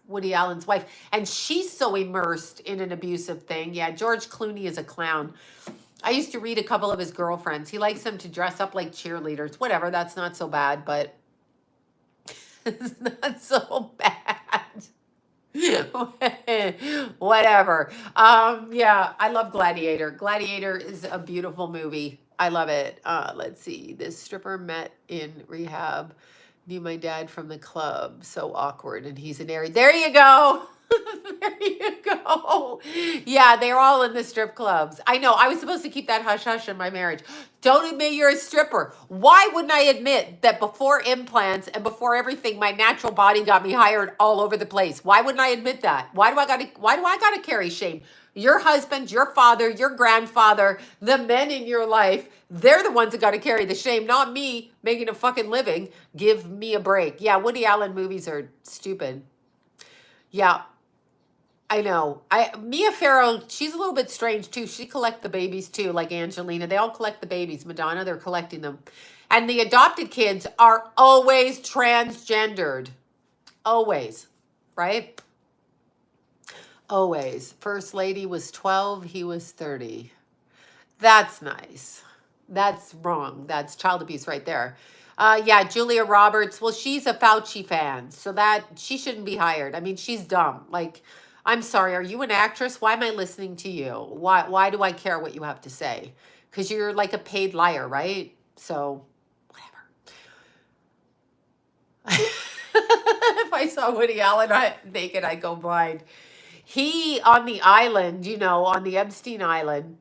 Woody Allen's wife. And she's so immersed in an abusive thing. Yeah, George Clooney is a clown. I used to read a couple of his girlfriends. He likes them to dress up like cheerleaders. Whatever, that's not so bad, but it's not so bad. Whatever. Yeah, I love Gladiator. Gladiator is a beautiful movie. I love it. Let's see. This stripper met in rehab. Knew my dad from the club. So awkward. And he's an Aries. There you go. There you go. Yeah, they're all in the strip clubs. I know. I was supposed to keep that hush-hush in my marriage. Don't admit you're a stripper. Why wouldn't I admit that before implants and before everything, my natural body got me hired all over the place? Why wouldn't I admit that? Why do I gotta carry shame? Your husband, your father, your grandfather, the men in your life, they're the ones that got to carry the shame, not me making a fucking living. Give me a break. Yeah, Woody Allen movies are stupid. Yeah, I know. Mia Farrow, she's a little bit strange too. She collect the babies too, like Angelina. They all collect the babies. Madonna, they're collecting them. And the adopted kids are always transgendered. Always, right? Always. First lady was 12, he was 30. That's nice. That's wrong. That's child abuse right there. Yeah, Julia Roberts. Well, she's a Fauci fan, so that she shouldn't be hired. I mean, she's dumb. Like, I'm sorry. Are you an actress? Why am I listening to you? Why do I care what you have to say? Because you're like a paid liar, right? So, whatever. If I saw Woody Allen naked, I'd go blind. He, on the island, on the Epstein Island,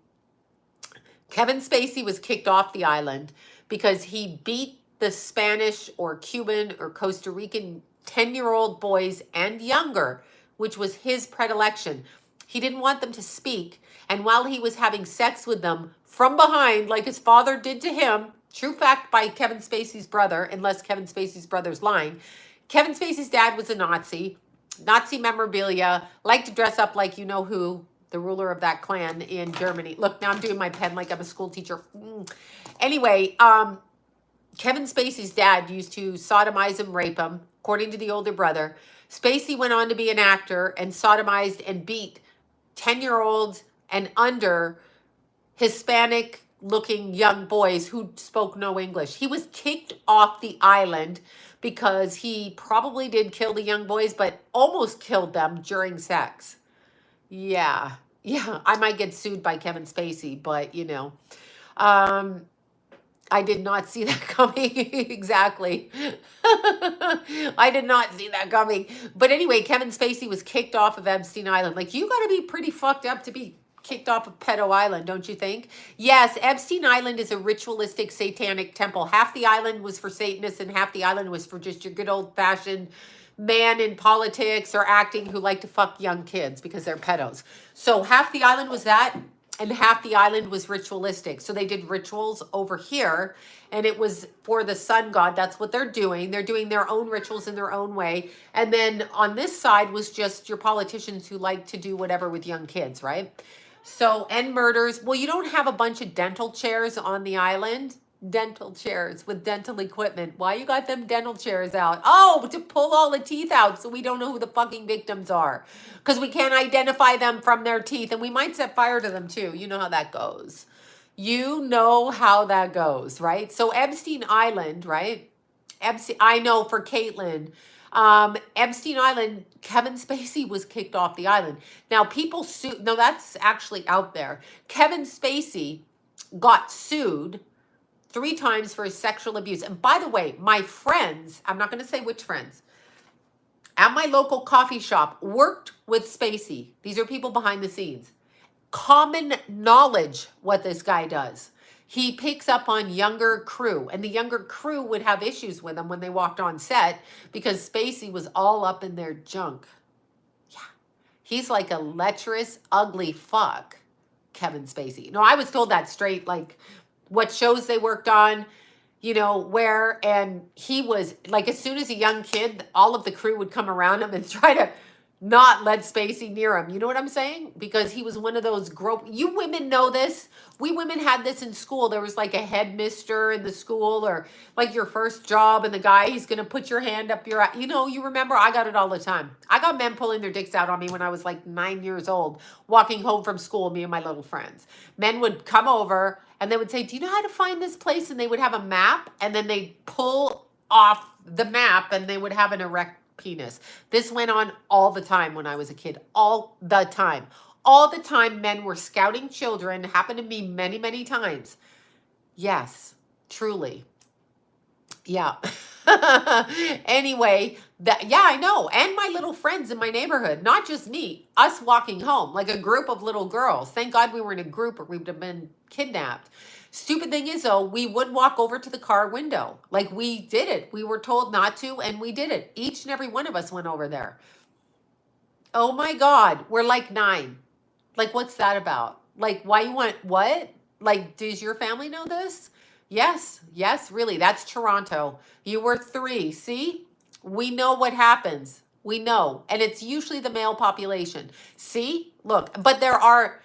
Kevin Spacey was kicked off the island because he beat the Spanish or Cuban or Costa Rican 10-year-old boys and younger, which was his predilection. He didn't want them to speak. And while he was having sex with them from behind, like his father did to him, true fact by Kevin Spacey's brother, unless Kevin Spacey's brother's lying, Kevin Spacey's dad was a Nazi, Nazi memorabilia, liked to dress up like you know who, the ruler of that clan in Germany. Look, now I'm doing my pen like I'm a school teacher. Anyway, Kevin Spacey's dad used to sodomize him, rape him, according to the older brother. Spacey went on to be an actor and sodomized and beat 10-year-olds and under Hispanic-looking young boys who spoke no English. He was kicked off the island because he probably did kill the young boys, but almost killed them during sex. Yeah. I might get sued by Kevin Spacey, but I did not see that coming. Exactly. I did not see that coming. But anyway, Kevin Spacey was kicked off of Epstein Island. Like, you got to be pretty fucked up to be kicked off of Pedo Island, don't you think? Yes, Epstein Island is a ritualistic satanic temple. Half the island was for Satanists and half the island was for just your good old-fashioned man in politics or acting who like to fuck young kids because they're pedos. So half the island was that, and half the island was ritualistic. So they did rituals over here, and it was for the sun god. That's what they're doing. They're doing their own rituals in their own way. And then on this side was just your politicians who like to do whatever with young kids, right? So, and murders. Well, you don't have a bunch of dental chairs on the island. Dental chairs with dental equipment. Why you got them dental chairs out? Oh, to pull all the teeth out so we don't know who the fucking victims are. Because we can't identify them from their teeth. And we might set fire to them too. You know how that goes. You know how that goes, right? So Epstein Island, right? I know for Caitlin, Epstein Island, Kevin Spacey was kicked off the island. Now people sue. No, that's actually out there. Kevin Spacey got sued 3 times for his sexual abuse. And by the way, my friends, I'm not going to say which friends, at my local coffee shop worked with Spacey. These are people behind the scenes. Common knowledge what this guy does. He picks up on younger crew, and the younger crew would have issues with him when they walked on set because Spacey was all up in their junk. Yeah. He's like a lecherous, ugly fuck, Kevin Spacey. No, I was told that straight, like what shows they worked on, where, and he was like, as soon as a young kid, all of the crew would come around him and try to not let Spacey near him. You know what I'm saying? Because he was one of those you women know this. We women had this in school. There was like a headmister in the school, or like your first job, and the guy, he's going to put your hand up your, you remember, I got it all the time. I got men pulling their dicks out on me when I was like 9 years old, walking home from school, me and my little friends. Men would come over and they would say, do you know how to find this place? And they would have a map, and then they'd pull off the map and they would have an erect penis. This went on all the time when I was a kid. All the time. All the time men were scouting children. Happened to me many, many times. Yes, truly. Yeah. Anyway, I know. And my little friends in my neighborhood, not just me, us walking home, like a group of little girls. Thank God we were in a group or we would have been kidnapped. Stupid thing is, though, we would walk over to the car window. Like, we did it. We were told not to, and we did it. Each and every one of us went over there. Oh, my God. We're like 9. Like, what's that about? Like, why you want what? Like, does your family know this? Yes, really. That's Toronto. You were 3. See? We know what happens. We know. And it's usually the male population. See? Look, but there are...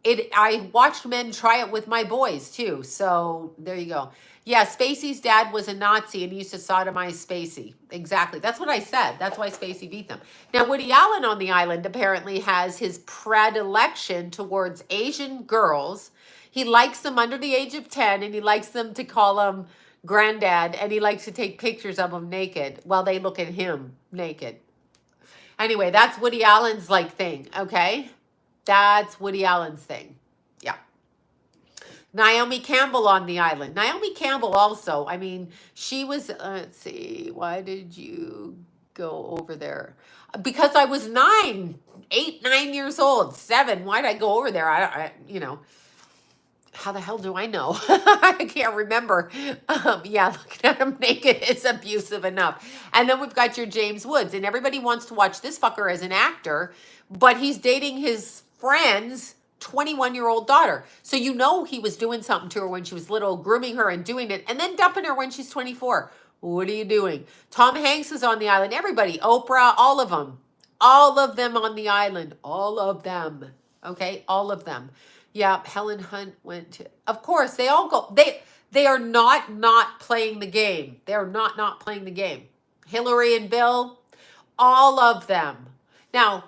I watched men try it with my boys too. So there you go. Yeah, Spacey's dad was a Nazi and he used to sodomize Spacey. Exactly. That's what I said. That's why Spacey beat them. Now, Woody Allen on the island apparently has his predilection towards Asian girls. He likes them under the age of 10, and he likes them to call him granddad, and he likes to take pictures of them naked while they look at him naked. Anyway, that's Woody Allen's thing, okay? That's Woody Allen's thing. Yeah. Naomi Campbell on the island. Naomi Campbell also, she was, let's see, why did you go over there? Because I was 9 years old, 7. Why'd I go over there? How the hell do I know? I can't remember. Yeah, looking at him naked is abusive enough. And then we've got your James Woods, and everybody wants to watch this fucker as an actor, but he's dating his friend's 21-year-old daughter. So you know he was doing something to her when she was little, grooming her and doing it, and then dumping her when she's 24. What are you doing? Tom Hanks is on the island. Everybody, Oprah, all of them. All of them on the island. All of them. Okay, all of them. Yeah, Helen Hunt went to, of course, they all go. They are not playing the game. They're not playing the game. Hillary and Bill, all of them. Now,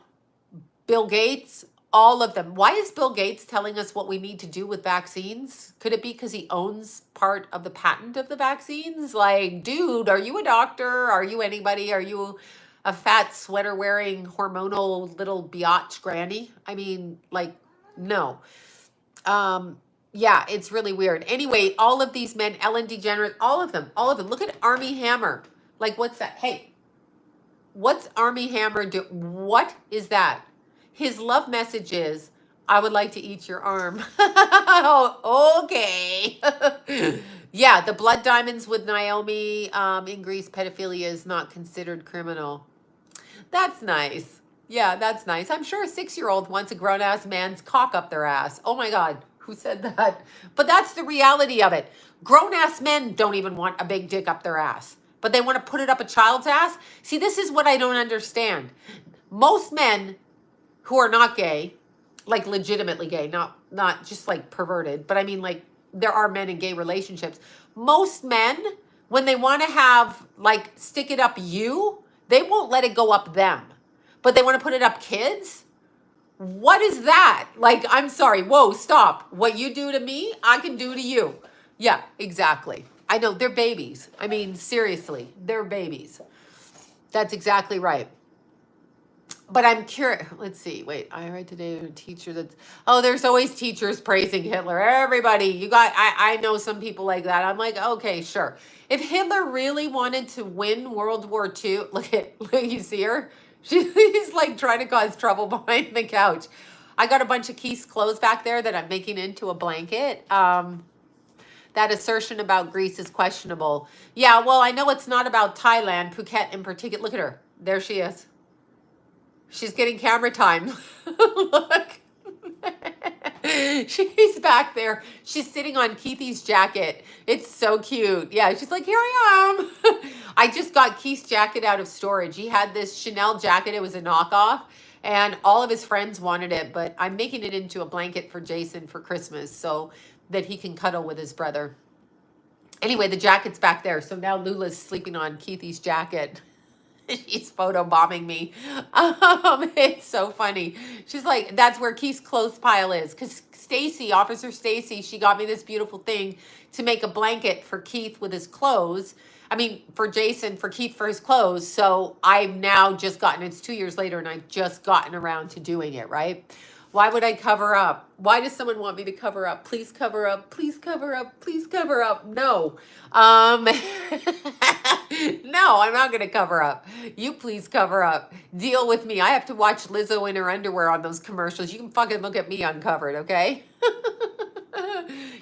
Bill Gates, all of them. Why is Bill Gates telling us what we need to do with vaccines? Could it be because he owns part of the patent of the vaccines? Like, dude, are you a doctor? Are you anybody? Are you a fat sweater wearing hormonal little biatch granny? I mean, like, no. Yeah, it's really weird. Anyway, all of these men, Ellen DeGeneres, all of them. Look at Army Hammer. Like, what's that? Hey, what's Army Hammer do? What is that? His love message is, I would like to eat your arm. Oh, okay. Yeah, the blood diamonds with Naomi in Greece, pedophilia is not considered criminal. That's nice. Yeah, that's nice. I'm sure a 6-year-old wants a grown-ass man's cock up their ass. Oh my God, who said that? But that's the reality of it. Grown-ass men don't even want a big dick up their ass, but they want to put it up a child's ass. See, this is what I don't understand. Most men who are not gay, like legitimately gay, not just like perverted, but I mean like there are men in gay relationships. Most men, when they want to have like stick it up you, they won't let it go up them. But they want to put it up kids? What is that? Like, I'm sorry. Whoa, stop. What you do to me, I can do to you. Yeah, exactly. I know, they're babies. I mean, seriously, they're babies. That's exactly right. But I'm curious. Let's see. Wait, I read today a teacher that's, oh, there's always teachers praising Hitler. Everybody, I know some people like that. I'm like, okay, sure. If Hitler really wanted to win World War II, look, you see her? She's like trying to cause trouble behind the couch. I got a bunch of Keith's clothes back there that I'm making into a blanket. That assertion about Greece is questionable. Yeah, well, I know it's not about Thailand, Phuket in particular. Look at her. There she is. She's getting camera time. Look. She's back there. She's sitting on Keithy's jacket. It's so cute. Yeah, she's like, here I am. I just got Keith's jacket out of storage. He had this Chanel jacket. It was a knockoff. And all of his friends wanted it. But I'm making it into a blanket for Jason for Christmas so that he can cuddle with his brother. Anyway, the jacket's back there. So now Lula's sleeping on Keithy's jacket. She's photobombing me. It's so funny. She's like, that's where Keith's clothes pile is. Because Stacy, Officer Stacy, she got me this beautiful thing to make a blanket for Keith with his clothes. I mean, for Jason, for Keith, for his clothes. So I've now just gotten, it's 2 years later, and I've just gotten around to doing it, right? Why would I cover up? Why does someone want me to cover up? Please cover up. Please cover up. Please cover up. No. No, I'm not going to cover up. You please cover up. Deal with me. I have to watch Lizzo in her underwear on those commercials. You can fucking look at me uncovered, okay?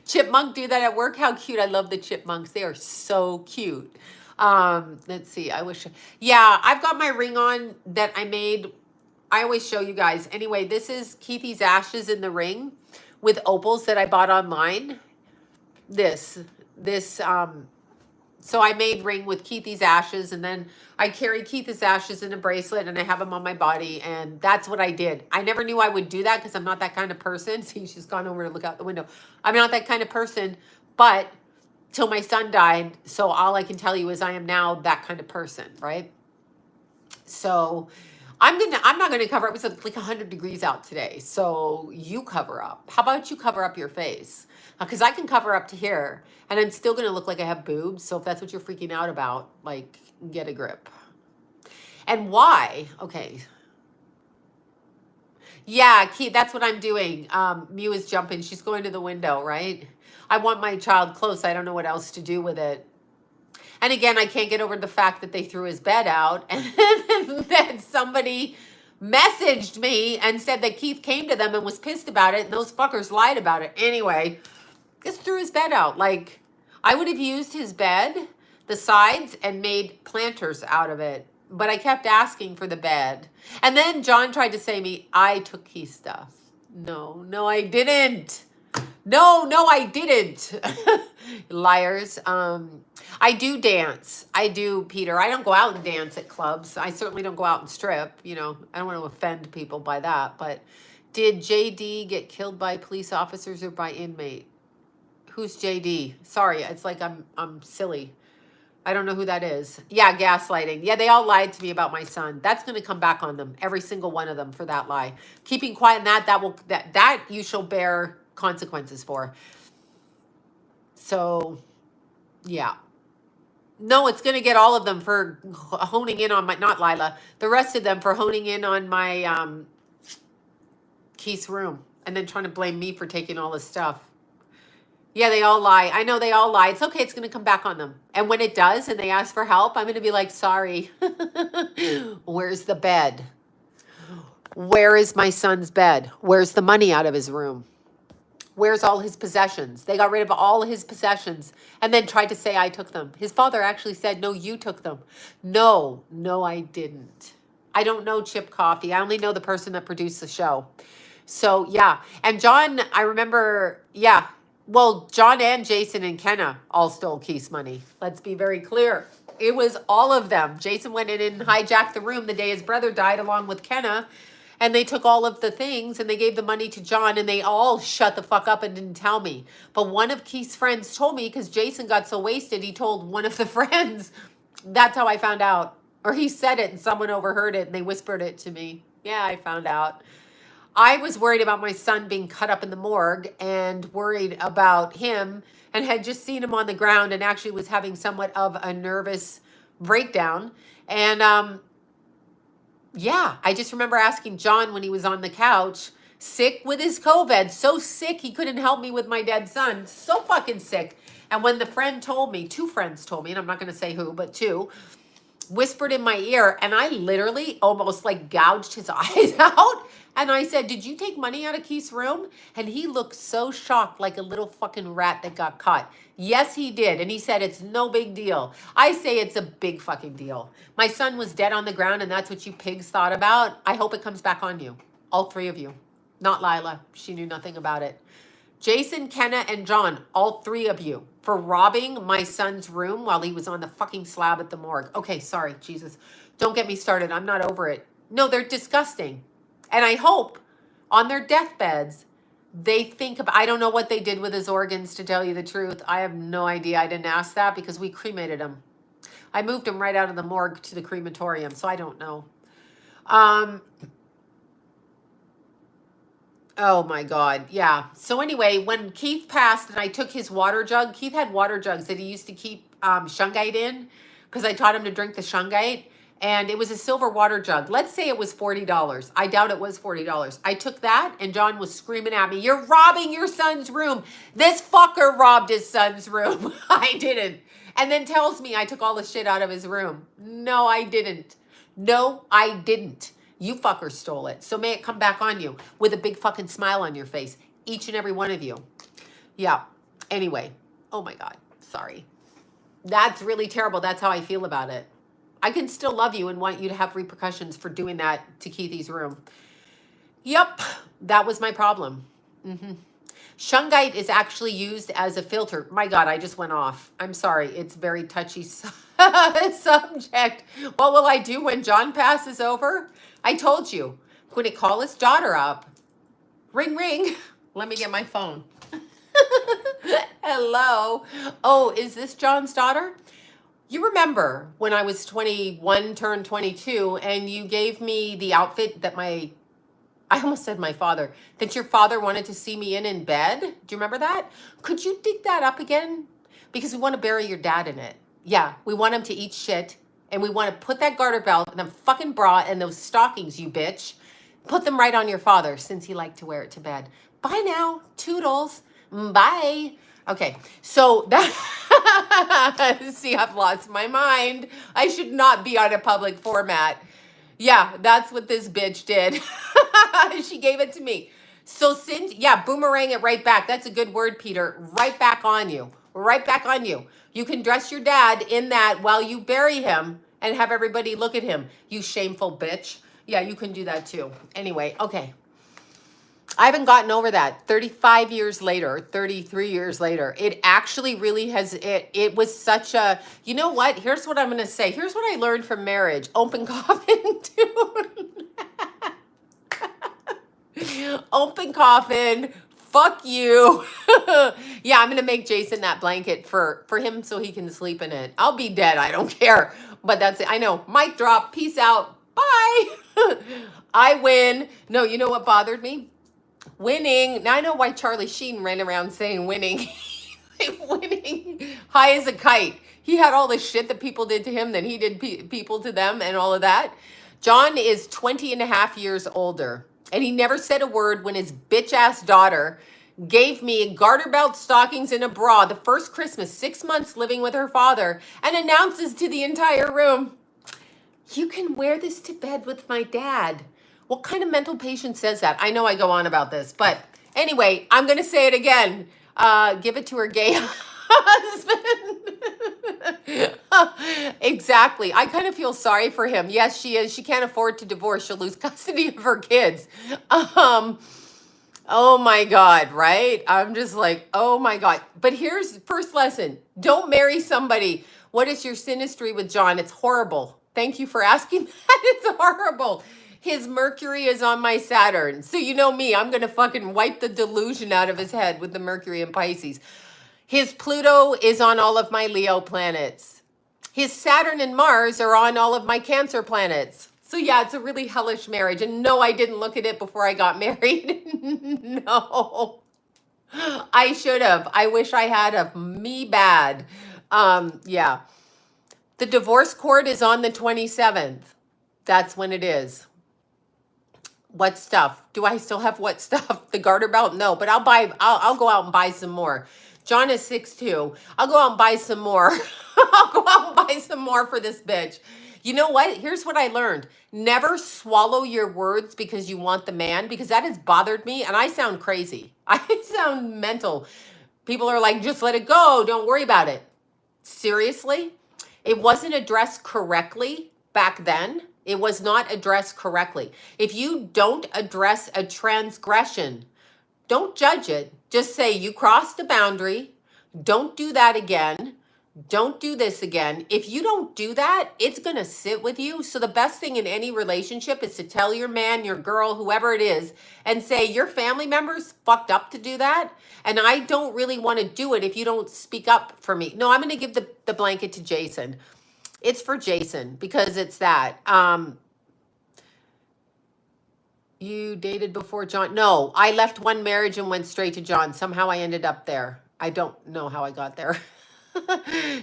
Chipmunk do that at work. How cute. I love the chipmunks. They are so cute. Let's see. I wish. Yeah, I've got my ring on that I made. I always show you guys. Anyway, this is Keithy's ashes in the ring with opals that I bought online. So I made ring with Keithy's ashes, and then I carry Keith's ashes in a bracelet, and I have them on my body, and that's what I did. I never knew I would do that because I'm not that kind of person. See, she's gone over to look out the window. I'm not that kind of person, but till my son died, so all I can tell you is I am now that kind of person, right? So I'm not gonna cover up. It's like 100 degrees out today, so you cover up. How about you cover up your face? Because I can cover up to here, and I'm still gonna look like I have boobs. So if that's what you're freaking out about, like, get a grip. And why? Okay. Yeah, Keith, that's what I'm doing. Mew is jumping. She's going to the window, right? I want my child close. I don't know what else to do with it. And again, I can't get over the fact that they threw his bed out and then somebody messaged me and said that Keith came to them and was pissed about it and those fuckers lied about it. Anyway, just threw his bed out. Like, I would have used his bed, the sides, and made planters out of it. But I kept asking for the bed. And then John tried to say me, I took Keith's stuff. No, I didn't. No, I didn't. Liars. I do dance. I do, Peter. I don't go out and dance at clubs. I certainly don't go out and strip. You know, I don't want to offend people by that. But did JD get killed by police officers or by inmate? Who's JD? Sorry, it's like I'm silly. I don't know who that is. Yeah, gaslighting. Yeah, they all lied to me about my son. That's going to come back on them. Every single one of them for that lie. Keeping quiet in that you shall bear consequences for. So, yeah. No, it's going to get all of them for honing in on my, not Lila, the rest of them for honing in on my Keith's room and then trying to blame me for taking all his stuff. Yeah, they all lie. I know they all lie. It's okay. It's going to come back on them. And when it does and they ask for help, I'm going to be like, sorry. Where's the bed? Where is my son's bed? Where's the money out of his room? Where's all his possessions? They got rid of all his possessions and then tried to say I took them. His father actually said, no, you took them. No, I didn't. I don't know Chip Coffee. I only know the person that produced the show. So, yeah. And John, I remember, yeah. Well, John and Jason and Kenna all stole Keith's money. Let's be very clear. It was all of them. Jason went in and hijacked the room the day his brother died along with Kenna. And they took all of the things and they gave the money to John and they all shut the fuck up and didn't tell me. But one of Keith's friends told me because Jason got so wasted, he told one of the friends. That's how I found out. Or he said it and someone overheard it and they whispered it to me. Yeah, I found out. I was worried about my son being cut up in the morgue and worried about him and had just seen him on the ground and actually was having somewhat of a nervous breakdown. And yeah, I just remember asking John when he was on the couch, sick with his COVID, so sick he couldn't help me with my dead son, so fucking sick. And when the friend told me, two friends told me, and I'm not going to say who, but two, whispered in my ear, and I literally almost like gouged his eyes out. And I said, did you take money out of Keith's room? And he looked so shocked, like a little fucking rat that got caught. Yes, he did. And he said, it's no big deal. I say it's a big fucking deal. My son was dead on the ground, and that's what you pigs thought about. I hope it comes back on you. All three of you. Not Lila. She knew nothing about it. Jason, Kenna, and John, all three of you, for robbing my son's room while he was on the fucking slab at the morgue. Okay, sorry, Jesus. Don't get me started. I'm not over it. No, they're disgusting. And I hope on their deathbeds, they think about, I don't know what they did with his organs, to tell you the truth. I have no idea. I didn't ask that because we cremated him. I moved him right out of the morgue to the crematorium, so I don't know. Oh my God. Yeah. So anyway, when Keith passed and I took his water jug, Keith had water jugs that he used to keep shungite in because I taught him to drink the shungite. And it was a silver water jug. Let's say it was $40. I doubt it was $40. I took that and John was screaming at me, you're robbing your son's room. This fucker robbed his son's room. I didn't. And then tells me I took all the shit out of his room. No, I didn't. No, I didn't. You fuckers stole it. So may it come back on you with a big fucking smile on your face. Each and every one of you. Yeah. Anyway. Oh my God. Sorry. That's really terrible. That's how I feel about it. I can still love you and want you to have repercussions for doing that to Keithy's room. Yep. That was my problem. Shungite is actually used as a filter. My God, I just went off. I'm sorry. It's very touchy subject. What will I do when John passes over? I told you. I'm going to call his daughter up. Ring, ring. Let me get my phone. Hello. Oh, is this John's daughter? You remember when I was 21, turned 22, and you gave me the outfit that I almost said my father, that your father wanted to see me in bed. Do you remember that? Could you dig that up again? Because we want to bury your dad in it. Yeah, we want him to eat shit. And we want to put that garter belt and the fucking bra and those stockings, you bitch. Put them right on your father since he liked to wear it to bed. Bye now. Toodles. Bye. Okay, so that See, I've lost my mind. I should not be on a public format. Yeah, that's what this bitch did. She gave it to me. So yeah, boomerang it right back. That's a good word, Peter. Right back on you. Right back on you. You can dress your dad in that while you bury him and have everybody look at him. You shameful bitch. Yeah, you can do that too. Anyway, okay. I haven't gotten over that. 35 years later, 33 years later, it actually really has, it was such a, you know what? Here's what I'm going to say. Here's what I learned from marriage. Open coffin, dude. Open coffin. Fuck you. Yeah, I'm going to make Jason that blanket for him so he can sleep in it. I'll be dead. I don't care. But that's it. I know. Mic drop. Peace out. Bye. I win. No, you know what bothered me? Winning. Now I know why Charlie Sheen ran around saying winning. Winning. High as a kite. He had all the shit that people did to him, then he did people to them and all of that. John is 20 and a half years older. And he never said a word when his bitch-ass daughter gave me garter belt, stockings, and a bra the first Christmas, 6 months living with her father, and announces to the entire room, "You can wear this to bed with my dad." What kind of mental patient says that? I know I go on about this, but anyway, I'm going to say it again. Give it to her gay husband. Exactly. I kind of feel sorry for him. Yes, she is. She can't afford to divorce. She'll lose custody of her kids. Oh my God, right? I'm just like, oh my God. But here's the first lesson. Don't marry somebody. What is your synastry with John? It's horrible. Thank you for asking that. It's horrible. His Mercury is on my Saturn. So you know me, I'm going to fucking wipe the delusion out of his head with the Mercury and Pisces. His Pluto is on all of my Leo planets. His Saturn and Mars are on all of my Cancer planets. So yeah, it's a really hellish marriage. And no, I didn't look at it before I got married. No, I should have. I wish I had of me bad. Yeah. The divorce court is on the 27th. That's when it is. What stuff? Do I still have what stuff? The garter belt? No, but I'll go out and buy some more. John is 6'2". I'll go out and buy some more. I'll go out and buy some more for this bitch. You know what? Here's what I learned. Never swallow your words because you want the man, because that has bothered me, and I sound crazy. I sound mental. People are like, just let it go. Don't worry about it. Seriously? It wasn't addressed correctly back then. It was not addressed correctly. If you don't address a transgression, don't judge it. Just say you crossed the boundary. Don't do that again. Don't do this again. If you don't do that, it's going to sit with you. So the best thing in any relationship is to tell your man, your girl, whoever it is, and say your family members fucked up to do that. And I don't really want to do it if you don't speak up for me. No, I'm going to give the blanket to Jason. It's for Jason because it's that. You dated before John? No, I left one marriage and went straight to John. Somehow I ended up there. I don't know how I got there.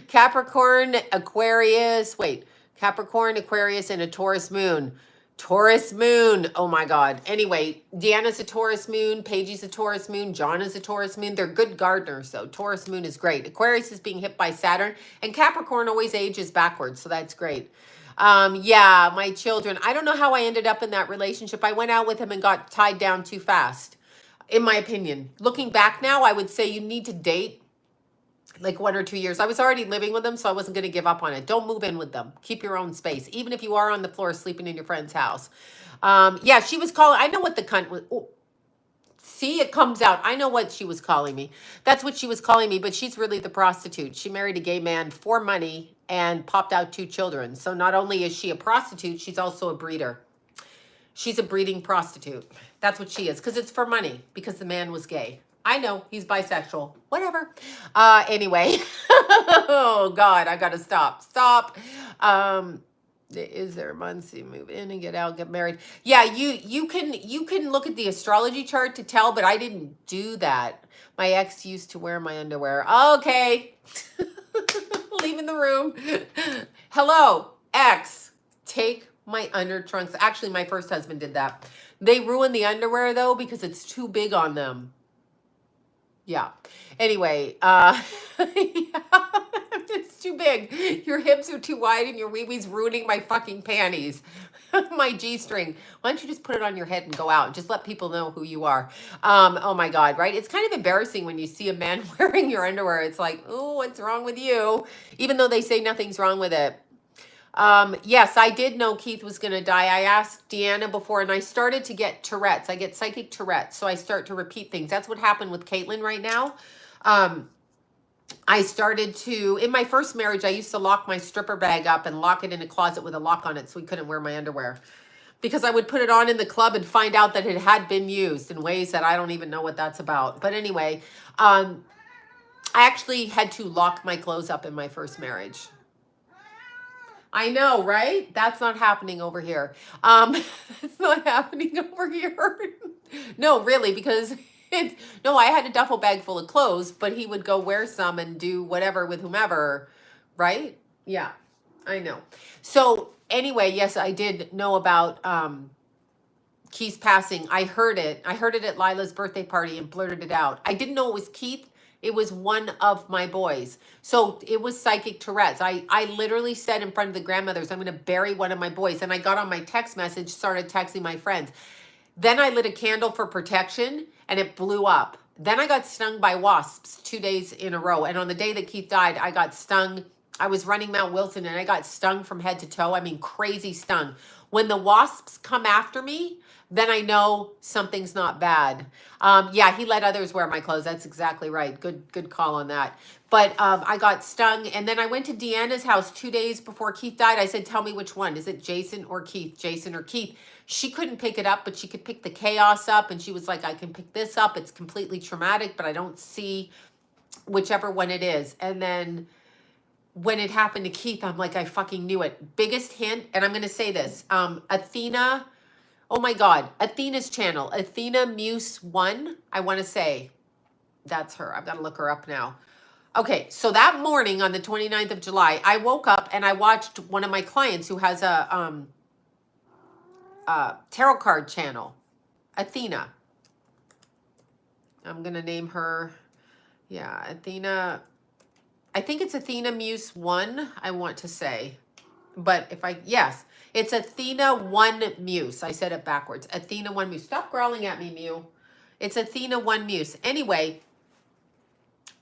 Capricorn, Aquarius. Wait, Capricorn, Aquarius, and a Taurus moon. Taurus moon. Oh my God. Anyway, Deanna's a Taurus moon. Paige's a Taurus moon. John is a Taurus moon. They're good gardeners, so Taurus moon is great. Aquarius is being hit by Saturn, and Capricorn always ages backwards, so that's great. Yeah, my children. I don't know how I ended up in that relationship. I went out with him and got tied down too fast, in my opinion. Looking back now, I would say you need to date like 1 or 2 years. I was already living with them, so I wasn't going to give up on it. Don't move in with them. Keep your own space, even if you are on the floor sleeping in your friend's house. Yeah, she was calling. I know what the cunt was. Oh, see, it comes out. I know what she was calling me. That's what she was calling me, but she's really the prostitute. She married a gay man for money and popped out 2 children. So not only is she a prostitute, she's also a breeder. She's a breeding prostitute. That's what she is, because it's for money, because the man was gay. I know, he's bisexual. Whatever. Anyway. Oh, God, I got to stop. Stop. Is there months you move in and get out, get married? Yeah, you can look at the astrology chart to tell, but I didn't do that. My ex used to wear my underwear. Okay. Leaving the room. Hello, ex. Take my under trunks. Actually, my first husband did that. They ruin the underwear, though, because it's too big on them. Yeah. Anyway, yeah. too big. Your hips are too wide and your wee-wee's ruining my fucking panties. My G-string. Why don't you just put it on your head and go out? Just let people know who you are. Oh my God, right? It's kind of embarrassing when you see a man wearing your underwear. It's like, oh, what's wrong with you? Even though they say nothing's wrong with it. Yes, I did know Keith was going to die. I asked Deanna before, and I started to get Tourette's. I get psychic Tourette's, so I start to repeat things. That's what happened with Caitlin right now. I started to, in my first marriage, I used to lock my stripper bag up and lock it in a closet with a lock on it so we couldn't wear my underwear. Because I would put it on in the club and find out that it had been used in ways that I don't even know what that's about. But anyway, I actually had to lock my clothes up in my first marriage. I know, right? That's not happening over here. It's not happening over here. No, really, because no, I had a duffel bag full of clothes, but he would go wear some and do whatever with whomever, right? Yeah, I know. So anyway, yes, I did know about Keith's passing. I heard it. I heard it at Lila's birthday party and blurted it out. I didn't know it was Keith. It was one of my boys. So it was psychic Tourette's. I literally said in front of the grandmothers, I'm going to bury one of my boys. And I got on my text message, started texting my friends. Then I lit a candle for protection and it blew up. Then I got stung by wasps 2 days in a row. And on the day that Keith died, I got stung. I was running Mount Wilson and I got stung from head to toe. I mean, crazy stung. When the wasps come after me, then I know something's not bad. Yeah, he let others wear my clothes. That's exactly right. Good call on that. But I got stung. And then I went to Deanna's house 2 days before Keith died. I said, tell me which one. Is it Jason or Keith? Jason or Keith? She couldn't pick it up, but she could pick the chaos up. And she was like, I can pick this up. It's completely traumatic, but I don't see whichever one it is. And then when it happened to Keith, I'm like, I fucking knew it. Biggest hint, and I'm going to say this. Athena... Oh my God, Athena's channel, Athena Muse 1, I want to say, that's her. I've got to look her up now. Okay, so that morning on the 29th of July, I woke up and I watched one of my clients who has a tarot card channel, Athena. I'm going to name her, yeah, Athena. I think it's Athena Muse 1, I want to say. But yes. It's Athena 1 Muse. I said it backwards. Athena 1 Muse. Stop growling at me, Mew. It's Athena 1 Muse. Anyway,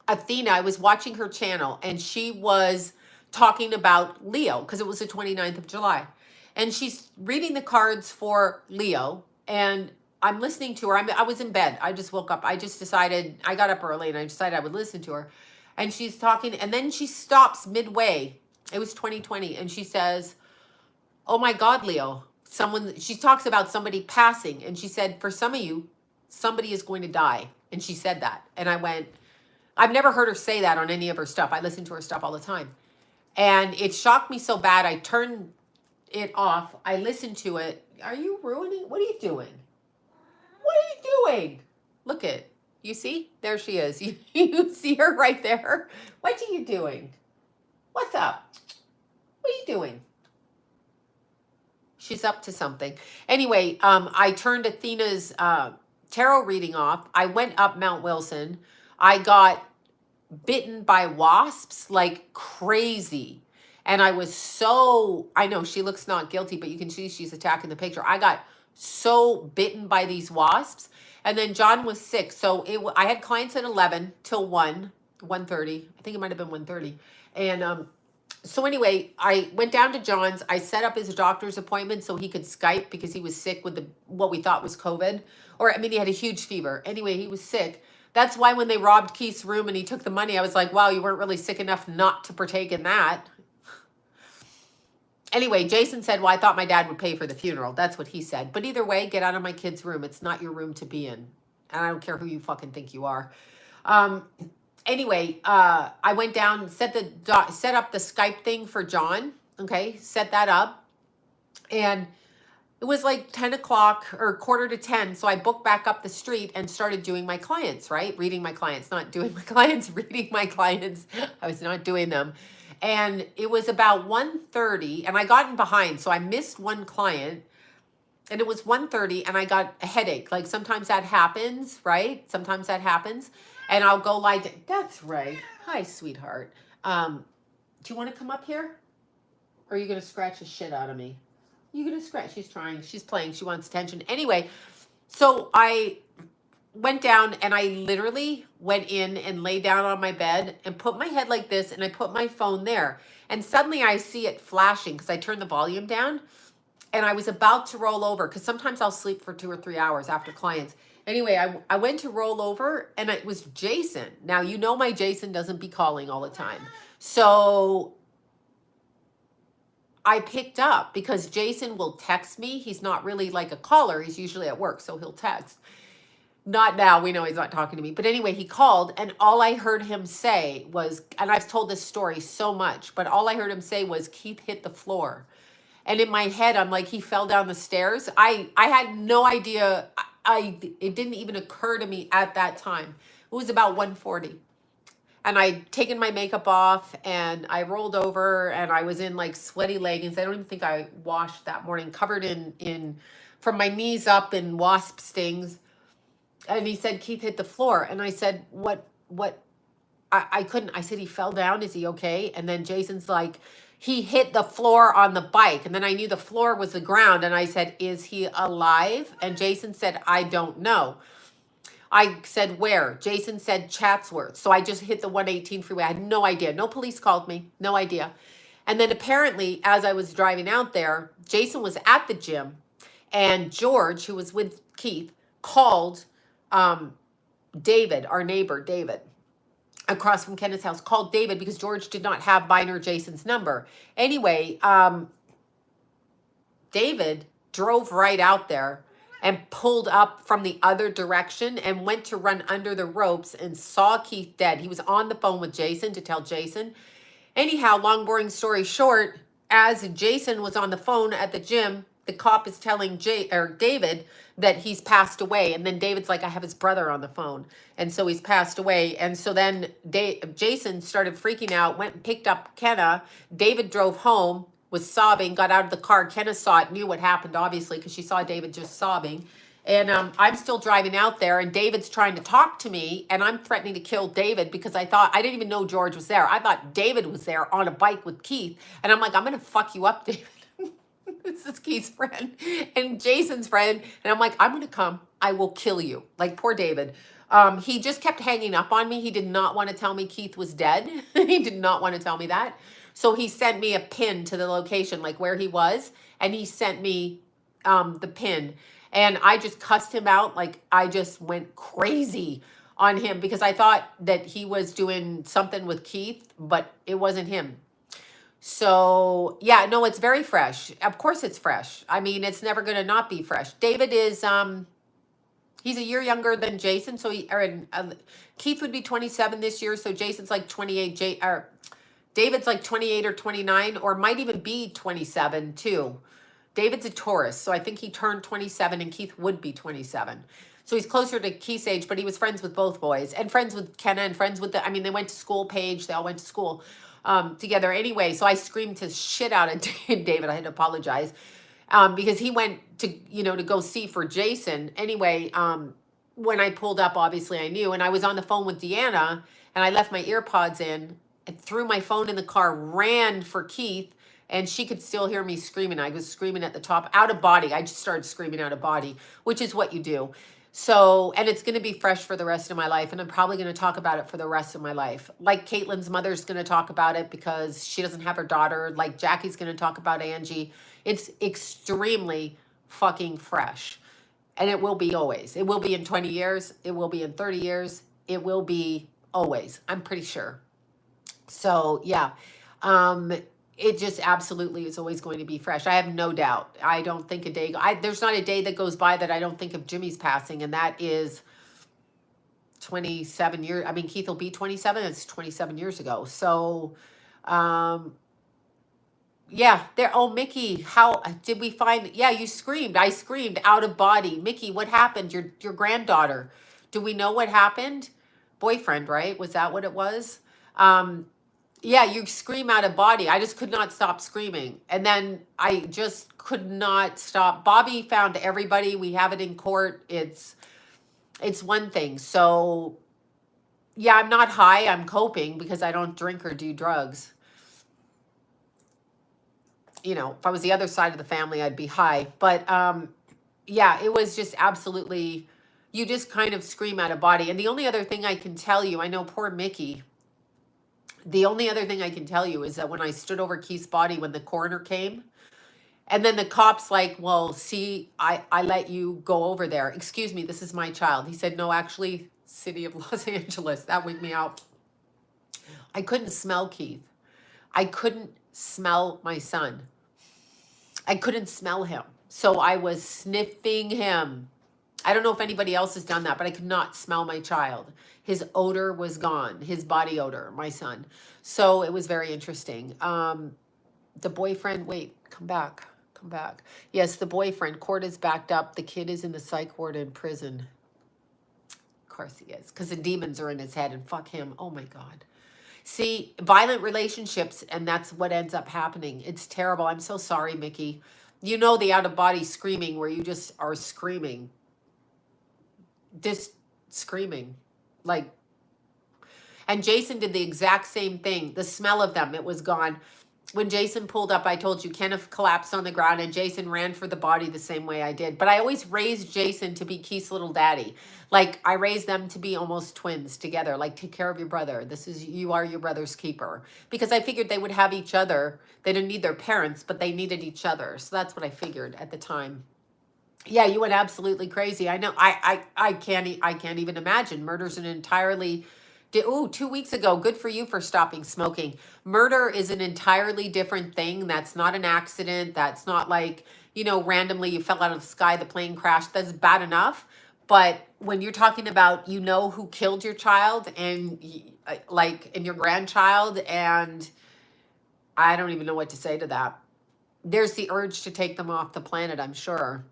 Athena, I was watching her channel and she was talking about Leo because it was the 29th of July. And she's reading the cards for Leo and I'm listening to her. I was in bed. I just woke up. I just decided, I got up early and I decided I would listen to her. And she's talking and then she stops midway. It was 2020 and she says, oh my God, Leo, she talks about somebody passing. And she said, for some of you, somebody is going to die. And she said that. And I went, I've never heard her say that on any of her stuff. I listen to her stuff all the time. And it shocked me so bad. I turned it off. I listened to it. Are you ruining? What are you doing? What are you doing? Look at, you see? There she is. You see her right there? What are you doing? What's up? What are you doing? She's up to something. Anyway, I turned Athena's tarot reading off. I went up Mount Wilson. I got bitten by wasps like crazy. And I was so, I know she looks not guilty, but you can see she's attacking the picture. I got so bitten by these wasps. And then John was sick. So I had clients at 11 till 1:30. I think it might have been 1:30. And so anyway, I went down to John's. I set up his doctor's appointment so he could Skype because he was sick with what we thought was COVID. Or, I mean, he had a huge fever. Anyway, he was sick. That's why when they robbed Keith's room and he took the money, I was like, wow, you weren't really sick enough not to partake in that. Anyway, Jason said, well, I thought my dad would pay for the funeral. That's what he said. But either way, get out of my kid's room. It's not your room to be in. And I don't care who you fucking think you are. Anyway, I went down, set up the Skype thing for John. Okay, set that up. And it was like 10 o'clock or 9:45. So I booked back up the street and started doing my clients, right? Reading my clients, not doing my clients, reading my clients. I was not doing them. And it was about 1:30 and I got in behind. So I missed one client and it was 1:30 and I got a headache. Like sometimes that happens, right? Sometimes that happens. And I'll go lie down. That's right. Hi, sweetheart. Do you want to come up here? Or are you going to scratch the shit out of me? You going to scratch? She's trying. She's playing. She wants attention. Anyway, so I went down and I literally went in and lay down on my bed and put my head like this and I put my phone there. And suddenly I see it flashing because I turned the volume down and I was about to roll over because sometimes I'll sleep for 2 or 3 hours after clients. Anyway, I went to roll over and it was Jason. Now, you know my Jason doesn't be calling all the time. So I picked up because Jason will text me. He's not really like a caller. He's usually at work, so he'll text. Not now, we know he's not talking to me. But anyway, he called and all I heard him say was, and I've told this story so much, but all I heard him say was, Keith hit the floor. And in my head, I'm like, he fell down the stairs. I had no idea. It didn't even occur to me at that time. It was about 1:40. And I'd taken my makeup off and I rolled over and I was in like sweaty leggings. I don't even think I washed that morning, covered in from my knees up in wasp stings. And he said, Keith hit the floor. And I said, what? I couldn't. I said, he fell down. Is he okay? And then Jason's like, he hit the floor on the bike. And then I knew the floor was the ground. And I said, is he alive? And Jason said, I don't know. I said, where? Jason said, Chatsworth. So I just hit the 118 freeway. I had no idea. No police called me. No idea. And then apparently, as I was driving out there, Jason was at the gym. And George, who was with Keith, called David, our neighbor, David, across from Kenneth's house, called David because George did not have mine or Jason's number. Anyway, David drove right out there and pulled up from the other direction and went to run under the ropes and saw Keith dead. He was on the phone with Jason to tell Jason. Anyhow, long boring story short, as Jason was on the phone at the gym, the cop is telling David that he's passed away. And then David's like, I have his brother on the phone. And so he's passed away. And so then Jason started freaking out, went and picked up Kenna. David drove home, was sobbing, got out of the car. Kenna saw it, knew what happened, obviously, because she saw David just sobbing. And I'm still driving out there, and David's trying to talk to me, and I'm threatening to kill David because I didn't even know George was there. I thought David was there on a bike with Keith. And I'm like, I'm going to fuck you up, David. This is Keith's friend and Jason's friend. And I'm like, I'm going to come. I will kill you. Like, poor David. He just kept hanging up on me. He did not want to tell me Keith was dead. He did not want to tell me that. So he sent me a pin to the location, like where he was. And he sent me the pin. And I just cussed him out. Like, I just went crazy on him because I thought that he was doing something with Keith, but it wasn't him. So, yeah, no, it's very fresh. Of course it's fresh. I mean, it's never going to not be fresh. David is, he's a year younger than Jason. So Keith would be 27 this year. So Jason's like 28, David's like 28 or 29, or might even be 27 too. David's a Taurus. So I think he turned 27 and Keith would be 27. So he's closer to Keith's age, but he was friends with both boys and friends with Kenna and friends with they went to school, Paige. They all went to school together anyway. So I screamed his shit out at David. I had to apologize because he went to, to go see for Jason. Anyway, when I pulled up, obviously I knew. And I was on the phone with Deanna and I left my ear pods in and threw my phone in the car, ran for Keith. And she could still hear me screaming. I was screaming at the top, out of body. I just started screaming out of body, which is what you do. So, and it's going to be fresh for the rest of my life. And I'm probably going to talk about it for the rest of my life. Like Caitlin's mother's going to talk about it because she doesn't have her daughter. Like Jackie's going to talk about Angie. It's extremely fucking fresh. And it will be always. It will be in 20 years. It will be in 30 years. It will be always. I'm pretty sure. So, yeah. It just absolutely is always going to be fresh. I have no doubt. I don't think there's not a day that goes by that I don't think of Jimmy's passing. And that is 27 years. I mean, Keith will be 27. It's 27 years ago. So, yeah, Mickey, how did we find, you screamed. I screamed out of body. Mickey, what happened? Your granddaughter. Do we know what happened? Boyfriend, right? Was that what it was? Yeah, you scream out of body. I just could not stop screaming. And then I just could not stop. Bobby found everybody. We have it in court. It's one thing. So, yeah, I'm not high. I'm coping because I don't drink or do drugs. You know, if I was the other side of the family, I'd be high. But yeah, it was just absolutely, you just kind of scream out of body. And the only other thing I can tell you, I know poor Mickey, the only other thing I can tell you is that when I stood over Keith's body when the coroner came, and then the cop's like, well, see, I let you go over there. Excuse me, this is my child. He said, no, actually, City of Los Angeles. That wigged me out. I couldn't smell Keith. I couldn't smell my son. I couldn't smell him. So I was sniffing him. I don't know if anybody else has done that, but I could not smell my child. His odor was gone, his body odor, my son. So it was very interesting. The boyfriend, wait, come back. Yes, the boyfriend, court is backed up. The kid is in the psych ward in prison. Of course he is, because the demons are in his head and fuck him. Oh my God. See, violent relationships, and that's what ends up happening. It's terrible. I'm so sorry, Mickey. You know the out-of-body screaming where you just are screaming. Just screaming. Like, and Jason did the exact same thing. The smell of them, it was gone. When Jason pulled up, I told you Kenneth collapsed on the ground and Jason ran for the body the same way I did. But I always raised Jason to be Keith's little daddy. Like, I raised them to be almost twins together. Like, take care of your brother. You are your brother's keeper. Because I figured they would have each other. They didn't need their parents, but they needed each other. So that's what I figured at the time. Yeah, you went absolutely crazy. I know. I can't even imagine. Murder's an entirely... 2 weeks ago. Good for you for stopping smoking. Murder is an entirely different thing. That's not an accident. That's not like, you know, randomly you fell out of the sky, the plane crashed. That's bad enough. But when you're talking about, you know, who killed your child and your grandchild, and I don't even know what to say to that. There's the urge to take them off the planet, I'm sure.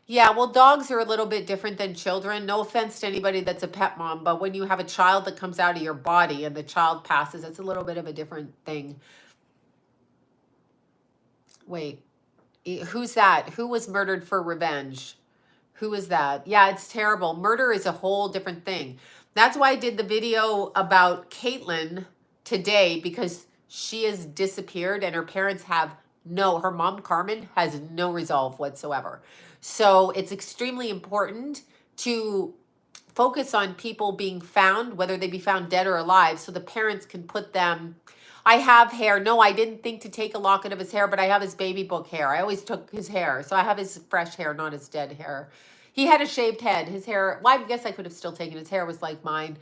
Yeah, well, dogs are a little bit different than children. No offense to anybody that's a pet mom, but when you have a child that comes out of your body and the child passes, it's a little bit of a different thing. Wait, who's that? Who was murdered for revenge? Who is that? Yeah, it's terrible. Murder is a whole different thing. That's why I did the video about Caitlin today, because she has disappeared and her parents have her mom, Carmen, has no resolve whatsoever. So it's extremely important to focus on people being found, whether they be found dead or alive, so the parents can put them... I have hair. No, I didn't think to take a locket of his hair, but I have his baby book hair. I always took his hair. So I have his fresh hair, not his dead hair. He had a shaved head. His hair, well, I guess I could have still taken his hair, was like mine.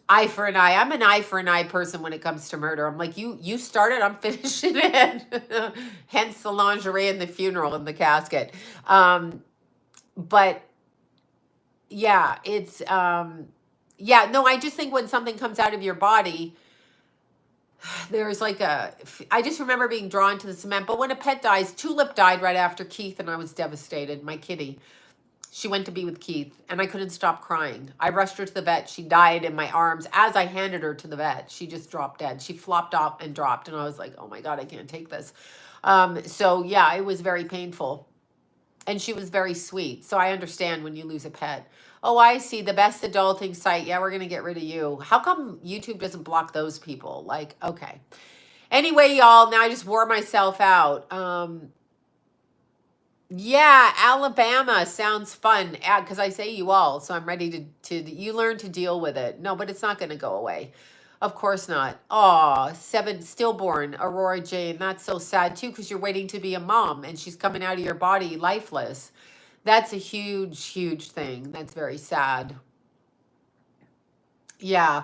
Eye for an eye. I'm an eye for an eye person when it comes to murder. I'm like, you started, I'm finishing it. Hence the lingerie and the funeral and the casket. But yeah, it's, yeah, no, I just think when something comes out of your body, there's like I just remember being drawn to the cement. But when a pet dies, Tulip died right after Keith, and I was devastated. My kitty. She went to be with Keith, and I couldn't stop crying. I rushed her to the vet. She died in my arms. As I handed her to the vet, she just dropped dead. She flopped off and dropped, and I was like, oh my God, I can't take this. So yeah, it was very painful. And she was very sweet. So I understand when you lose a pet. Oh, I see. The best adulting site. Yeah, we're going to get rid of you. How come YouTube doesn't block those people? Like, okay. Anyway, y'all, now I just wore myself out. Yeah, Alabama sounds fun, because I say you all, so I'm ready you learn to deal with it. No, but it's not going to go away. Of course not. Aw, 7 stillborn, Aurora Jane. That's so sad too, because you're waiting to be a mom and she's coming out of your body lifeless. That's a huge, huge thing. That's very sad. Yeah.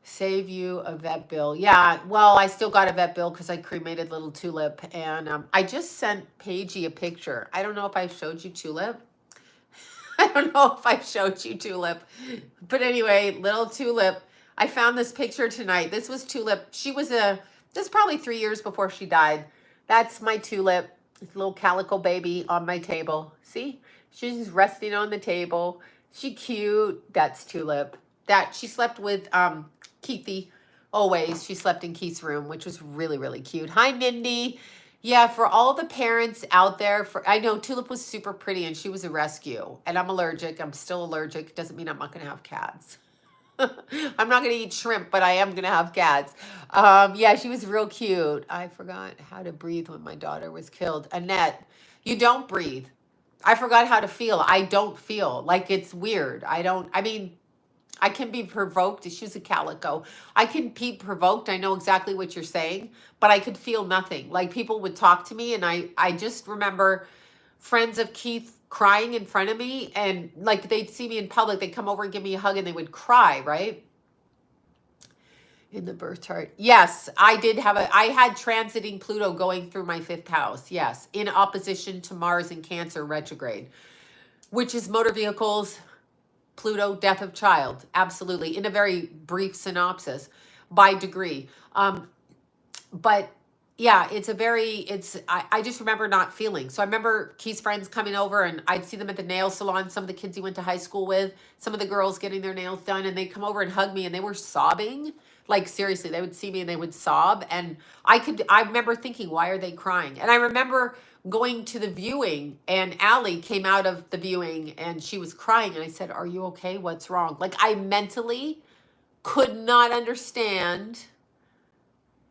Save you a vet bill. Yeah, well, I still got a vet bill because I cremated little Tulip. And I just sent Paigey a picture. I don't know if I showed you Tulip. I don't know if I showed you Tulip. But anyway, little Tulip. I found this picture tonight. This was Tulip. She was this is probably 3 years before she died. That's my Tulip. This little calico baby on my table. See? She's resting on the table. She cute. That's Tulip. That she slept with Keithy always. She slept in Keith's room, which was really, really cute. Hi, Mindy. Yeah, for all the parents out there, I know Tulip was super pretty and she was a rescue. And I'm allergic. I'm still allergic. Doesn't mean I'm not going to have cats. I'm not going to eat shrimp, but I am going to have cats. Yeah, she was real cute. I forgot how to breathe when my daughter was killed. Annette, you don't breathe. I forgot how to feel. I don't feel. Like, it's weird. I mean, I can be provoked. She's a calico. I can be provoked. I know exactly what you're saying, but I could feel nothing. Like, people would talk to me, and I just remember friends of Keith crying in front of me, and like, they'd see me in public, they'd come over and give me a hug, and they would cry, right? In the birth chart. Yes, I had transiting Pluto going through my 5th house. Yes, in opposition to Mars in Cancer retrograde, which is motor vehicles, Pluto, death of child. Absolutely. In a very brief synopsis by degree. But yeah, I just remember not feeling. So I remember Keith's friends coming over, and I'd see them at the nail salon, some of the kids he went to high school with, some of the girls getting their nails done, and they'd come over and hug me, and they were sobbing. Like, seriously, they would see me and they would sob. And I remember thinking, why are they crying? And I remember going to the viewing, and Allie came out of the viewing and she was crying. And I said, are you okay? What's wrong? Like, I mentally could not understand.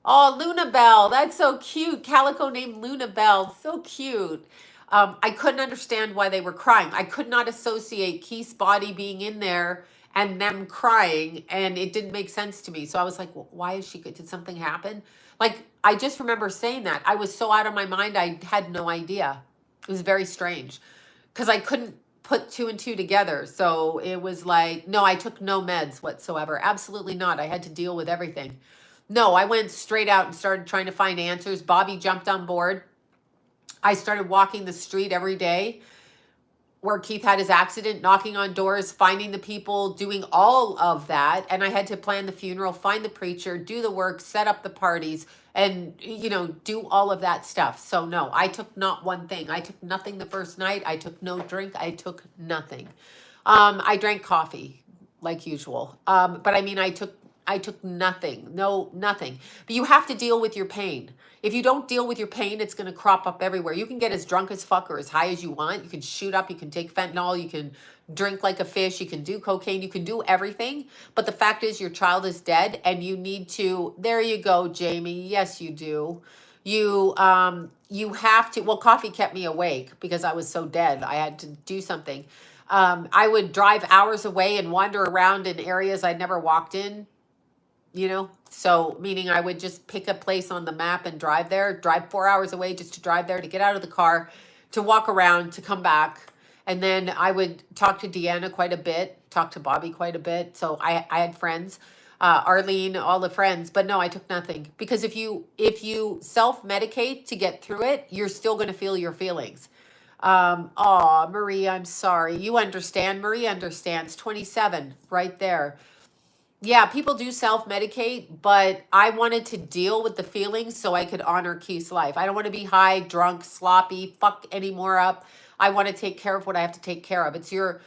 Oh, Luna Bell, that's so cute. Calico named Luna Bell, so cute. I couldn't understand why they were crying. I could not associate Keith's body being in there and them crying, and it didn't make sense to me. So I was like, well, why is she good? Did something happen? Like, I just remember saying that. I was so out of my mind, I had no idea. It was very strange because I couldn't put 2 and 2 together. So it was like, no, I took no meds whatsoever. Absolutely not. I had to deal with everything. No, I went straight out and started trying to find answers. Bobby jumped on board. I started walking the street every day where Keith had his accident, knocking on doors, finding the people, doing all of that. And I had to plan the funeral, find the preacher, do the work, set up the parties, and, do all of that stuff. So no, I took not one thing. I took nothing the first night. I took no drink. I took nothing. I drank coffee like usual. But I mean, I took nothing. No, nothing. But you have to deal with your pain. If you don't deal with your pain, it's going to crop up everywhere. You can get as drunk as fuck or as high as you want. You can shoot up. You can take fentanyl. You can drink like a fish. You can do cocaine. You can do everything. But the fact is, your child is dead, and you need to. There you go, Jamie. Yes, you do. You have to. Well, coffee kept me awake because I was so dead. I had to do something. I would drive hours away and wander around in areas I'd never walked in. So meaning I would just pick a place on the map and drive 4 hours away just to drive there, to get out of the car, to walk around, to come back. And then I would talk to Deanna quite a bit, talk to Bobby quite a bit. So I had friends, Arlene, all the friends, but no, I took nothing. Because if you self-medicate to get through it, you're still going to feel your feelings. Marie, I'm sorry. You understand. Marie understands. 27, right there. Yeah, people do self-medicate, but I wanted to deal with the feelings so I could honor Keith's life. I don't want to be high, drunk, sloppy, fuck any more up. I want to take care of what I have to take care of. It's your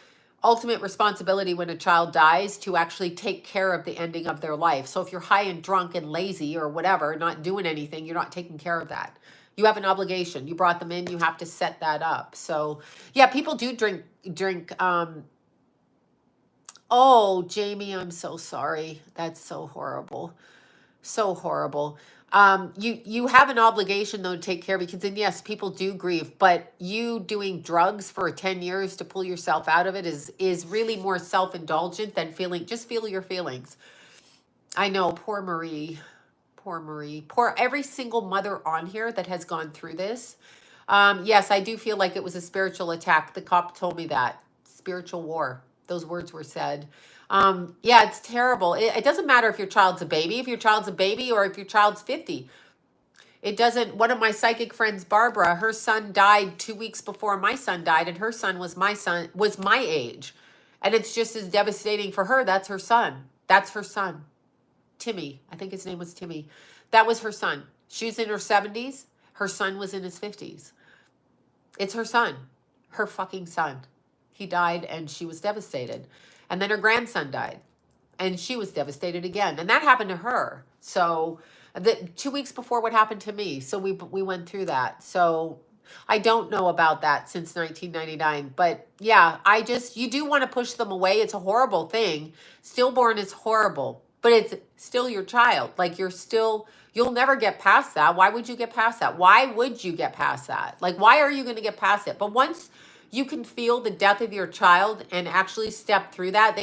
ultimate responsibility when a child dies to actually take care of the ending of their life. So if you're high and drunk and lazy or whatever, not doing anything, you're not taking care of that. You have an obligation. You brought them in, you have to set that up. So yeah, people do drink. Oh, Jamie, I'm so sorry. That's so horrible. So horrible. You have an obligation though to take care of, because then yes, people do grieve, but you doing drugs for 10 years to pull yourself out of it is really more self-indulgent than just feel your feelings. I know, poor Marie. Poor Marie. Poor every single mother on here that has gone through this. Yes, I do feel like it was a spiritual attack. The cop told me that. Spiritual war. Those words were said. Yeah, it's terrible. It doesn't matter if your child's a baby, or if your child's 50. It doesn't. One of my psychic friends, Barbara, her son died 2 weeks before my son died, and her son was my age. And it's just as devastating for her. That's her son. Timmy. I think his name was Timmy. That was her son. She's in her 70s. Her son was in his 50s. It's her son. Her fucking son. He died and she was devastated. And then her grandson died and she was devastated again. And that happened to her. So 2 weeks before what happened to me. So we went through that. So I don't know about that since 1999, but yeah, you do want to push them away. It's a horrible thing. Stillborn is horrible, but it's still your child. Like you'll never get past that. Why would you get past that? Why would you get past that? Like, why are you going to get past it? But once you can feel the death of your child and actually step through that,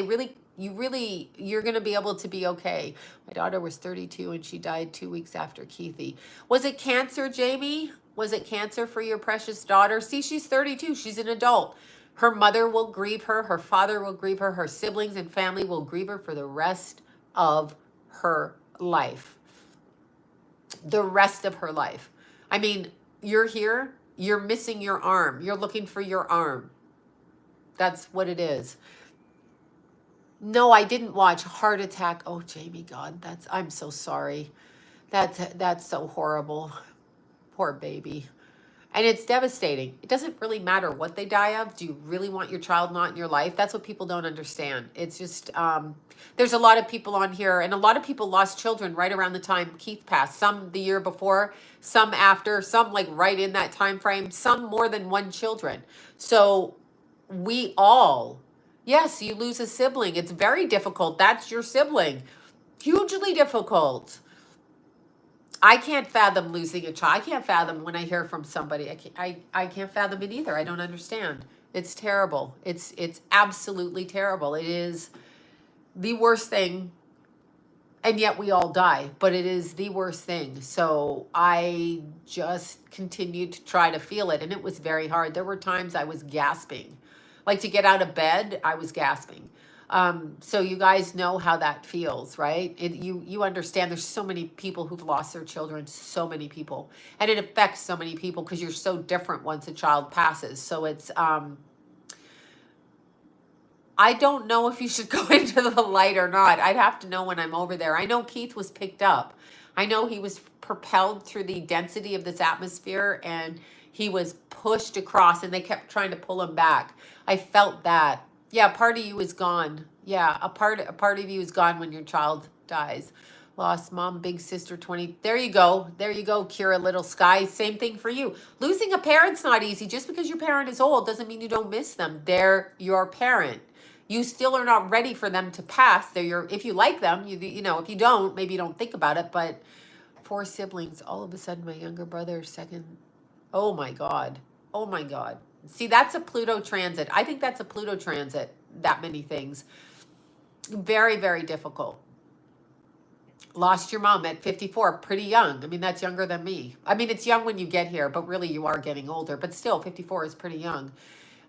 you're going to be able to be okay. My daughter was 32 and she died 2 weeks after Keithy. Was it cancer, Jamie? Was it cancer for your precious daughter? See, she's 32. She's an adult. Her mother will grieve her. Her father will grieve her. Her siblings and family will grieve her for the rest of her life. The rest of her life. I mean, you're here. You're missing your arm. You're looking for your arm. That's what it is. No, I didn't watch Heart Attack. Oh, Jamie, God, I'm so sorry. That's so horrible. Poor baby. And it's devastating. It doesn't really matter what they die of. Do you really want your child not in your life? That's what people don't understand. It's just, there's a lot of people on here, and a lot of people lost children right around the time Keith passed. Some the year before, some after, some like right in that time frame, some more than one children. So we all, yes, you lose a sibling. It's very difficult. That's your sibling. Hugely difficult. I can't fathom losing a child. I can't fathom when I hear from somebody. I can't fathom it either. I don't understand. It's terrible. It's absolutely terrible. It is the worst thing, and yet we all die, but it is the worst thing. So I just continued to try to feel it, and it was very hard. There were times I was gasping. Like to get out of bed, I was gasping. So you guys know how that feels, right? You understand there's so many people who've lost their children, so many people, and it affects so many people because you're so different once a child passes. So it's, I don't know if you should go into the light or not. I'd have to know when I'm over there. I know Keith was picked up. I know he was propelled through the density of this atmosphere and he was pushed across and they kept trying to pull him back. I felt that. Yeah, part of you is gone. Yeah, a part of you is gone when your child dies. Lost mom, big sister, 20. There you go. There you go, Kira Little Sky. Same thing for you. Losing a parent's not easy. Just because your parent is old doesn't mean you don't miss them. They're your parent. You still are not ready for them to pass. They're your, if you like them, you know, if you don't, maybe you don't think about it, but 4 siblings, all of a sudden my younger brother, second. Oh my God. Oh my God. See, that's a Pluto transit. I think that's a Pluto transit, that many things. Very, very difficult. Lost your mom at 54, pretty young. I mean, that's younger than me. I mean, it's young when you get here, but really you are getting older. But still, 54 is pretty young.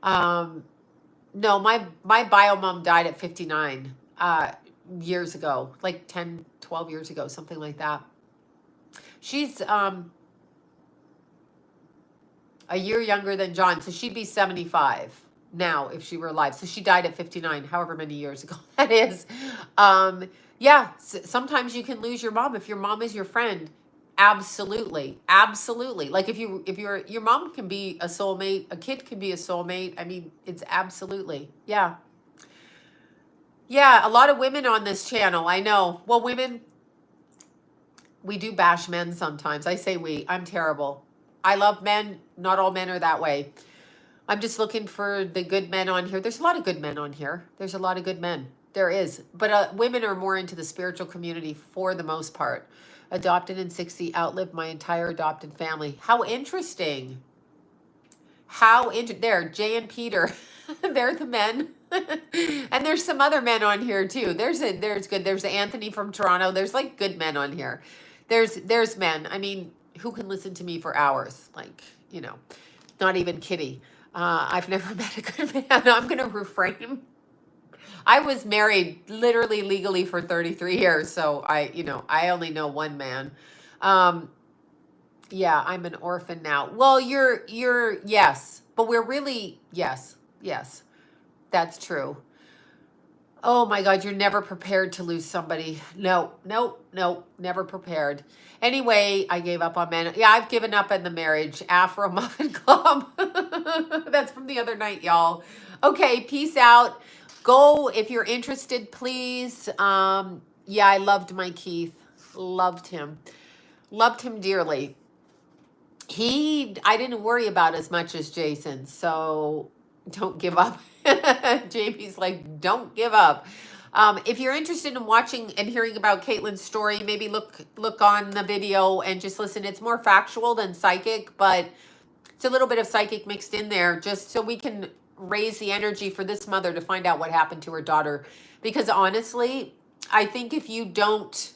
No, my bio mom died at 59 years ago, like 10, 12 years ago, something like that. She's a year younger than John, so she'd be 75 now if she were alive. So she died at 59, however many years ago that is. Yeah, sometimes you can lose your mom if your mom is your friend. Absolutely, absolutely. Like if your mom can be a soulmate, a kid can be a soulmate. I mean, it's absolutely, yeah. Yeah, a lot of women on this channel, I know. Well, women, we do bash men sometimes. I say we, I'm terrible. I love men. Not all men are that way. I'm just looking for the good men on here. There's a lot of good men on here. There's a lot of good men. There is. But women are more into the spiritual community for the most part. Adopted in 60, outlived my entire adopted family. How interesting. There, Jay and Peter. They're the men. And there's some other men on here too. There's good. There's Anthony from Toronto. There's like good men on here. There's men. I mean, who can listen to me for hours? Like, you know, not even Kitty. I've never met a good man. I'm going to refrain. I was married literally legally for 33 years. So I only know one man. Yeah, I'm an orphan now. Well, yes, but we're really, yes, that's true. Oh my God, you're never prepared to lose somebody. No, never prepared. Anyway, I gave up on men. Yeah, I've given up on the marriage. Afro Muffin Club. That's from the other night, y'all. Okay, peace out. Go if you're interested, please. Yeah, I loved my Keith. Loved him dearly. I didn't worry about as much as Jason, so don't give up. Jamie's like, don't give up. If you're interested in watching and hearing about Caitlin's story, maybe look on the video and just listen. It's more factual than psychic, but it's a little bit of psychic mixed in there, just so we can raise the energy for this mother to find out what happened to her daughter. Because honestly, I think if you don't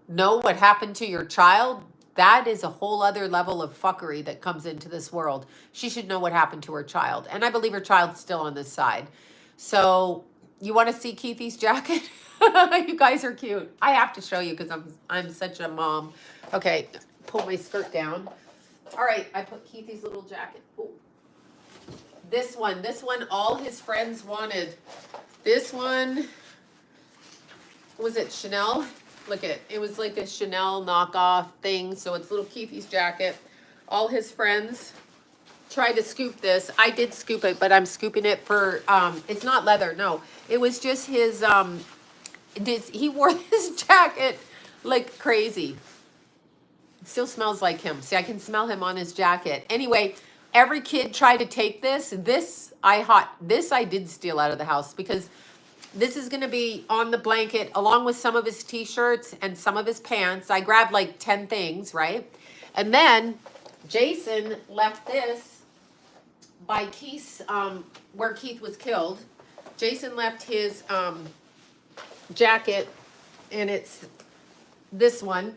know what happened to your child, that is a whole other level of fuckery that comes into this world. She should know what happened to her child. And I believe her child's still on this side. So you want to see Keithy's jacket? You guys are cute. I have to show you because I'm such a mom. Okay, pull my skirt down. All right, I put Keithy's little jacket. Ooh. This one, all his friends wanted. This one, was it Chanel? Look at it. It was like a Chanel knockoff thing. So it's little Keithy's jacket. All his friends tried to scoop this. I did scoop it, but I'm scooping it for, it's not leather. No, it was just his, he wore this jacket like crazy. It still smells like him. See, I can smell him on his jacket. Anyway, every kid tried to take this. This I did steal out of the house because this is going to be on the blanket along with some of his t-shirts and some of his pants. I grabbed like 10 things, right? And then Jason left this by Keith's, where Keith was killed. Jason left his jacket, and it's this one,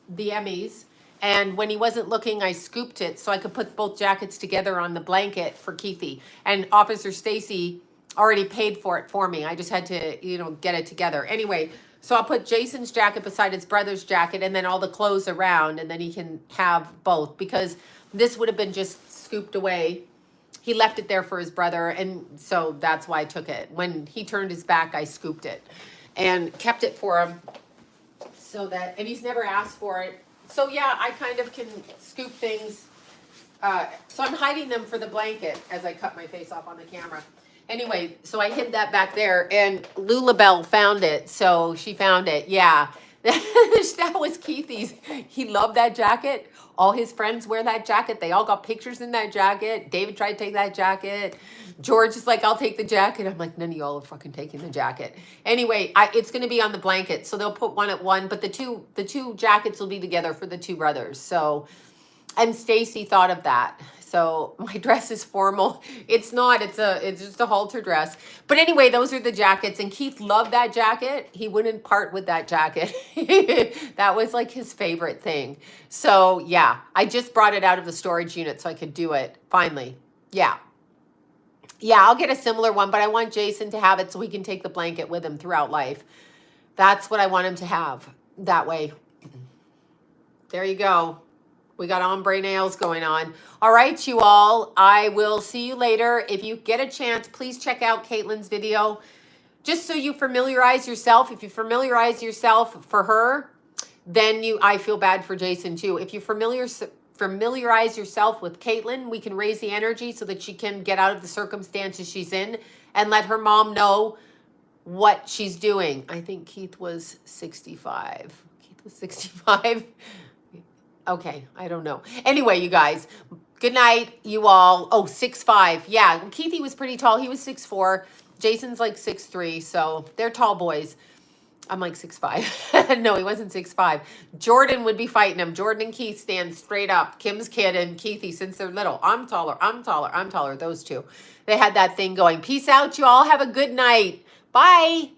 the Emmys. And when he wasn't looking, I scooped it so I could put both jackets together on the blanket for Keithy. And Officer Stacy already paid for it for me. I just had to, get it together. Anyway, so I'll put Jason's jacket beside his brother's jacket and then all the clothes around, and then he can have both because this would have been just scooped away. He left it there for his brother, and so that's why I took it. When he turned his back, I scooped it and kept it for him so that, and he's never asked for it. So yeah, I kind of can scoop things. So I'm hiding them for the blanket as I cut my face off on the camera. Anyway, so I hid that back there, and Lulabelle found it. So she found it. Yeah, that was Keithy's. He loved that jacket. All his friends wear that jacket. They all got pictures in that jacket. David tried to take that jacket. George is like, I'll take the jacket. I'm like, none of y'all are fucking taking the jacket. Anyway, it's going to be on the blanket. So they'll put one at one, but the two jackets will be together for the two brothers. So, and Stacy thought of that. So my dress is formal. It's not, it's just a halter dress. But anyway, those are the jackets, and Keith loved that jacket. He wouldn't part with that jacket. That was like his favorite thing. So yeah, I just brought it out of the storage unit so I could do it finally. Yeah. Yeah, I'll get a similar one, but I want Jason to have it so he can take the blanket with him throughout life. That's what I want him to have that way. There you go. We got ombre nails going on. All right, you all. I will see you later. If you get a chance, please check out Caitlin's video. Just so you familiarize yourself. If you familiarize yourself for her, then I feel bad for Jason too. If you familiarize yourself with Caitlin, we can raise the energy so that she can get out of the circumstances she's in and let her mom know what she's doing. I think Keith was 65. Keith was 65. Okay, I don't know. Anyway, you guys, good night, you all. Oh, 6'5". Yeah, Keithy was pretty tall. He was 6'4". Jason's like 6'3", so they're tall boys. I'm like 6'5". No, he wasn't 6'5". Jordan would be fighting him. Jordan and Keith stand straight up. Kim's kid and Keithy, since they're little. I'm taller, I'm taller, I'm taller. Those two. They had that thing going. Peace out, you all. Have a good night. Bye.